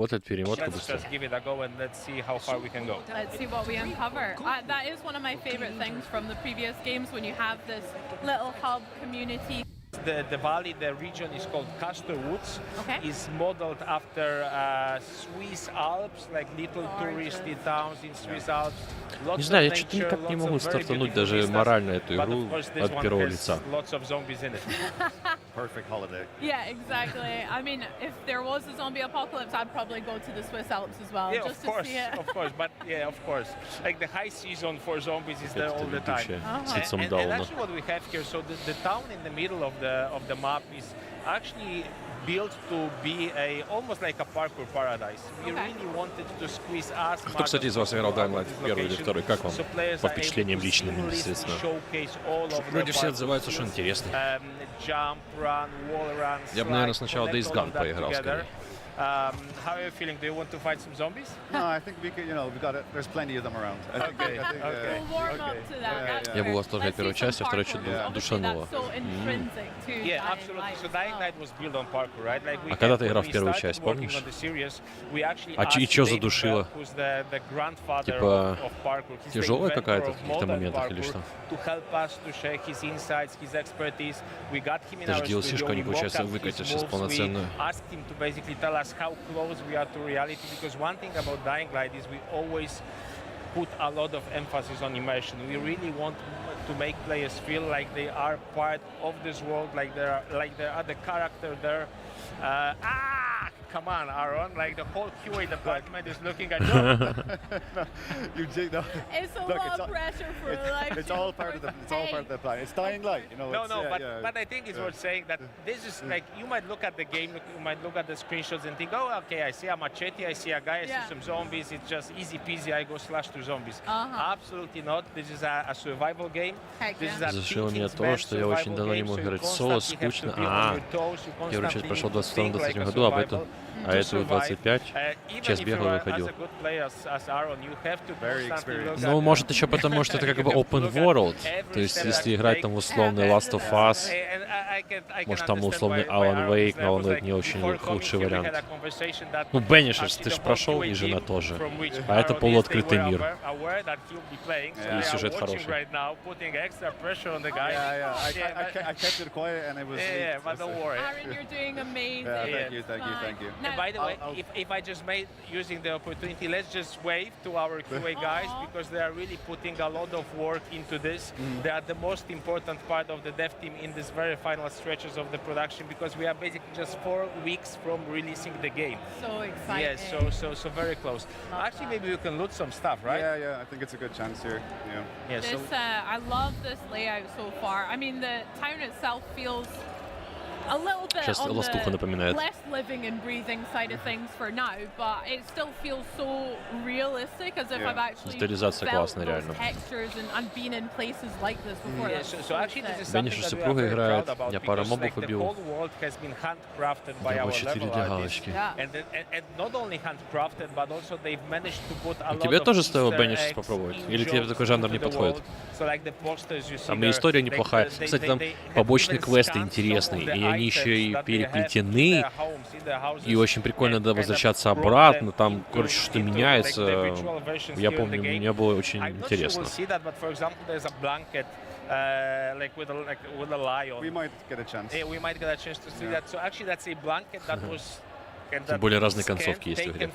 let's just give it a go and let's see how far we can go. Let's see what we uncover. That is one of my favorite things from the previous games, when you have this little hub community the valley, the region is called Castor Woods. Is modeled after Swiss Alps, like little touristy towns in Swiss Alps. Не знаю, я что-то никак не могу стартануть даже морально эту игру от первого лица. Lots of zombies in it. Perfect holiday. Yeah, exactly. I mean, if there was a zombie apocalypse, I'd probably go to the Swiss Alps as well, Yeah, just of course, to see it. of course. But yeah, of course. Like the high season for zombies is there all the time. And actually, what we have here, so the town in the middle of the map is actually built to be almost like a parkour paradise. We really wanted to squeeze as much. Кто, кстати, из вас играл Dying Light первый или второй? Как вам? По впечатлениям личным, естественно. Вроде все отзываются, что интересный. Я бы, наверное, сначала Days Gone поиграл скорее. How are you feeling? Do you want to fight some zombies? No, I think we could, we got it. There's plenty of them around. Я был в восторге от первой части, а вторая что-то душанула. Yeah, absolutely. So Dying Light was built on parkour, right? Like А когда ты играл в первую часть, помнишь? И что задушило? Типа тяжелая какая-то в каких-то моментах или что? Даже DLC-шку не получается выкатить сейчас полноценную. How close we are to reality, because one thing about Dying Light is we always put a lot of emphasis on immersion. We really want to make players feel like they are part of this world, like they are the character there. Come on, Aaron! Like the whole QA department is looking at you. You did. No. It's a lot of pressure for life. It's all part of the plan. It's Dying Light, you know. But I think it's worth saying that this is like, you might look at the game, you might look at the screenshots and think, oh, okay, I see a machete, I see a guy, I see some zombies. It's just easy peasy. I go slash to zombies. Absolutely not. This is a survival game. Зашло меня то, что я очень давно не мог играть соло, скучно. Первую часть прошел в 22-23 году, а эту 25, час бегал и выходил. Ну, может, еще потому, что это как бы open world. То есть, если играть там условный Last of Us, может, там условный Alan Wake, но Alan Wake не очень худший вариант. Ну, Banishers ты же прошел, и жена тоже. А это полуоткрытый мир. И сюжет хороший. Thank you. And by the way, if I just made using the opportunity, let's just wave to our QA guys, because they are really putting a lot of work into this. They are the most important part of the dev team in this very final stretches of the production, because we are basically just 4 weeks from releasing the game. So exciting. Yes, so very close. Actually, maybe we can loot some stuff, right? Yeah, I think it's a good chance here. Yeah. I love this layout so far. I mean, the town itself feels a little bit on the less living and breathing side of things for now, but it still feels so realistic, as if I've actually felt those textures and been in places like this before. So actually, this is something that we are very proud about, because like the whole world has been handcrafted by our level artists, and not only handcrafted, but also they've managed to put a lot of Тебе тоже стоило Banishers попробовать? Или тебе такой жанр не подходит? Там и история неплохая. Кстати, там побочные квесты интересные, и они еще и переплетены, и очень прикольно возвращаться обратно, там, короче, что меняется. Я помню, мне было очень интересно. Like with a lion. We might get a chance. Yeah, we might get a chance to see that. So actually, that's a blanket that was. Тем более разные концовки есть в игре.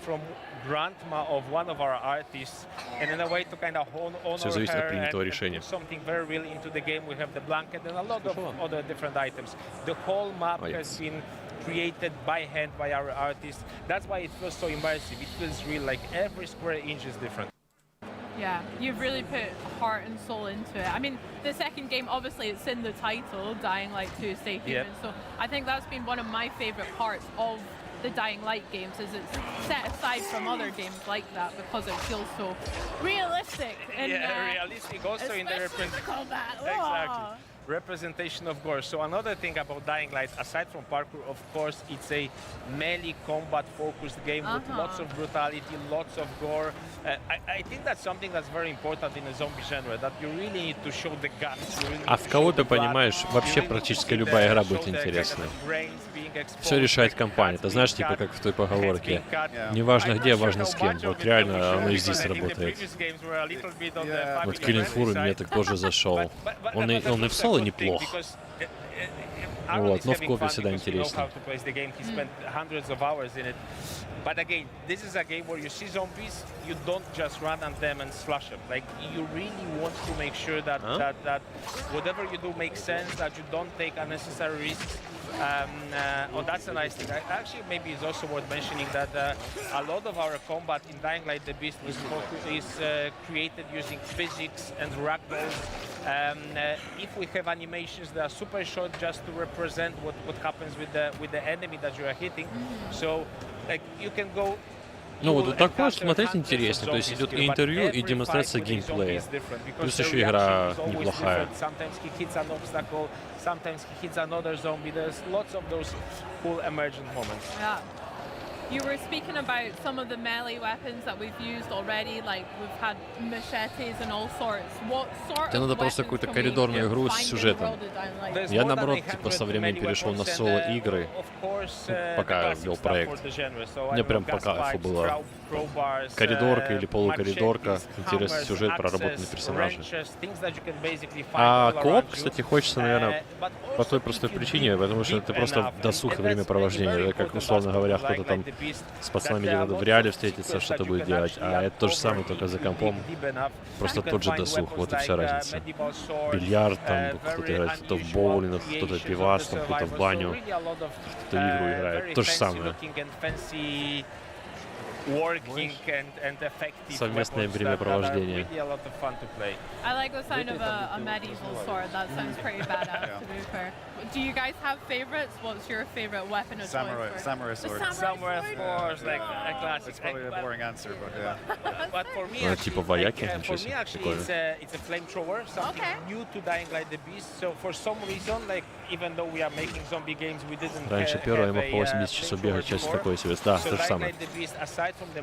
Grandma of one of our artists, and in a way to kind of honor Все зависит от принятого her решения. Something very real into the game. We have the blanket and a lot of other different items. The whole map has been created by hand by our artists. That's why it feels so immersive. It feels real. Like every square inch is different. Yeah, you've really put heart and soul into it. I mean, the second game, obviously, it's in the title, Dying Light 2 Stay Human. So I think that's been one of my favorite parts of the Dying Light games, is it's set aside from other games like that because it feels so realistic. And, realistic also in the combat. Exactly. Representation of gore. So another thing about Dying Light, aside from parkour, of course, it's a melee combat focused game with lots of brutality, lots of gore. I think that's something that's very important in a zombie genre, that you really need to show the guts. А в кого ты понимаешь, вообще практически любая игра будет интересной. Все решает компания. Ты знаешь, типа как в той поговорке, неважно где, важно с кем. Вот реально оно и здесь работает. Вот Killing Floor мне так тоже зашел. Он и в соло неплох. Вот, но в копе всегда интереснее. But again, this is a game where you see zombies, you don't just run on them and slash them. Like, you really want to make sure that, that whatever you do makes sense, that you don't take unnecessary risks. Oh, that's a nice thing. Actually, maybe it's also worth mentioning that a lot of our combat in Dying Light the Beast is created using physics and ragdolls. If we have animations that are super short just to represent what happens with the enemy that you are hitting. So, like, you can go. Ну вот такое смотреть интересно, то есть идет и интервью, и демонстрация геймплея. Плюс еще игра неплохая. You were speaking about some of the melee weapons that we've used already, like we've had machetes and all sorts. What sort Тебе надо просто какую-то коридорную игру с сюжетом. Я, наоборот, типа со временем перешел на соло-игры, пока вел проект. Мне прям по кайфу было. Коридорка или полукоридорка, интересный сюжет, проработанные персонажи. А кооп, кстати, хочется, наверное, по той простой причине, потому что это просто досуг и времяпровождение. Как, условно говоря, кто-то там с пацанами где-то в реале встретиться, что-то будет делать, а это то же самое, только за компом. Просто тот же досуг, вот и вся разница. Бильярд, там кто-то играет, кто-то в боулинг, кто-то пивас, там кто-то в баню, кто-то игру играет. То же самое. Совместное времяпровождение. I like the sound of a medieval sword. That sounds pretty badass, to be fair. Do you guys have favorites? What's your favorite weapon of choice? Samurai sword. Samurai, of course, like a classic. It's probably a boring answer, but yeah. But for me, типа вояки, for me actually, it's a flamethrower, something new to Dying Light the Beast. So for some reason, like even though we are making zombie games, we didn't. Раньше первое мог по 80 часов бегать, часть такой себе. Да, то же самое.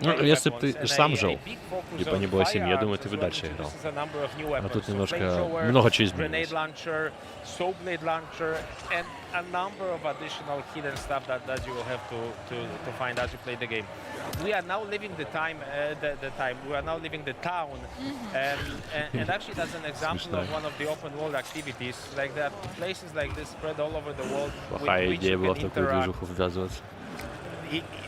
Ну, если бы ты сам жил, типа не было семьи, я думаю, ты бы дальше играл. А тут немножко много чего изменилось. And a number of additional hidden stuff that you will have to find as you play the game. We are now living the time, we are now living the town, and actually that's an example of one of the open world activities. Like there are places like this spread all over the world. Плохая идея была в такую движуху ввязываться.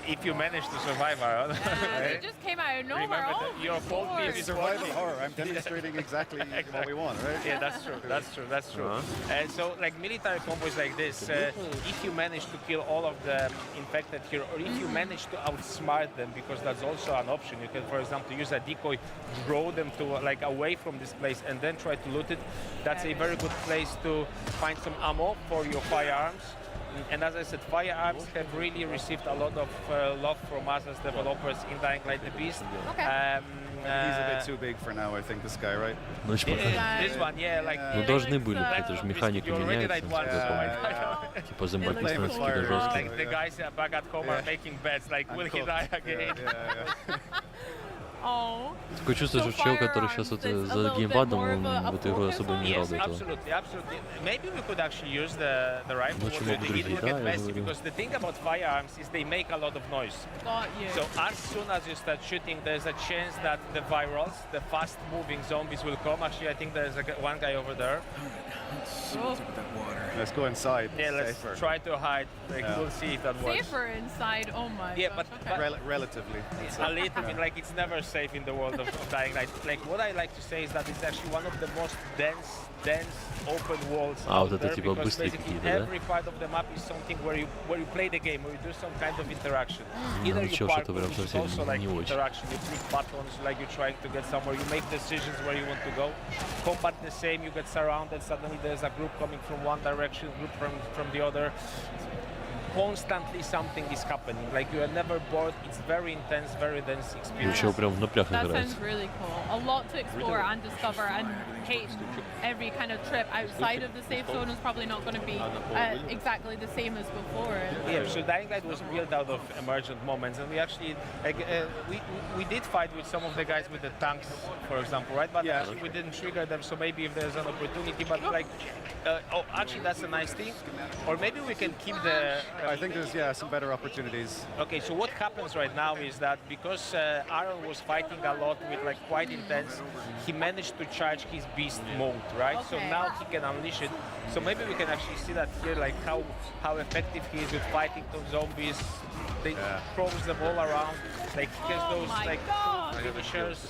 If you manage to survive, Aaron. It just came out of nowhere. Your fault is survival horror. I'm demonstrating exactly what we want, right? Yeah, that's true. That's true. And so, like military combos like this, if you manage to kill all of the infected here, or if you manage to outsmart them, because that's also an option. You can, for example, use a decoy, draw them to like away from this place, and then try to loot it. That's a very good place to find some ammo for your firearms. And as I said, firearms have really received a lot of love from us as developers in Dying Light the Beast. Okay. He's a bit too big for now, I think, this guy, right? Ну, this one, yeah, like. Ну, должны были, это же механика меняется. Типа зомбописные какие-то жесткие. Like the guys back at home are making bets, like, will he die again? Такое чувство, что чел, который сейчас вот за геймпадом, он в эту игру особо не играл до этого. Maybe we could actually use the rifle. Почему бы другие, да, я говорю. Because the thing about firearms is they make a lot of noise. So as soon as you start shooting, there's a chance that the virals, the fast-moving zombies will come. Actually, I think there's one guy over there. Let's go inside. Yeah, let's try to hide. Like, we'll see if that works. Safer inside. Oh my. Yeah, gosh, but okay. Relatively. A little bit, like it's never safe in the world of Dying Light. Like what I like to say is that it's actually one of the most dense open worlds out there, because basically every part of the map is something where you play the game, where you do some kind of interaction. Either you park, which is also like interaction. You click buttons, like you're trying to get somewhere. You make decisions where you want to go. Combat the same. You get surrounded. Suddenly there's a group coming from one direction, group from the other. Constantly something is happening. Like you are never bored. It's very intense, very dense experience. That sounds really cool. A lot to explore and discover, and every kind of trip outside of the safe zone is probably not going to be exactly the same as before. Yeah, so Dying Light was built out of emergent moments, and we actually we did fight with some of the guys with the tanks, for example, right? But actually we didn't trigger them, so maybe if there's an opportunity, but like, oh, actually that's a nice thing, or maybe we can keep the. I think there's some better opportunities. Okay, so what happens right now is that because Aaron was fighting a lot with like quite intense, he managed to charge his beast mode, right? So now he can unleash it. So maybe we can actually see that here, like how effective he is with fighting those zombies. They throws them all around, like he has those like finishers.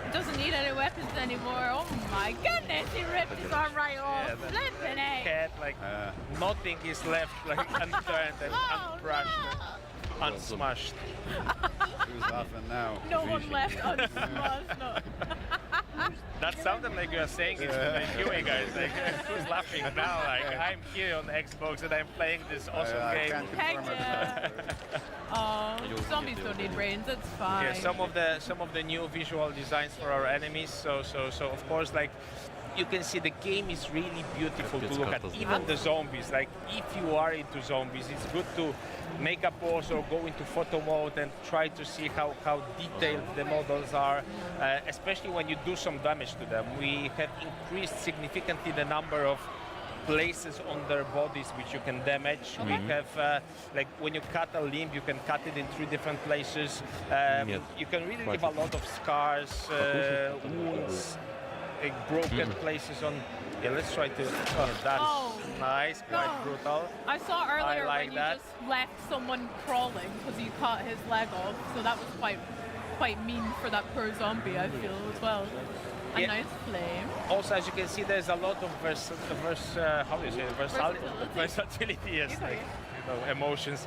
He doesn't need any weapons anymore. Oh my goodness, he ripped his arm right off. Flipping it. Cat, like nothing is left like unturned and uncrushed and unsmashed. Who's laughing now? No one left unsmashed. No. That sounded like you were saying it to the viewing guys. Like, who's laughing now? Like, I'm here on the Xbox and I'm playing this awesome game. Heck yeah. Oh, zombies don't need brains. It's fine. Yeah, some of the new visual designs for our enemies. So of course, like, you can see the game is really beautiful to look at. Even the zombies, like if you are into zombies, it's good to make a pause or go into photo mode and try to see how detailed the models are, especially when you do some damage to them. We have increased significantly the number of places on their bodies which you can damage. We have, like when you cut a limb, you can cut it in 3 different places. You can really leave a lot of scars, wounds, like broken places on. Yeah, let's try to. That's nice, quite brutal. I saw earlier like when you just left someone crawling because you cut his leg off, so that was quite mean for that poor zombie, I feel, as well. A nice flame. Also, as you can see, there's a lot of versatility, yes, like, you know, emotions.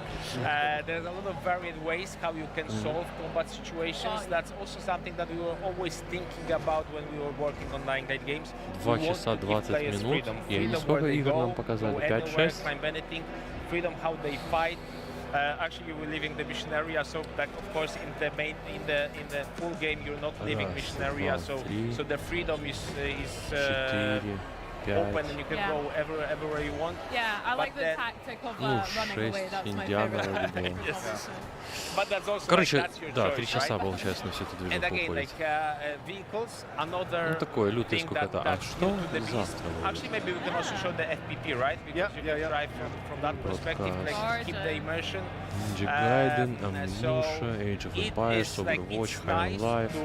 There's a lot of varied ways how you can solve combat situations. That's also something that we were always thinking about when we were working on Dying Light games. 2 часа 20 минут, и они сколько игр нам показали? 5-6? Freedom, how they fight. Actually, we're leaving the mission area, so that of course in the full game you're not leaving mission area, so the freedom is open and you can go everywhere you want. Yeah, I like the tactic of running away. That's my favorite. Yes. But that's also короче, да, 3 часа получается на всю эту движуху уходит. Ну такой лютый сколько-то. А что завтра? Actually, maybe we can also show the FPP, right? Because you can drive from that perspective, like keep the immersion. Gaiden, Amnesia, Age of Empires, Overwatch, High on Life.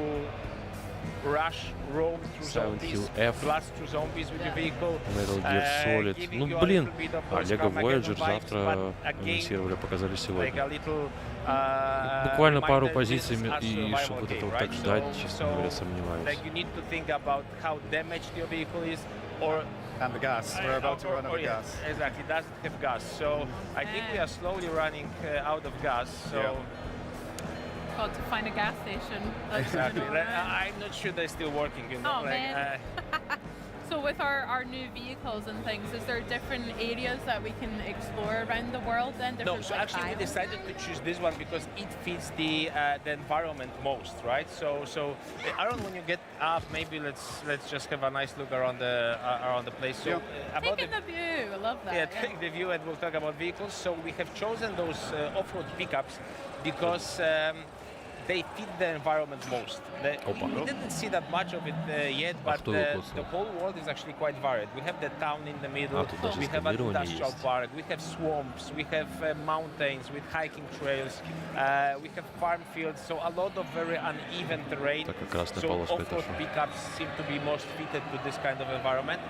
Rush, roam through zombies, blast through zombies with your vehicle. Metal Gear Solid. Ну блин, Lego Voyager завтра анонсировали, показали сегодня. Буквально пару позиций, и чтобы вот это вот так ждать, честно говоря, сомневаюсь. Like you need to think about how damaged your vehicle is, or and the gas. We're about to run out of gas. Exactly, doesn't have gas. So I think we are slowly running out of gas. So. To find a gas station. Exactly. I'm not sure they're still working. You know? Oh, man. So with our new vehicles and things, is there different areas that we can explore around the world then? No, so actually we decided to choose this one because it fits the environment most, right? So Aaron, when you get up, maybe let's just have a nice look around the place. So taking the view, I love that. Yeah, take the view, and we'll talk about vehicles. So we have chosen those off-road pickups because they fit the environment most. We didn't see that much of it yet, but the whole world is actually quite varied. We have the town in the middle, we have an industrial park, we have swamps, we have mountains with hiking trails, we have farm fields, so a lot of very uneven terrain. So off-road pickups seem to be most fitted to this kind of environment.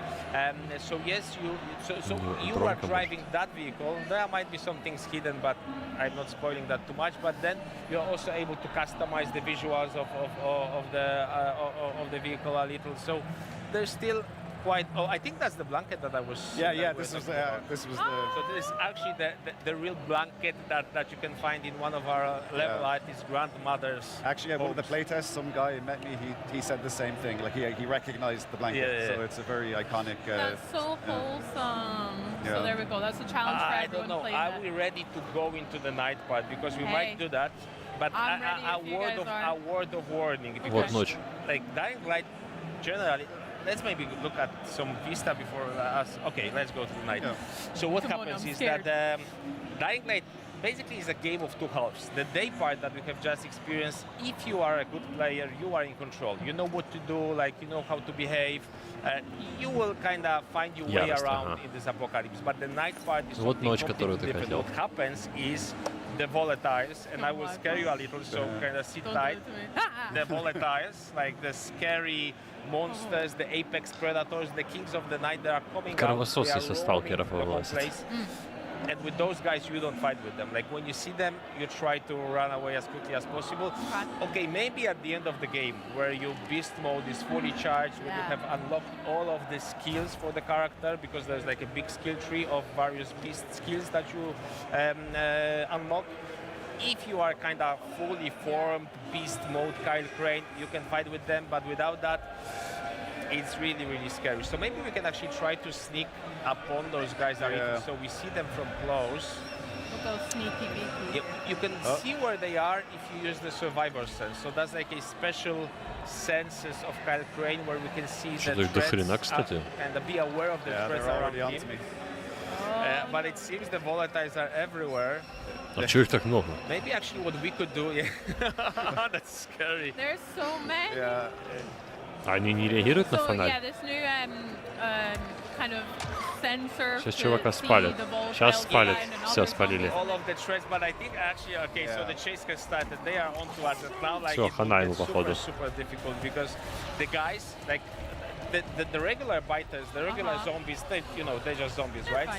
So yes, you are driving that vehicle. There might be some things hidden, but I'm not spoiling that too much. But then you're also able to customize the visuals of the vehicle a little. So there's still quite. Oh, I think that's the blanket that I was. Yeah. This was the. So this is actually the real blanket that you can find in one of our level artists' grandmother's. Actually, at one of the playtests, some guy met me. He said the same thing. Like he recognized the blanket. So it's a very iconic. That's so wholesome. So there we go. That's a challenge for everyone playing. I don't know. Are we ready to go into the night part? Because we might do that. But a word of warning, because like Dying Light generally, let's maybe look at some Vista before us. Okay, let's go to the night. So what happens is that Dying Light basically is a game of 2 halves. The day part that we have just experienced, if you are a good player, you are in control. You know what to do, like you know how to behave. You will kind of find your way around in this apocalypse. But the night part is something completely different. What happens is the volatiles, and I will scare you a little, so kind of sit tight. The volatiles, like the scary monsters, the apex predators, the kings of the night that are coming out. Кровососы со сталкеров вылазят. And with those guys, you don't fight with them. Like when you see them, you try to run away as quickly as possible. Okay, maybe at the end of the game, where your beast mode is fully charged, when you have unlocked all of the skills for the character, because there's like a big skill tree of various beast skills that you unlock. If you are kind of fully formed beast mode Kyle Crane, you can fight with them, but without that, it's really, really scary. So maybe we can actually try to sneak upon those guys so we see them from close. We'll go sneaky. You can see where they are if you use the survivor sense. So that's like a special senses of Kyle Crane where we can see the threats and be aware of the threats around him. But it seems the volatiles are everywhere. А чё их так много? Maybe actually what we could do, that's scary. There's so many. Yeah. Они не реагируют на фонарь? Yeah, this new kind of sensor. Сейчас чувака спалят. Сейчас спалят. Все, спалили. All of the threats, but I think actually, okay, so the chase has started. They are onto us now. Like Все, хана ему походу. Super difficult because the guys, like the regular biters, the regular zombies, they, you know, they're just zombies, right?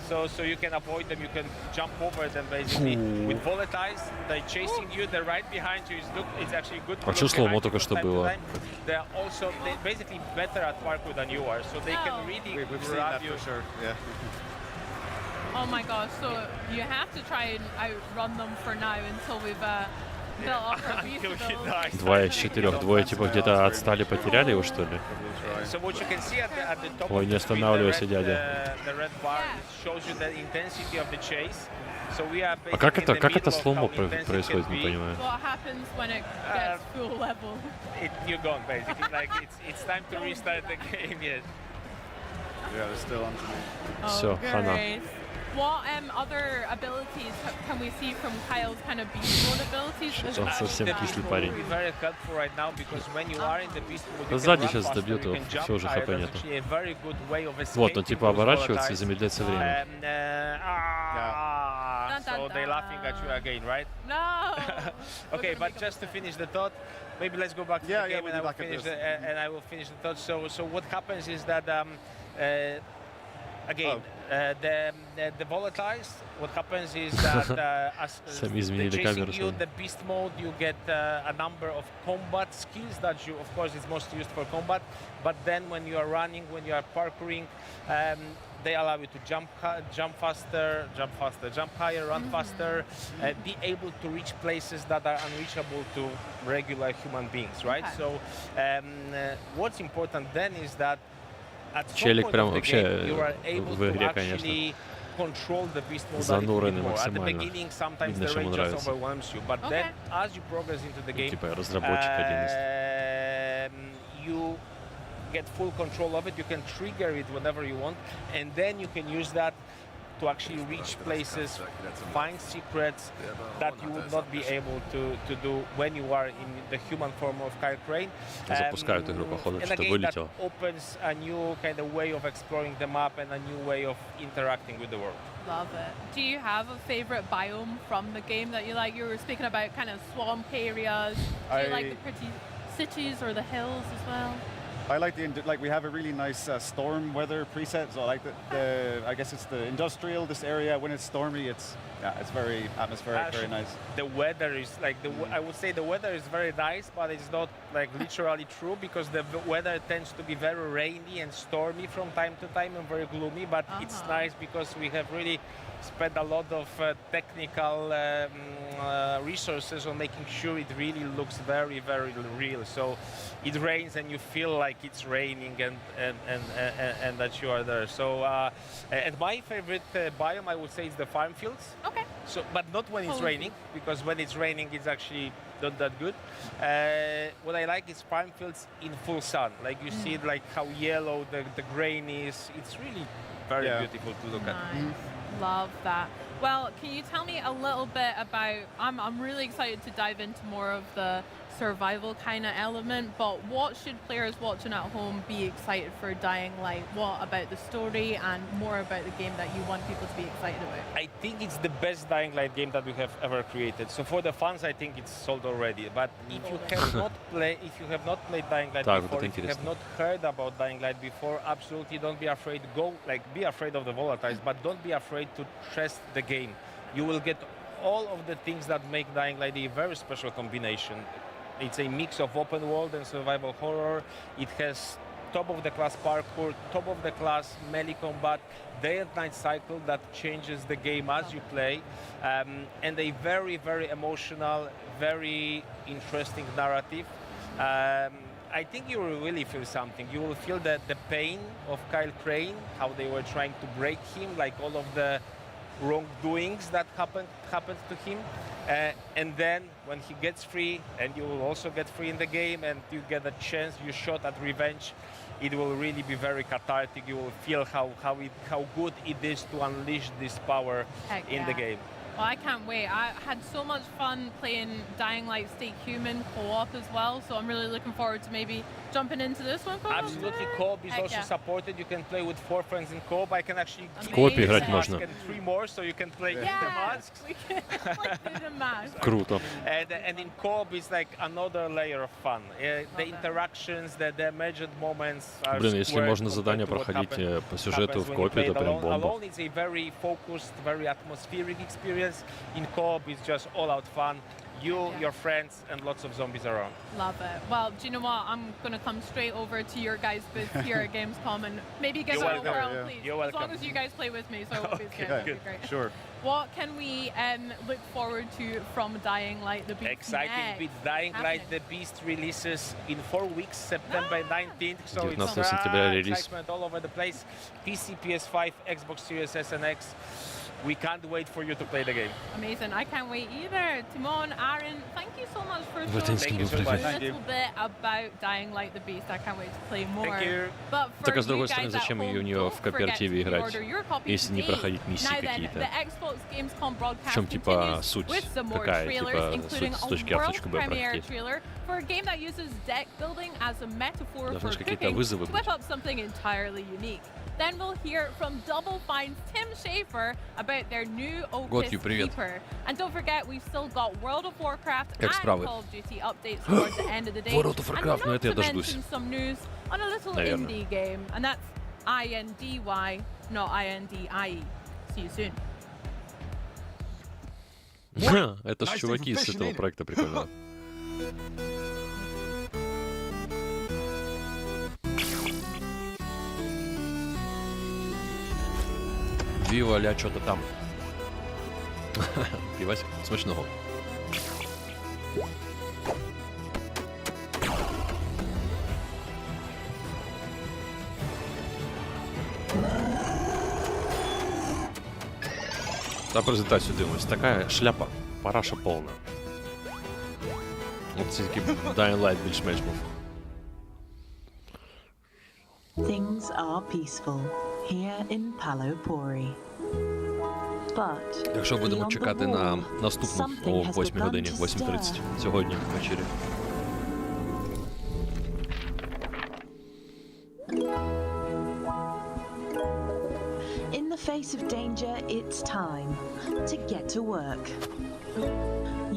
So you can avoid them, you can jump over them basically. With volatiles, they're chasing you, they're right behind you. It's actually good. А что сломо только что было? They're also basically better at parkour than you are, so they can really grab you. For sure. Yeah. Oh my gosh! So you have to try and outrun them for now until we've built up our beast. 2 из 4. Двое типа где-то отстали, потеряли его, что ли? So what you can see at the top Ой, не останавливайся, дядя. the red bar shows you the intensity of the chase. So we are А как это сломо происходит, не понимаю. What happens when it gets full level? You're gone basically. Like it's time to restart the game. Yes. Yeah, they're still on to me. Все, хана. What other abilities can we see from Kyle's kind of beast mode abilities? Он совсем кислый парень. Very helpful right now because when you are in the beast mode, Да сзади сейчас добьет его, все уже хп нету. Вот, он типа оборачивается и замедляется время. So they're laughing at you again, right? No. Okay, but just to finish the thought, maybe let's go back to the game and I will finish the thought. So what happens is that again, the volatiles, what happens is that as they chasing you, the beast mode, you get a number of combat skills that you, of course, it's most used for combat. But then when you are running, when you are parkouring, they allow you to jump faster, jump higher, run faster, be able to reach places that are unreachable to regular human beings, right? So what's important then is that at some point of the game, you are able to actually control the beast mode a little bit more. At the beginning, sometimes the range just overwhelms you, but then as you progress into the game, you get full control of it. You can trigger it whenever you want, and then you can use that to actually reach places, find secrets that you would not be able to do when you are in the human form of Kyle Crane. Запускают игру, походу, что-то вылетело. That opens a new kind of way of exploring the map and a new way of interacting with the world. Love it. Do you have a favorite biome from the game that you like? You were speaking about kind of swamp areas. Do you like the pretty cities or the hills as well? I like we have a really nice storm weather preset. So I like I guess it's the industrial. This area when it's stormy, it's very atmospheric, very nice. The weather is like I would say the weather is very nice, but it's not like literally true because the weather tends to be very rainy and stormy from time to time and very gloomy. But it's nice because we have really spent a lot of technical resources on making sure it really looks very, very real. So it rains and you feel like it's raining and that you are there. So and my favorite biome, I would say, is the farm fields. Okay. So, but not when it's raining, because when it's raining, it's actually not that good. What I like is farm fields in full sun. Like you see, like how yellow the grain is. It's really very beautiful to look at. Love that. Well, can you tell me a little bit about, I'm really excited to dive into more of the survival kind of element, but what should players watching at home be excited for Dying Light? What about the story and more about the game that you want people to be excited about? I think it's the best Dying Light game that we have ever created. So for the fans, I think it's sold already. But if you have not played Dying Light before, if you have not heard about Dying Light before, absolutely don't be afraid. Be afraid of the volatiles, but don't be afraid to test the game. You will get all of the things that make Dying Light a very special combination. It's a mix of open world and survival horror. It has top-of-the-class parkour, top-of-the-class melee combat, day and night cycle that changes the game as you play, and a very, very emotional, very interesting narrative. I think you will really feel something. You will feel the pain of Kyle Crane, how they were trying to break him, like all of the wrongdoings that happened to him, and then when he gets free, and you will also get free in the game, and you get a chance, you shot at revenge, it will really be very cathartic. You will feel how good it is to unleash this power in the game. Well, I can't wait. I had so much fun playing Dying Light Stay Human co-op as well, so I'm really looking forward to maybe jumping into this one. Absolutely, co-op is also supported. You can play with 4 friends in co-op. I can actually give you mask and 3 more, so you can play the masks. We can play the masks. Круто. And in co-op is like another layer of fun. The interactions, the measured moments are Блин, если можно задание проходить по сюжету в коопе, это прям бомба. Alone it's a very focused, very atmospheric experience. In co-op, it's just all-out fun. You, your friends, and lots of zombies around. Love it. Well, do you know what? I'm going to come straight over to your guys' booth here at Gamescom and maybe give it a whirl, please. You're welcome. As long as you guys play with me, so it'll be good. That'd be great. Sure. What can we look forward to from Dying Light, the Beast? Exciting bit. Dying Light, the Beast releases in 4 weeks, September 19th. So it's excitement all over the place. PC, PS5, Xbox Series S and X. We can't wait for you to play the game. Amazing. I can't wait either. Timon, Aaron, thank you so much for showing us a little bit about Dying Light the Beast. I can't wait to play more. Thank you. But for Так, а с другой стороны, зачем ее у нее в кооперативе играть, если не проходить миссии какие-то? В чем, типа, суть какая, типа, суть с точки А в точку Б пройти? Должны же какие-то вызовы быть. Then we'll hear from Double Fine's Tim Schafer about their new Opus Keeper. And don't forget, we've still got World of Warcraft and Call of Duty updates towards the end of the day. World of Warcraft, and not to mention some news on a little indie game, and that's INDY, not INDIE. See you soon. Это ж чуваки с этого проекта прикольного. Вива ля что-то там. Пивасик смачного. Та презентацію дивимось. Така шляпа. Параша повна. От це такий Dying Light більш-менш був. Things are peaceful here in Palopori. But якщо будемо чекати на наступну о 8 годині, 8:30 сьогодні ввечері. In the face of danger, it's time to get to work.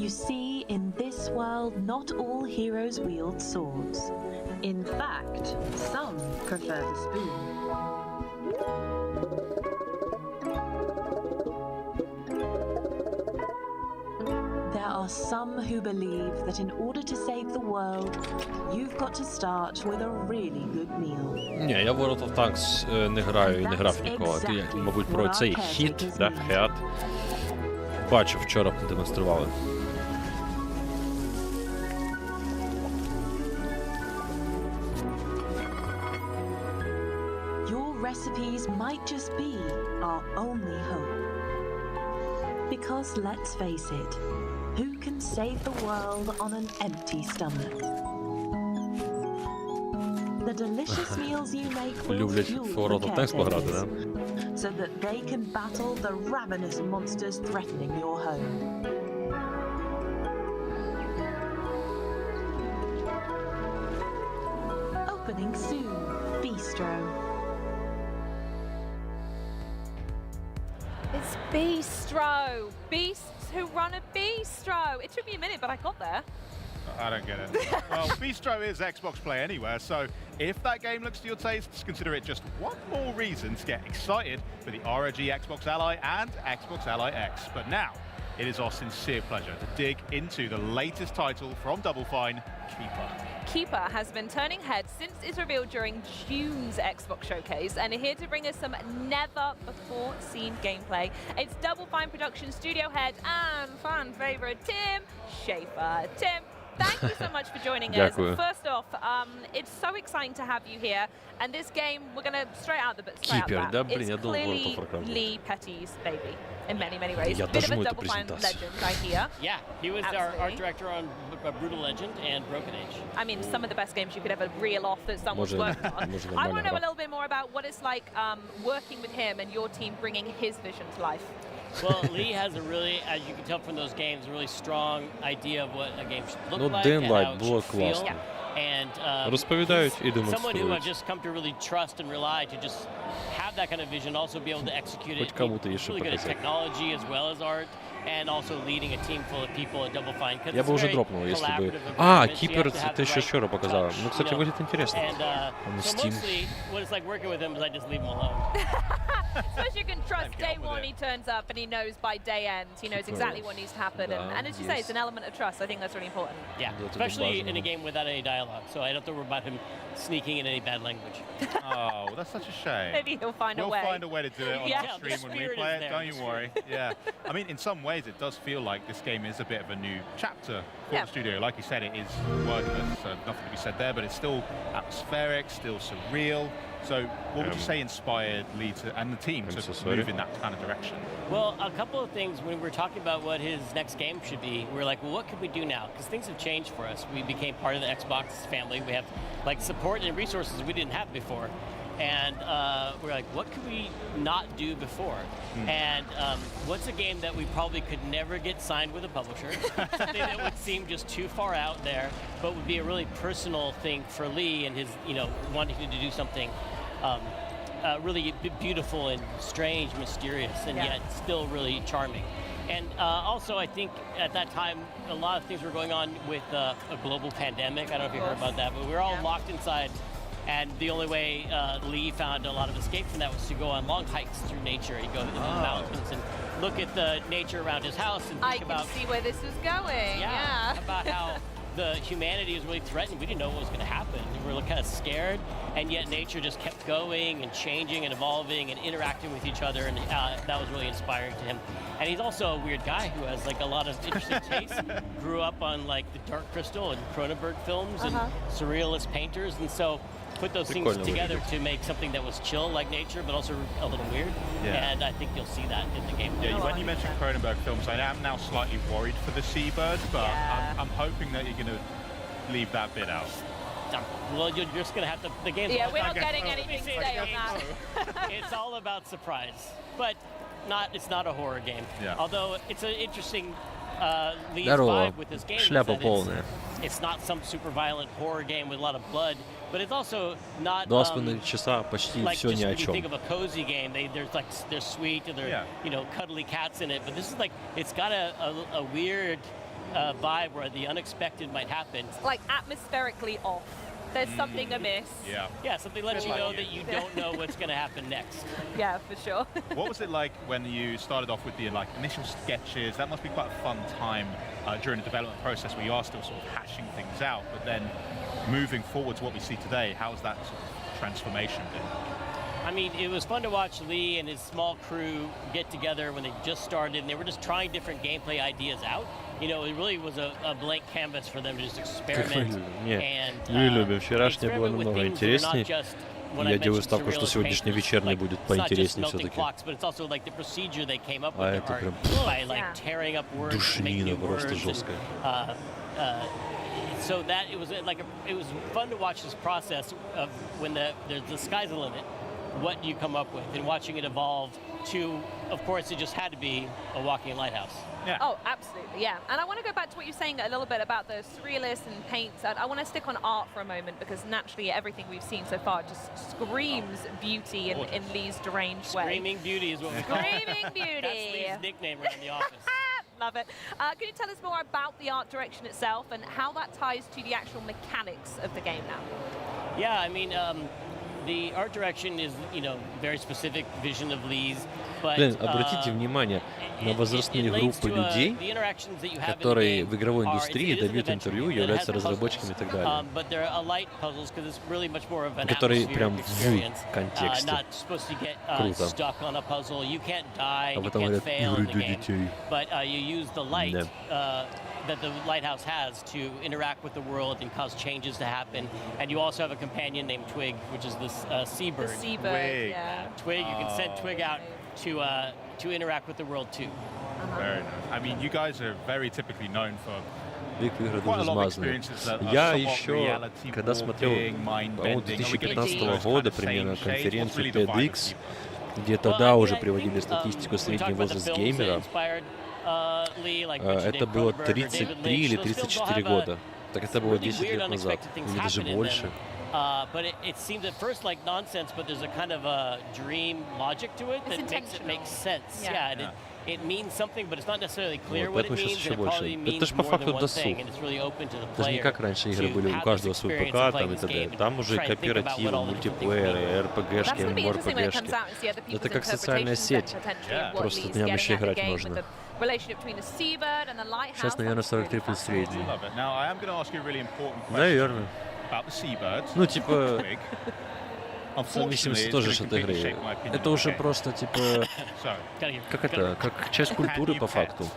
You see, in this world, not all heroes wield swords. In fact, some prefer the spoon. There are some who believe that in order to save the world, you've got to start with a really good meal. Ні, я World of Tanks не граю і не грав ніколи. Ти, мабуть, про цей хіт, да, хеат. Бачив, вчора демонстрували. Your recipes might just be our only hope. Because let's face it, who can save the world on an empty stomach? The delicious meals you make will fuel the caretakers, so that they can battle the ravenous monsters threatening your home. Opening soon. Bistro. It's Bistro. Beasts who run a bistro. It took me a minute, but I got there. I don't get it. Well, Bistro is Xbox Play Anywhere, so if that game looks to your tastes, consider it just one more reason to get excited for the ROG Xbox Ally and Xbox Ally X. But now, it is our sincere pleasure to dig into the latest title from Double Fine, Keeper. Keeper has been turning heads since its reveal during June's Xbox Showcase and here to bring us some never-before-seen gameplay. It's Double Fine production studio head and fan favorite Tim Schafer. Tim, thank you so much for joining us. First off, it's so exciting to have you here. And this game, we're going to straight out the bat. It's clearly Lee Petty's baby in many, many ways. Bit of a Double Fine legend, I hear. Yeah, he was our art director on Brutal Legend and Broken Age. I mean, some of the best games you could ever reel off that someone's worked on. I want to know a little bit more about what it's like working with him and your team bringing his vision to life. Well, Lee has a really, as you can tell from those games, a really strong idea of what a game should look like and how it should feel. And someone who I've just come to really trust and rely to just have that kind of vision, also be able to execute it. He's really good at technology as well as art, and also leading a team full of people at Double Fine. Я бы уже дропнул, если бы... Кипер, ты еще Шера показала. Ну, кстати, выглядит интересно. So mostly, what it's like working with him is I just leave him alone. So as you can trust, day one he turns up and he knows by day end, he knows exactly what needs to happen. And as you say, it's an element of trust. I think that's really important. Yeah, especially in a game without any dialogue. So I don't have to worry about him sneaking in any bad language. Oh, that's such a shame. Maybe he'll find a way. We'll find a way to do it on our stream when we play it. Don't you worry. Yeah. I mean, in some ways, it does feel like this game is a bit of a new chapter for the studio. Like you said, it is wordless, so nothing to be said there, but it's still atmospheric, still surreal. So what would you say inspired Lee and the team to move in that kind of direction? Well, a couple of things. When we were talking about what his next game should be, we were like, well, what could we do now? Because things have changed for us. We became part of the Xbox family. We have like support and resources we didn't have before. And we're like, what could we not do before? And what's a game that we probably could never get signed with a publisher? Something that would seem just too far out there, but would be a really personal thing for Lee and his, wanting to do something really beautiful and strange, mysterious, and yet still really charming. And also, I think at that time, a lot of things were going on with a global pandemic. I don't know if you heard about that, but we were all locked inside. And the only way Lee found a lot of escape from that was to go on long hikes through nature. He'd go to the mountains and look at the nature around his house and think about... I can see where this is going, yeah. About how the humanity was really threatened. We didn't know what was going to happen. We were kind of scared, and yet nature just kept going and changing and evolving and interacting with each other, and that was really inspiring to him. And he's also a weird guy who has like a lot of interesting tastes. Grew up on like the Dark Crystal and Cronenberg films and surrealist painters, and so put those things together to make something that was chill like nature, but also a little weird. And I think you'll see that in the game. Yeah, when you mentioned Cronenberg films, I am now slightly worried for the seabird, but I'm hoping that you're going to leave that bit out. Well, you're just going to have to... The game's we're not getting anything today on that. It's all about surprise, but it's not a horror game. Although it's an interesting Lee's vibe with this game. It's not some super violent horror game with a lot of blood, but it's also not 2,5 часа почти like все ни о you чем. think of a cozy game. They're sweet and they're cuddly cats in it, but this is like it's got a weird vibe where the unexpected might happen. Like atmospherically off. There's something amiss. Yeah, something lets you know that you don't know what's going to happen next. Yeah, for sure. What was it like when you started off with the initial sketches? That must be quite a fun time during the development process where you are still sort of hashing things out, but then moving forward to what we see today, how's that sort of transformation been? I mean, it was fun to watch Lee and his small crew get together when they just started, and they were just trying different gameplay ideas out. It really was a blank canvas for them to just experiment. Мы любим. Вчерашнее было намного интереснее. Я делаю ставку, что сегодняшний вечерний будет поинтереснее все-таки. А это прям душнина просто жесткая. So that it was fun to watch this process of when the sky's the limit. what you come up with and watching it evolve to, of course, it just had to be a walking lighthouse. Yeah. Oh, absolutely, yeah. And I want to go back to what you were saying a little bit about the surrealists and paints. I want to stick on art for a moment because naturally everything we've seen so far just screams beauty in Lee's deranged way. Screaming beauty is what we call it. Screaming beauty. That's Lee's nickname around the office. Love it. Can you tell us more about the art direction itself and how that ties to the actual mechanics of the game now? Yeah, I mean, the art direction is, very specific vision of Lee's. Блин, обратите внимание на возрастные группы людей, которые в игровой индустрии дают интервью, являются разработчиками и так далее. Которые прям в контексте. Круто. А потом говорят, игры для детей. Да. That the lighthouse has to interact with the world and cause changes to happen. And you also have a companion named Twig, which is this seabird. The seabird, yeah. Twig, you can send Twig out to interact with the world too. Very nice. I mean, you guys are very typically known for игры дуже смазанные. Я еще, когда смотрел, по-моему, 2015 года примерно конференцию TEDx, где тогда уже приводили статистику средний возраст геймера, это было 33 или 34 года. Так это было 10 лет назад, или даже больше. But it seems at first like nonsense, but there's a kind of a dream logic to it that makes it make sense. Yeah, it means something, but it's not necessarily clear what it means. It probably means more than one thing, and it's really open to the player. Это же не как раньше игры были, у каждого свой ПК там и т.д. Там уже кооперативы, мультиплееры, РПГшки, ММОРПГшки. Это как социальная сеть. Просто днями еще играть можно. Сейчас, наверное, 43 плюс средний. Наверное. Ну, типа, в зависимости тоже от игры. Это уже просто, типа, как это, как часть культуры по факту.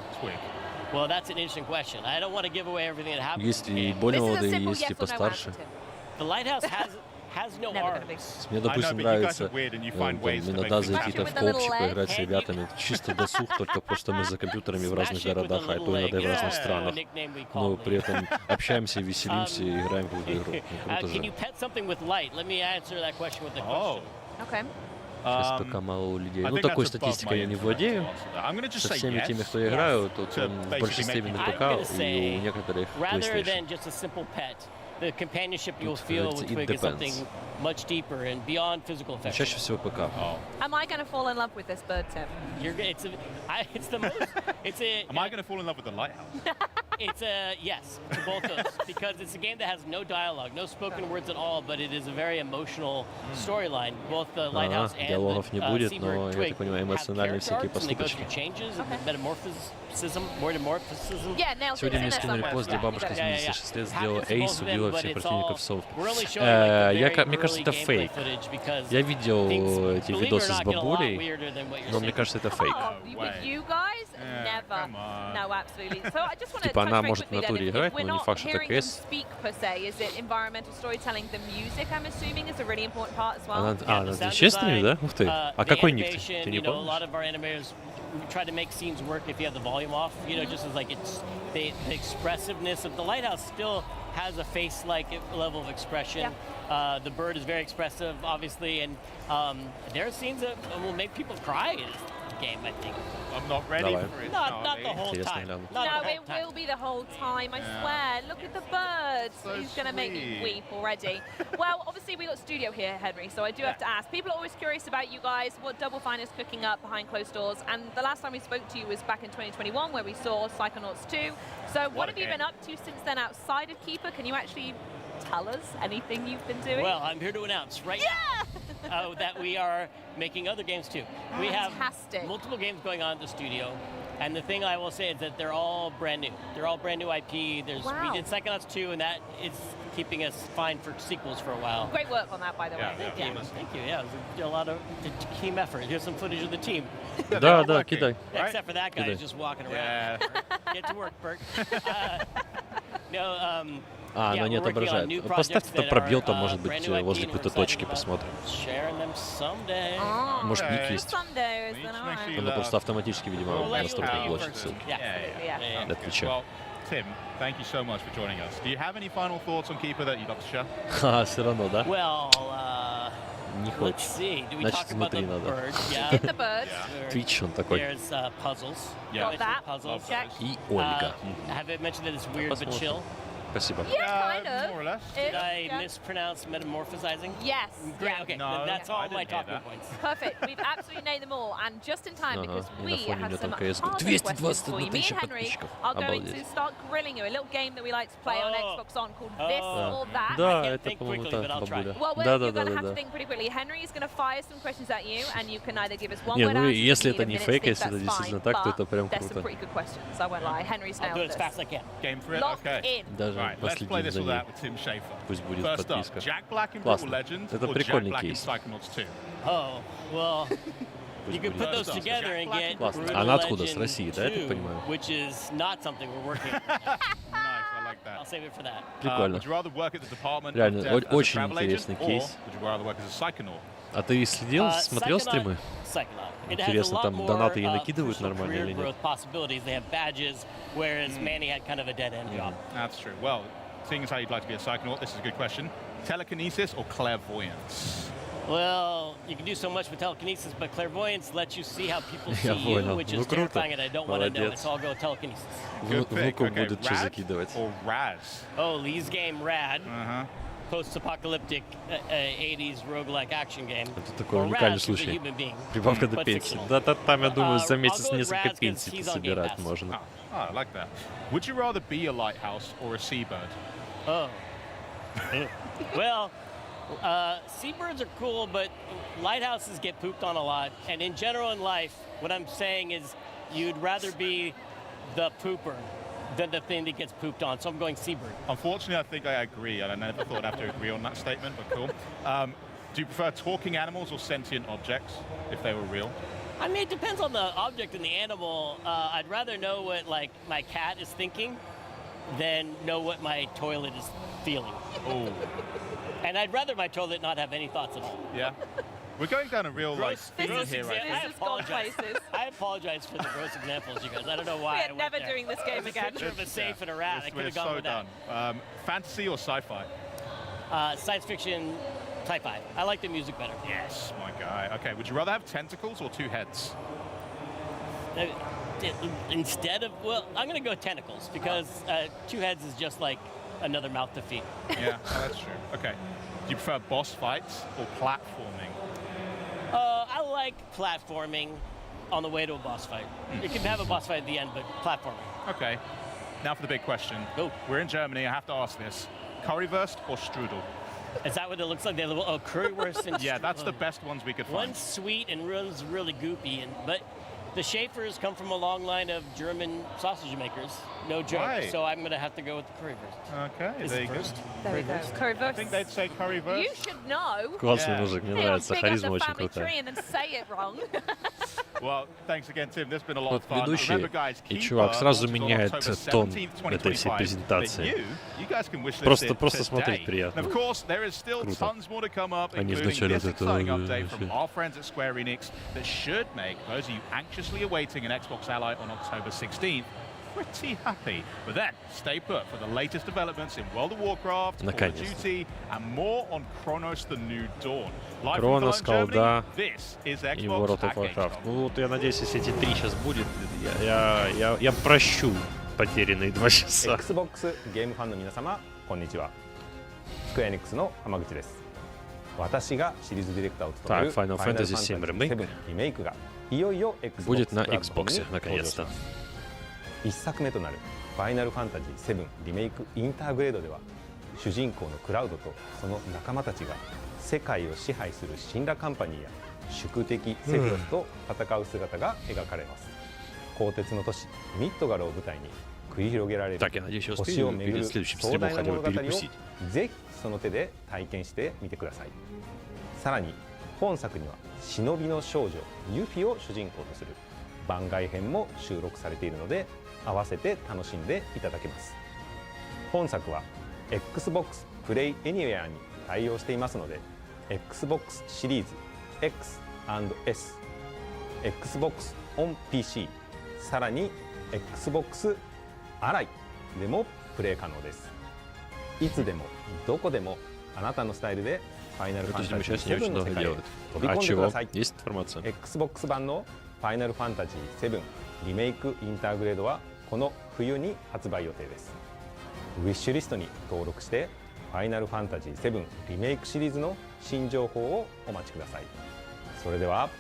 Есть и более молодые, есть и постарше. Мне, допустим, нравится иногда зайти в коопчик, поиграть с ребятами. Чисто досуг, только просто мы за компьютерами в разных городах, а то иногда и в разных странах. Но при этом общаемся, веселимся и играем в эту игру. Круто же. Сейчас пока мало у людей. Ну, такой статистикой я не владею. Со всеми теми, кто я играю, тут в большинстве на ПК и у некоторых PlayStation. The companionship you'll feel with Twig is something much deeper and beyond physical affection. Чаще всего ПК. Am I going to fall in love with this bird, Tim? It's the most. Am I going to fall in love with the lighthouse? It's a yes to both those because it's a game that has no dialogue, no spoken words at all, but it is a very emotional storyline. Both the lighthouse and диалогов не будет, но я так понимаю, have эмоциональные всякие поступочки. Changes and metamorphism. Сегодня мне скинули пост, где бабушка 76 лет сделала эйс, убила всех противников Совки. Мне кажется, это фейк. Я видел эти видосы с бабулей, но мне кажется, это фейк. Типа она может в натуре играть, но не факт, что это КС. Она честная, да? Ух ты. А какой ник ты? Ты не помнишь? We try to make scenes work if you have the volume off, just as like it's the expressiveness of the lighthouse still has a face-like level of expression. Yeah. The bird is very expressive, obviously, and there are scenes that will make people cry in this game, I think. I'm not ready for it. Not the whole time. No, it will be the whole time, I swear. Look at the birds. So he's going to make me weep already. Well, obviously, we've got studio here, Henry, so I do have to ask. People are always curious about you guys, what Double Fine is cooking up behind closed doors. And the last time we spoke to you was back in 2021, where we saw Psychonauts 2. So what have you been up to since then outside of Keeper? Can you actually tell us anything you've been doing? Well, I'm here to announce right now that we are making other games too. We have multiple games going on at the studio. And the thing I will say is that they're all brand new. They're all brand new IP. We did Psychonauts 2, and that is keeping us fine for sequels for a while. Great work on that, by the way. Thank you. Yeah, it was a lot of team effort. Here's some footage of the team. Да, кидай. Except for that guy who's just walking around. Get to work, Bert. Она не отображает. Поставь это пробел, там может быть возле какой-то точки, посмотрим. Может ник есть. Он просто автоматически, видимо, настройки блочит ссылки. Для Твича. Tim, thank you so much for joining us. Do you have any final thoughts on Keeper that you'd like to share? Ха, все равно, да? не хочет. Значит, внутри надо. Twitch, он такой. И Ольга. Посмотрим. Спасибо. Yeah, kind of. More or less. Did I mispronounce metamorphosizing? Yes. Great. Okay. No, That's all my talking points. Perfect. We've absolutely named them all, and just in time because we фоне have меня some там hard CS 221 questions for you. Me тысячи and Henry подписчиков. are going Обалдеть. to start grilling you. A little game that we like to play on Xbox On called This or That. Да, это, по-моему, та бабуля. Well, you're going to have to think pretty quickly. Henry is going to fire some questions at you, and you can either give us one word ну, answers. если это не фейк, если это действительно так, то это прям There's some круто. pretty good questions. I won't lie. Henry's I'll do nailed it as this. fast as I can. Game for it? Locked Okay. in. Даже Right, let's play последний this за or ней. that with Tim Schafer. Пусть будет First up, подписка. Jack Black in Brutal Классно. Legends Это or Jack прикольный Black in кейс. Psychonauts 2? Oh, well, you can put those First up, together Jack and Black get in Brutal Классно. Она откуда? С Legend России, да, я так 2, понимаю? which is not something we're working on. Nice, I like that. I'll save it for that. Прикольно. Would you rather work at the Department Реально, of Death as a очень travel agent, интересный or кейс. would you rather work as a Psychonaut? А ты следил, смотрел стримы? Psychonaut. It has a Интересно, lot там more, донаты ей накидывают personal нормально career или нет? growth possibilities. They have badges, whereas Manny had kind of a dead-end job. That's true. Well, seeing as how you'd like to be a Psychonaut, this is a good question. Telekinesis or clairvoyance? Well, you can do so much with telekinesis, but clairvoyance lets you see how people see Я you, понял. which Ну is круто. terrifying, and I don't want to know it, Молодец. so I'll go telekinesis. Good pick. Внукам Okay, будет что Rad закидывать. or Raz? Oh, Lee's game, Rad. Uh-huh. Post-apocalyptic 80s roguelike action game. Это такой Or уникальный Raz, who's a случай. human being, Прибавка до but пенсии. fictional. Да, там, я думаю, за I'll месяц go with несколько Raz 'cause пенсий he's on Game собирать Pass. можно. I like that. Would you rather be a lighthouse or a seabird? Oh. Well, seabirds are cool, but lighthouses get pooped on a lot. And in general in life, what I'm saying is you'd rather be the pooper than the thing that gets pooped on. So I'm going seabird. Unfortunately, I think I agree, and I never thought I'd have to agree on that statement, but cool. Do you prefer talking animals or sentient objects, if they were real? I mean, it depends on the object and the animal. I'd rather know what, like, my cat is thinking than know what my toilet is feeling. Oh. And I'd rather my toilet not have any thoughts at all. Yeah. We're going down a real like theme here, right? I apologize for the gross examples, you guys. I don't know why. We are never doing this game again. Picture of a safe and a rat. I could have gone so with done. that. Fantasy or sci-fi? Science fiction, sci-fi. I like the music better. Yes, my guy. Okay, would you rather have tentacles or two heads? Instead of, well, I'm going to go tentacles because two heads is just like another mouth to feed. Yeah, that's true. Okay. Do you prefer boss fights or platforming? I like platforming on the way to a boss fight. You can have a boss fight at the end, but platforming. Okay. Now for the big question. Go. We're in Germany. I have to ask this. Currywurst or strudel? Is that what it looks like? They have currywurst and yeah, that's the best ones we could find. One's sweet and one's really goopy, but the Schaefers come from a long line of German sausage makers. No joke. Right. So I'm going to have to go with the currywurst. Okay, Is there it you first? go. There we go. Currywurst. I think they'd say currywurst. You should know. Классный мужик, мне нравится, харизма очень крутая. And then say it wrong. Well, thanks again, Tim. This has been a lot Вот of fun. ведущий Remember, guys, и keep чувак сразу until меняет October тон 17th, этой всей 2025. презентации. But you guys can wish list Просто it смотреть today. приятно. And of course, there is still Круто. tons more to come up, Они including вначале this вот это exciting update from вообще. our friends at Square Enix that should make those of you anxiously awaiting an Xbox Ally on October 16th pretty happy. But then, stay put for the latest developments in World of Warcraft, Call of Наконец-то. Duty, and more on Cronos: The New Dawn. Live from Cronos, Cologne, Germany, колда this is и Xbox World of at Warcraft. Gamescom. Ну вот я надеюсь, если эти три сейчас будет, я прощу потерянные 2 часа. Xbox ゲームファンの皆様、こんにちは。スクエアエニックスの浜口です。私がシリーズディレクターを務める Так, Final Fantasy VII Remake リメイクがいよいよ Xbox будет на プラットフォーム Xbox に登場し наконец-то. ます。1作目となるファイナルファンタジー7リメイクインターグレードでは主人公のクラウドとその仲間たちが世界を支配する神羅カンパニーや宿敵セフィロスと戦う姿が描かれます。鋼鉄の都市ミッドガルを舞台に繰り広げられる Так, я надеюсь, я 星を успею 巡 перед る следующим 壮 стримом 大な хотя 物 бы 語を перекусить. ぜひその手で体験してみてください。さらに本作には忍びの少女ユフィを主人公とする番外編も収録されているので合わせて楽しんでいただけます。本作は Xbox Play Anywhere に対応していますので Xbox シリーズ X&S、Xbox on PC、さらに Xbox アライでもプレイ可能です。いつでもどこでもあなたのスタイルで Final Это Fantasy замечательно, очень 7 の много 世界へ делают. 飛び А 込んでく чего? ださい。 Есть информация? Xbox 版の Final Fantasy 7リメイクインターグレードはこの冬に発売予定です。ウィッシュリストに登録してファイナルファンタジー7リメイクシリーズの新情報をお待ちください。それでは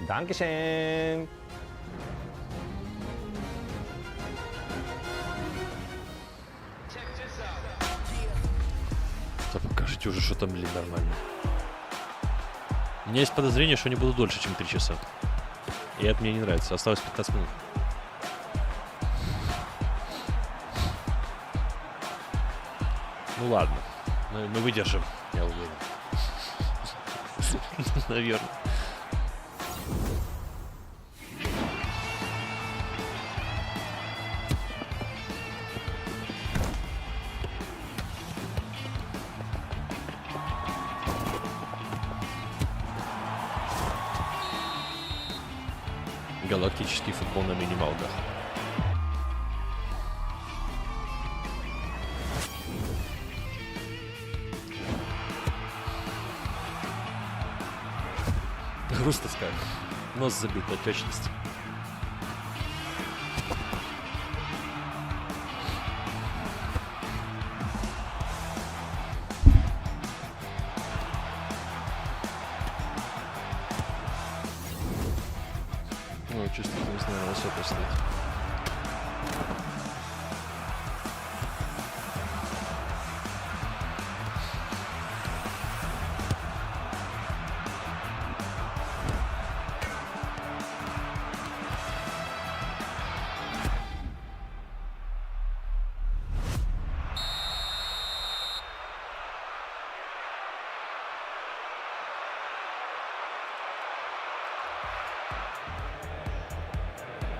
ダンケシェーン。Да покажите уже, что там, блин, нормально. У меня есть подозрение, что они будут дольше, чем 3 часа. И это мне не нравится. Осталось 15 минут. Ну ладно. Мы выдержим, я уверен. Наверное. Галактический футбол на минималках. Грустно скажем. Нос забит отечность. Ну, чувствую, не знаю, высоко стоит.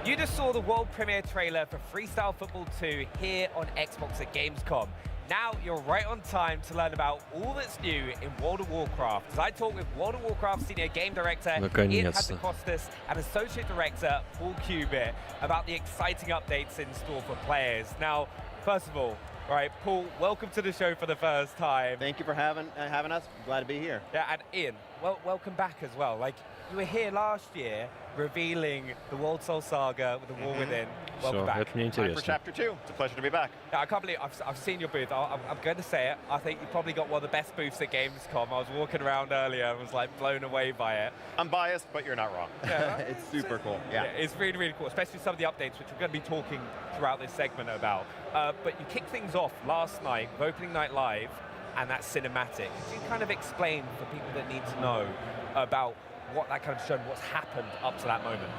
You just saw the world premiere trailer for Freestyle Football 2 here on Xbox at Gamescom. Now you're right on time to learn about all that's new in World of Warcraft. As I talk with World of Warcraft Senior Game Director Ian Hadjikostas and Associate Director Paul Cubitt about the exciting updates in store for players. Now, first of all, right, Paul, welcome to the show for the first time. Thank you for having us. Glad to be here. Yeah, and Ian, welcome back as well. Like, you were here last year revealing the World Soul Saga with the War Within. Welcome back. Time for Chapter 2. It's a pleasure to be back. Yeah, I can't believe I've seen your booth. I'm going to say it. I think you probably got one of the best booths at Gamescom. I was walking around earlier and was like blown away by it. I'm biased, but you're not wrong. Yeah, it's super cool. Yeah. It's really, really cool, especially some of the updates, which we're going to be talking throughout this segment about. But you kicked things off last night with Opening Night Live and that cinematic. Could you kind of explain for people that need to know about what that kind of showed, what's happened up to that moment?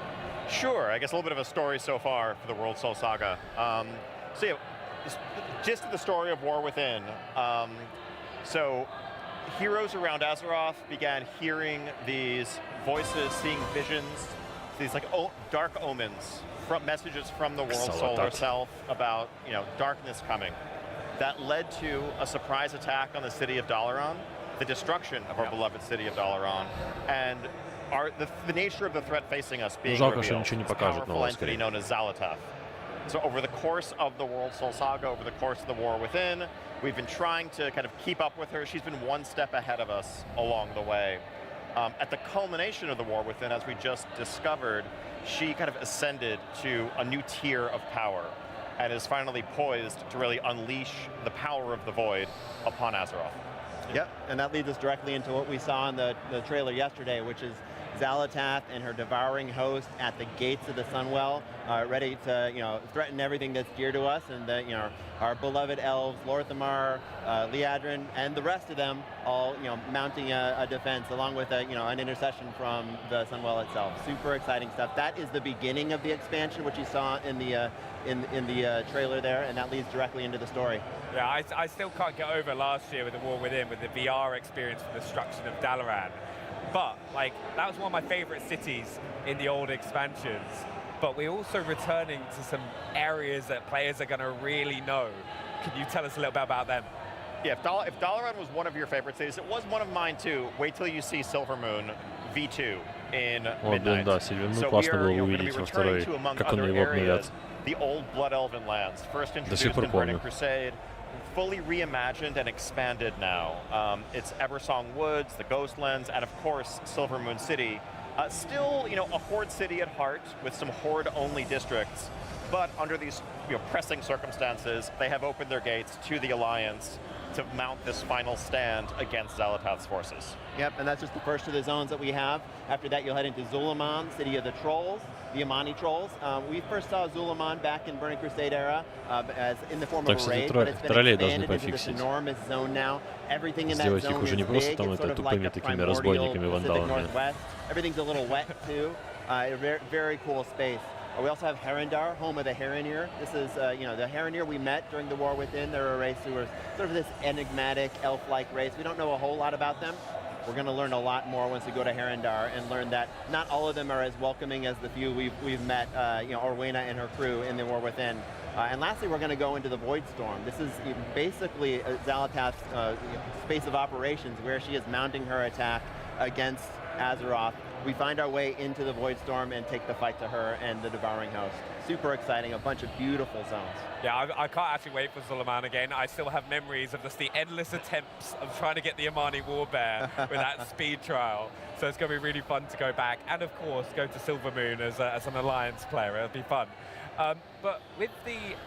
Sure. I guess a little bit of a story so far for the World Soul Saga. So yeah, gist of the story of War Within. So heroes around Azeroth began hearing these voices, seeing visions, these like dark omens, from messages from the World Soul herself about, you know, darkness coming. That led to a surprise attack on the city of Dalaran, the destruction of our beloved city of Dalaran, and the nature of the threat facing us being revealed. This powerful entity known as Xal'atath. So over the course of the World Soul Saga, over the course of the War Within, we've been trying to kind of keep up with her. She's been one step ahead of us along the way. At the culmination of the War Within, as we just discovered, she kind of ascended to a new tier of power and is finally poised to really unleash the power of the Void upon Azeroth. Yep, and that leads us directly into what we saw in the trailer yesterday, which is Xal'atath and her devouring host at the gates of the Sunwell, ready to, you know, threaten everything that's dear to us, and that, you know, our beloved elves, Lorthamar, Liadrin, and the rest of them, all, you know, mounting a defense along with a, you know, an intercession from the Sunwell itself. Super exciting stuff. That is the beginning of the expansion, which you saw in the trailer there, and that leads directly into the story. Yeah, I still can't get over last year with the War Within, with the VR experience for the destruction of Dalaran. But, like, that was one of my favorite cities in the old expansions. But we're also returning to some areas that players are going to really know. Can you tell us a little bit about them? Yeah, if Dalaran was one of your favorite cities, it was one of mine too. Wait till you see Silvermoon V2 in Midnight. So we are going to be returning to, among other areas, the old Blood Elven lands, first introduced in Burning Crusade, fully reimagined and expanded now. It's Eversong Woods, the Ghostlands, and of course, Silver Moon City. Still, a Horde city at heart with some Horde-only districts, but under these pressing circumstances, they have opened their gates to the Alliance to mount this final stand against Xalatath's forces. Yep, and that's just the first of the zones that we have. After that, you'll head into Zulaman, City of the Trolls, the Amani Trolls. We first saw Zulaman back in Burning Crusade era as in the form of a raid, but it's been expanded into this enormous zone now. Everything in that zone is big. It's sort of like a primordial Pacific Northwest. Everything's a little wet too. Very, very cool space. We also have Herondar, home of the Heronir. This is, the Heronir we met during the War Within. They're a race who are sort of this enigmatic, elf-like race. We don't know a whole lot about them. We're going to learn a lot more once we go to Herondar and learn that not all of them are as welcoming as the few we've met, Orwena and her crew in the War Within. And lastly, we're going to go into the Void Storm. This is basically Xalatath's space of operations where she is mounting her attack against Azeroth. We find our way into the Void Storm and take the fight to her and the Devouring Host. Super exciting, a bunch of beautiful zones. Yeah, I can't actually wait for Zulaman again. I still have memories of just the endless attempts of trying to get the Amani Warbear with that speed trial. So it's going to be really fun to go back. And of course, go to Silver Moon as an Alliance player. It'll be fun. But with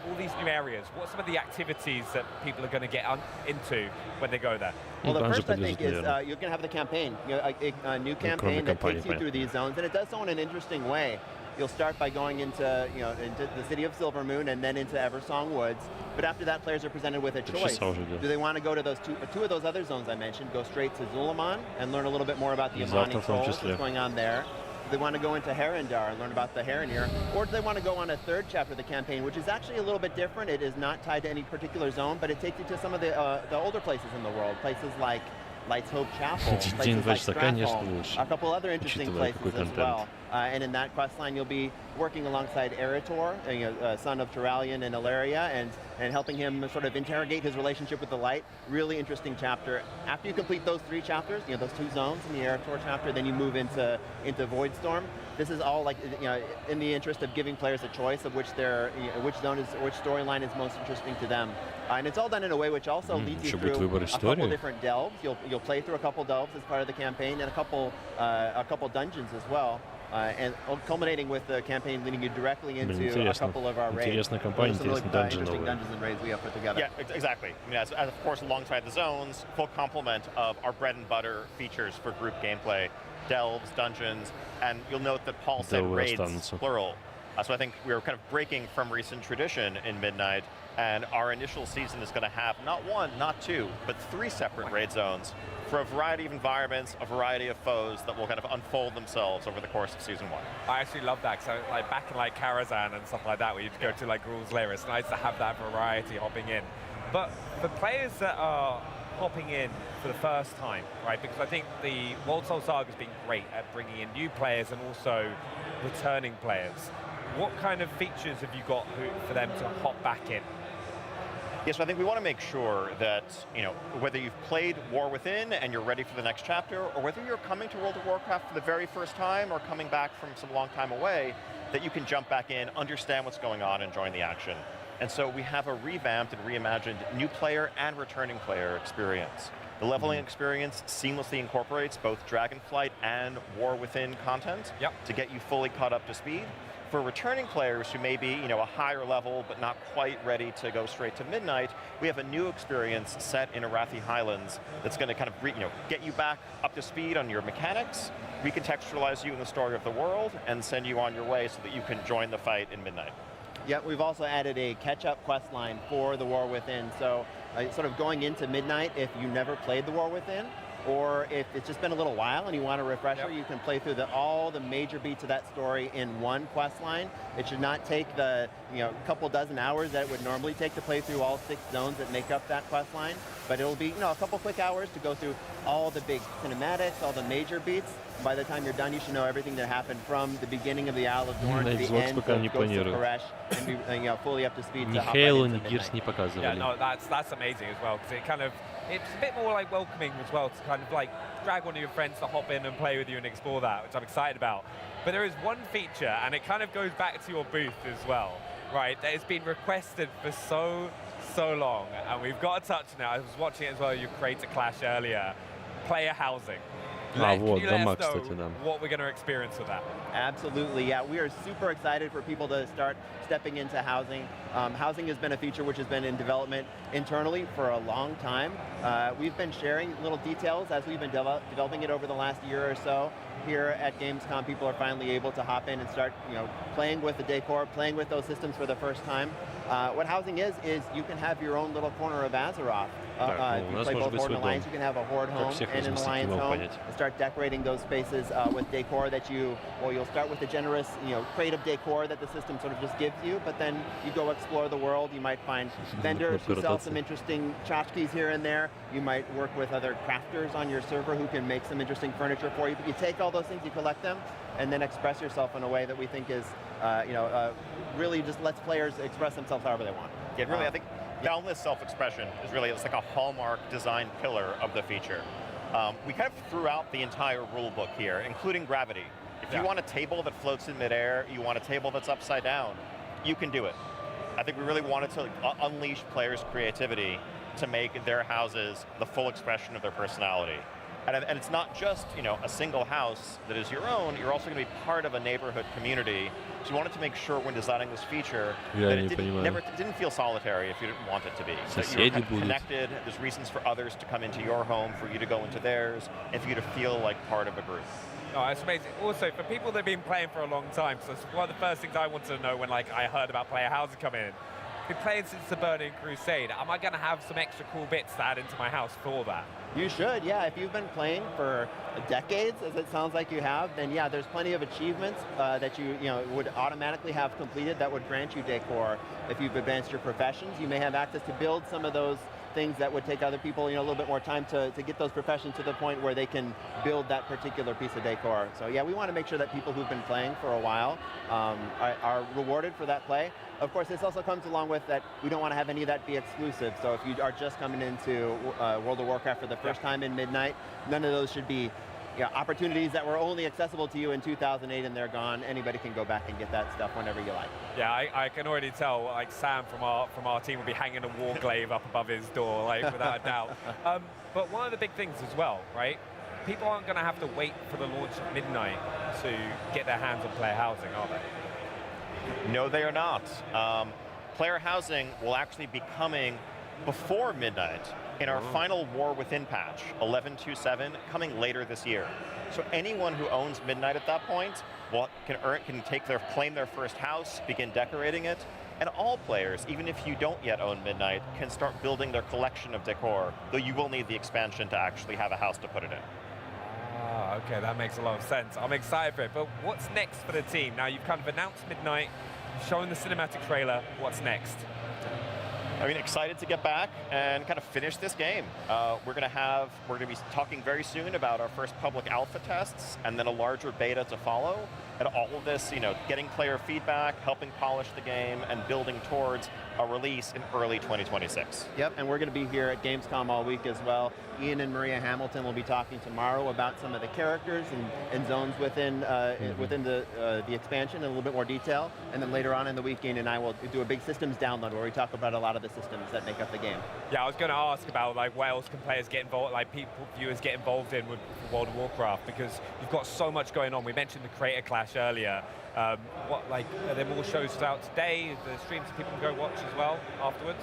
all these new areas, what are some of the activities that people are going to get into when they go there? Well, the first, I think, is you're going to have the campaign, a new campaign that takes you through these zones, and it does so in an interesting way. You'll start by going into, into the city of Silver Moon and then into Eversong Woods. But after that, players are presented with a choice. Do they want to go to those two of those other zones I mentioned, go straight to Zulaman and learn a little bit more about the Amani Trolls, what's going on there? Do they want to go into Herondar and learn about the Heronir? Or do they want to go on a third chapter of the campaign, which is actually a little bit different? It is not tied to any particular zone, but it takes you to some of the older places in the world, places like Light's Hope Chapel, places like Stratholme, a couple other interesting places as well. And in that quest line, you'll be working alongside Eritor, son of Turalian and Ilaria, and helping him sort of interrogate his relationship with the light. Really interesting chapter. After you complete those 3 chapters, those 2 zones in the Eritor chapter, then you move into Void Storm. This is all like, in the interest of giving players a choice of which storyline is most interesting to them. And it's all done in a way which also leads you through a couple different delves. You'll play through a couple delves as part of the campaign, and a couple dungeons as well. And culminating with the campaign leading you directly into a couple of our raids. Some really interesting dungeons and raids we have put together. Yeah, exactly. I mean, as of course, alongside the zones, full complement of our bread and butter features for group gameplay. Delves, dungeons, and you'll note that Paul said raids, plural. So I think we're kind of breaking from recent tradition in Midnight, and our initial season is going to have not 1, not 2, but 3 separate raid zones for a variety of environments, a variety of foes that will kind of unfold themselves over the course of Season 1. I actually love that, because back in Karazhan and stuff like that, where you'd go to Gruul's Lair, it's nice to have that variety hopping in. But for players that are hopping in for the first time, right? Because I think the World Soul Saga has been great at bringing in new players and also returning players. What kind of features have you got for them to hop back in? Yes, I think we want to make sure that, whether you've played War Within and you're ready for the next chapter, or whether you're coming to World of Warcraft for the very first time or coming back from some long time away, that you can jump back in, understand what's going on, and join the action. And so we have a revamped and reimagined new player and returning player experience. The leveling experience seamlessly incorporates both Dragonflight and War Within content to get you fully caught up to speed. For returning players who may be, a higher level but not quite ready to go straight to Midnight, we have a new experience set in Arathi Highlands that's going to kind of, get you back up to speed on your mechanics, recontextualize you in the story of the world, and send you on your way so that you can join the fight in Midnight. Yeah, we've also added a catch-up quest line for the War Within. So sort of going into Midnight, if you never played the War Within, or if it's just been a little while and you want a refresher, you can play through all the major beats of that story in one quest line. It should not take the couple dozen hours that it would normally take to play through all 6 zones that make up that quest line. But it'll be a couple quick hours to go through all the big cinematics, all the major beats. By the time you're done, you should know everything that happened from the beginning of the Isle of Dorn to the end of Ghost of Koresh, and be fully up to speed to hop right into Midnight. Yeah, no, that's amazing as well, because it's a bit more welcoming as well to kind of drag one of your friends to hop in and play with you and explore that, which I'm excited about. But there is one feature, and it kind of goes back to your booth as well, right? That has been requested for so long, and we've got a touch now. I was watching it as well. You created Clash earlier. Player housing. Вот, Can you дома, let us know кстати, да. what we're going to experience with that? Absolutely, yeah. We are super excited for people to start stepping into housing. Housing has been a feature which has been in development internally for a long time. We've been sharing little details as we've been developing it over the last year or so. Here at Gamescom, people are finally able to hop in and start, playing with the decor, playing with those systems for the first time. What housing is you can have your own little corner of Azeroth. If you play both Horde and Alliance, you can have a Horde home and an Alliance home, and start decorating those spaces with decor that you'll start with a generous, creative decor that the system sort of just gives you, but then you go explore the world. You might find vendors who sell some interesting tchotchkes here and there. You might work with other crafters on your server who can make some interesting furniture for you. But you take all those things, you collect them, and then express yourself in a way that we think is, really just lets players express themselves however they want. Yeah, really, I think boundless self-expression is really, it's like a hallmark design pillar of the feature. We kind of threw out the entire rule book here, including gravity. If you want a table that floats in midair, you want a table that's upside down, you can do it. I think we really wanted to unleash players' creativity to make their houses the full expression of their personality. And it's not just, a single house that is your own, you're also going to be part of a neighborhood community. So we wanted to make sure when designing this feature that it didn't feel solitary if you didn't want it to be. That you were kind of connected, there's reasons for others to come into your home, for you to go into theirs, and for you to feel like part of a group. Oh, it's amazing. Also, for people that have been playing for a long time, so it's one of the first things I wanted to know when I heard about player housing coming in. I've been playing since the Burning Crusade. Am I going to have some extra cool bits to add into my house for that? You should, yeah. If you've been playing for decades, as it sounds like you have, then yeah, there's plenty of achievements that you would automatically have completed that would grant you decor. If you've advanced your professions, you may have access to build some of those things that would take other people, a little bit more time to get those professions to the point where they can build that particular piece of decor. So yeah, we want to make sure that people who've been playing for a while are rewarded for that play. Of course, this also comes along with that we don't want to have any of that be exclusive. So if you are just coming into World of Warcraft for the first time in Midnight, none of those should be opportunities that were only accessible to you in 2008 and they're gone. Anybody can go back and get that stuff whenever you like. Yeah, I can already tell, like Sam from our team will be hanging a warglaive up above his door, like without a doubt. But one of the big things as well, right? People aren't going to have to wait for the launch of Midnight to get their hands on player housing, are they? No, they are not. Player housing will actually be coming before Midnight in our final War Within patch, 11.2.7, coming later this year. So anyone who owns Midnight at that point can claim their first house, begin decorating it, and all players, even if you don't yet own Midnight, can start building their collection of decor, though you will need the expansion to actually have a house to put it in. Ah, okay, that makes a lot of sense. I'm excited for it, but what's next for the team? Now, you've kind of announced Midnight, shown the cinematic trailer. What's next? I mean, excited to get back and kind of finish this game. We're going to be talking very soon about our first public alpha tests and then a larger beta to follow. And all of this, getting player feedback, helping polish the game, and building towards a release in early 2026. Yep, and we're going to be here at Gamescom all week as well. Ian and Maria Hamilton will be talking tomorrow about some of the characters and zones within the expansion in a little bit more detail. And then later on in the week, Ian and I will do a big systems download where we talk about a lot of the systems that make up the game. Yeah, I was going to ask about what else can players get involved, viewers get involved in with World of Warcraft, because you've got so much going on. We mentioned the Creator Clash earlier. Are there more shows out today? The streams people can go watch as well afterwards?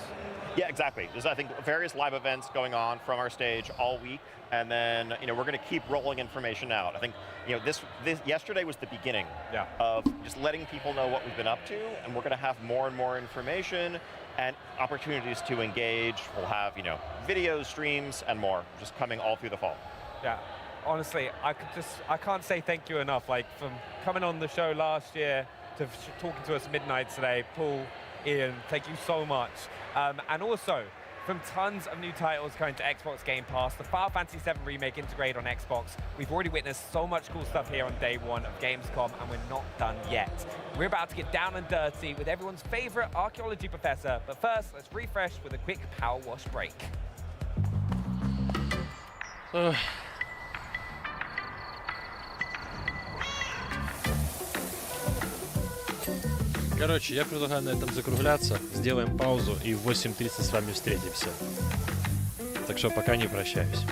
Yeah, exactly. There's, I think, various live events going on from our stage all week, and then we're going to keep rolling information out. I think this yesterday was the beginning of just letting people know what we've been up to, and we're going to have more and more information and opportunities to engage. We'll have videos, streams, and more just coming all through the fall. Yeah. Honestly, I can't say thank you enough. Like, from coming on the show last year to talking to us Midnight today, Paul, Ian, thank you so much. And also, from tons of new titles coming to Xbox Game Pass, the Final Fantasy VII Remake Intergrade on Xbox, we've already witnessed so much cool stuff here on day one of Gamescom, and we're not done yet. We're about to get down and dirty with everyone's favorite archaeology professor, but first, let's refresh with a quick power wash break. Короче, я предлагаю на этом закругляться. Сделаем паузу и в 8:30 с вами встретимся. Так что пока не прощаюсь.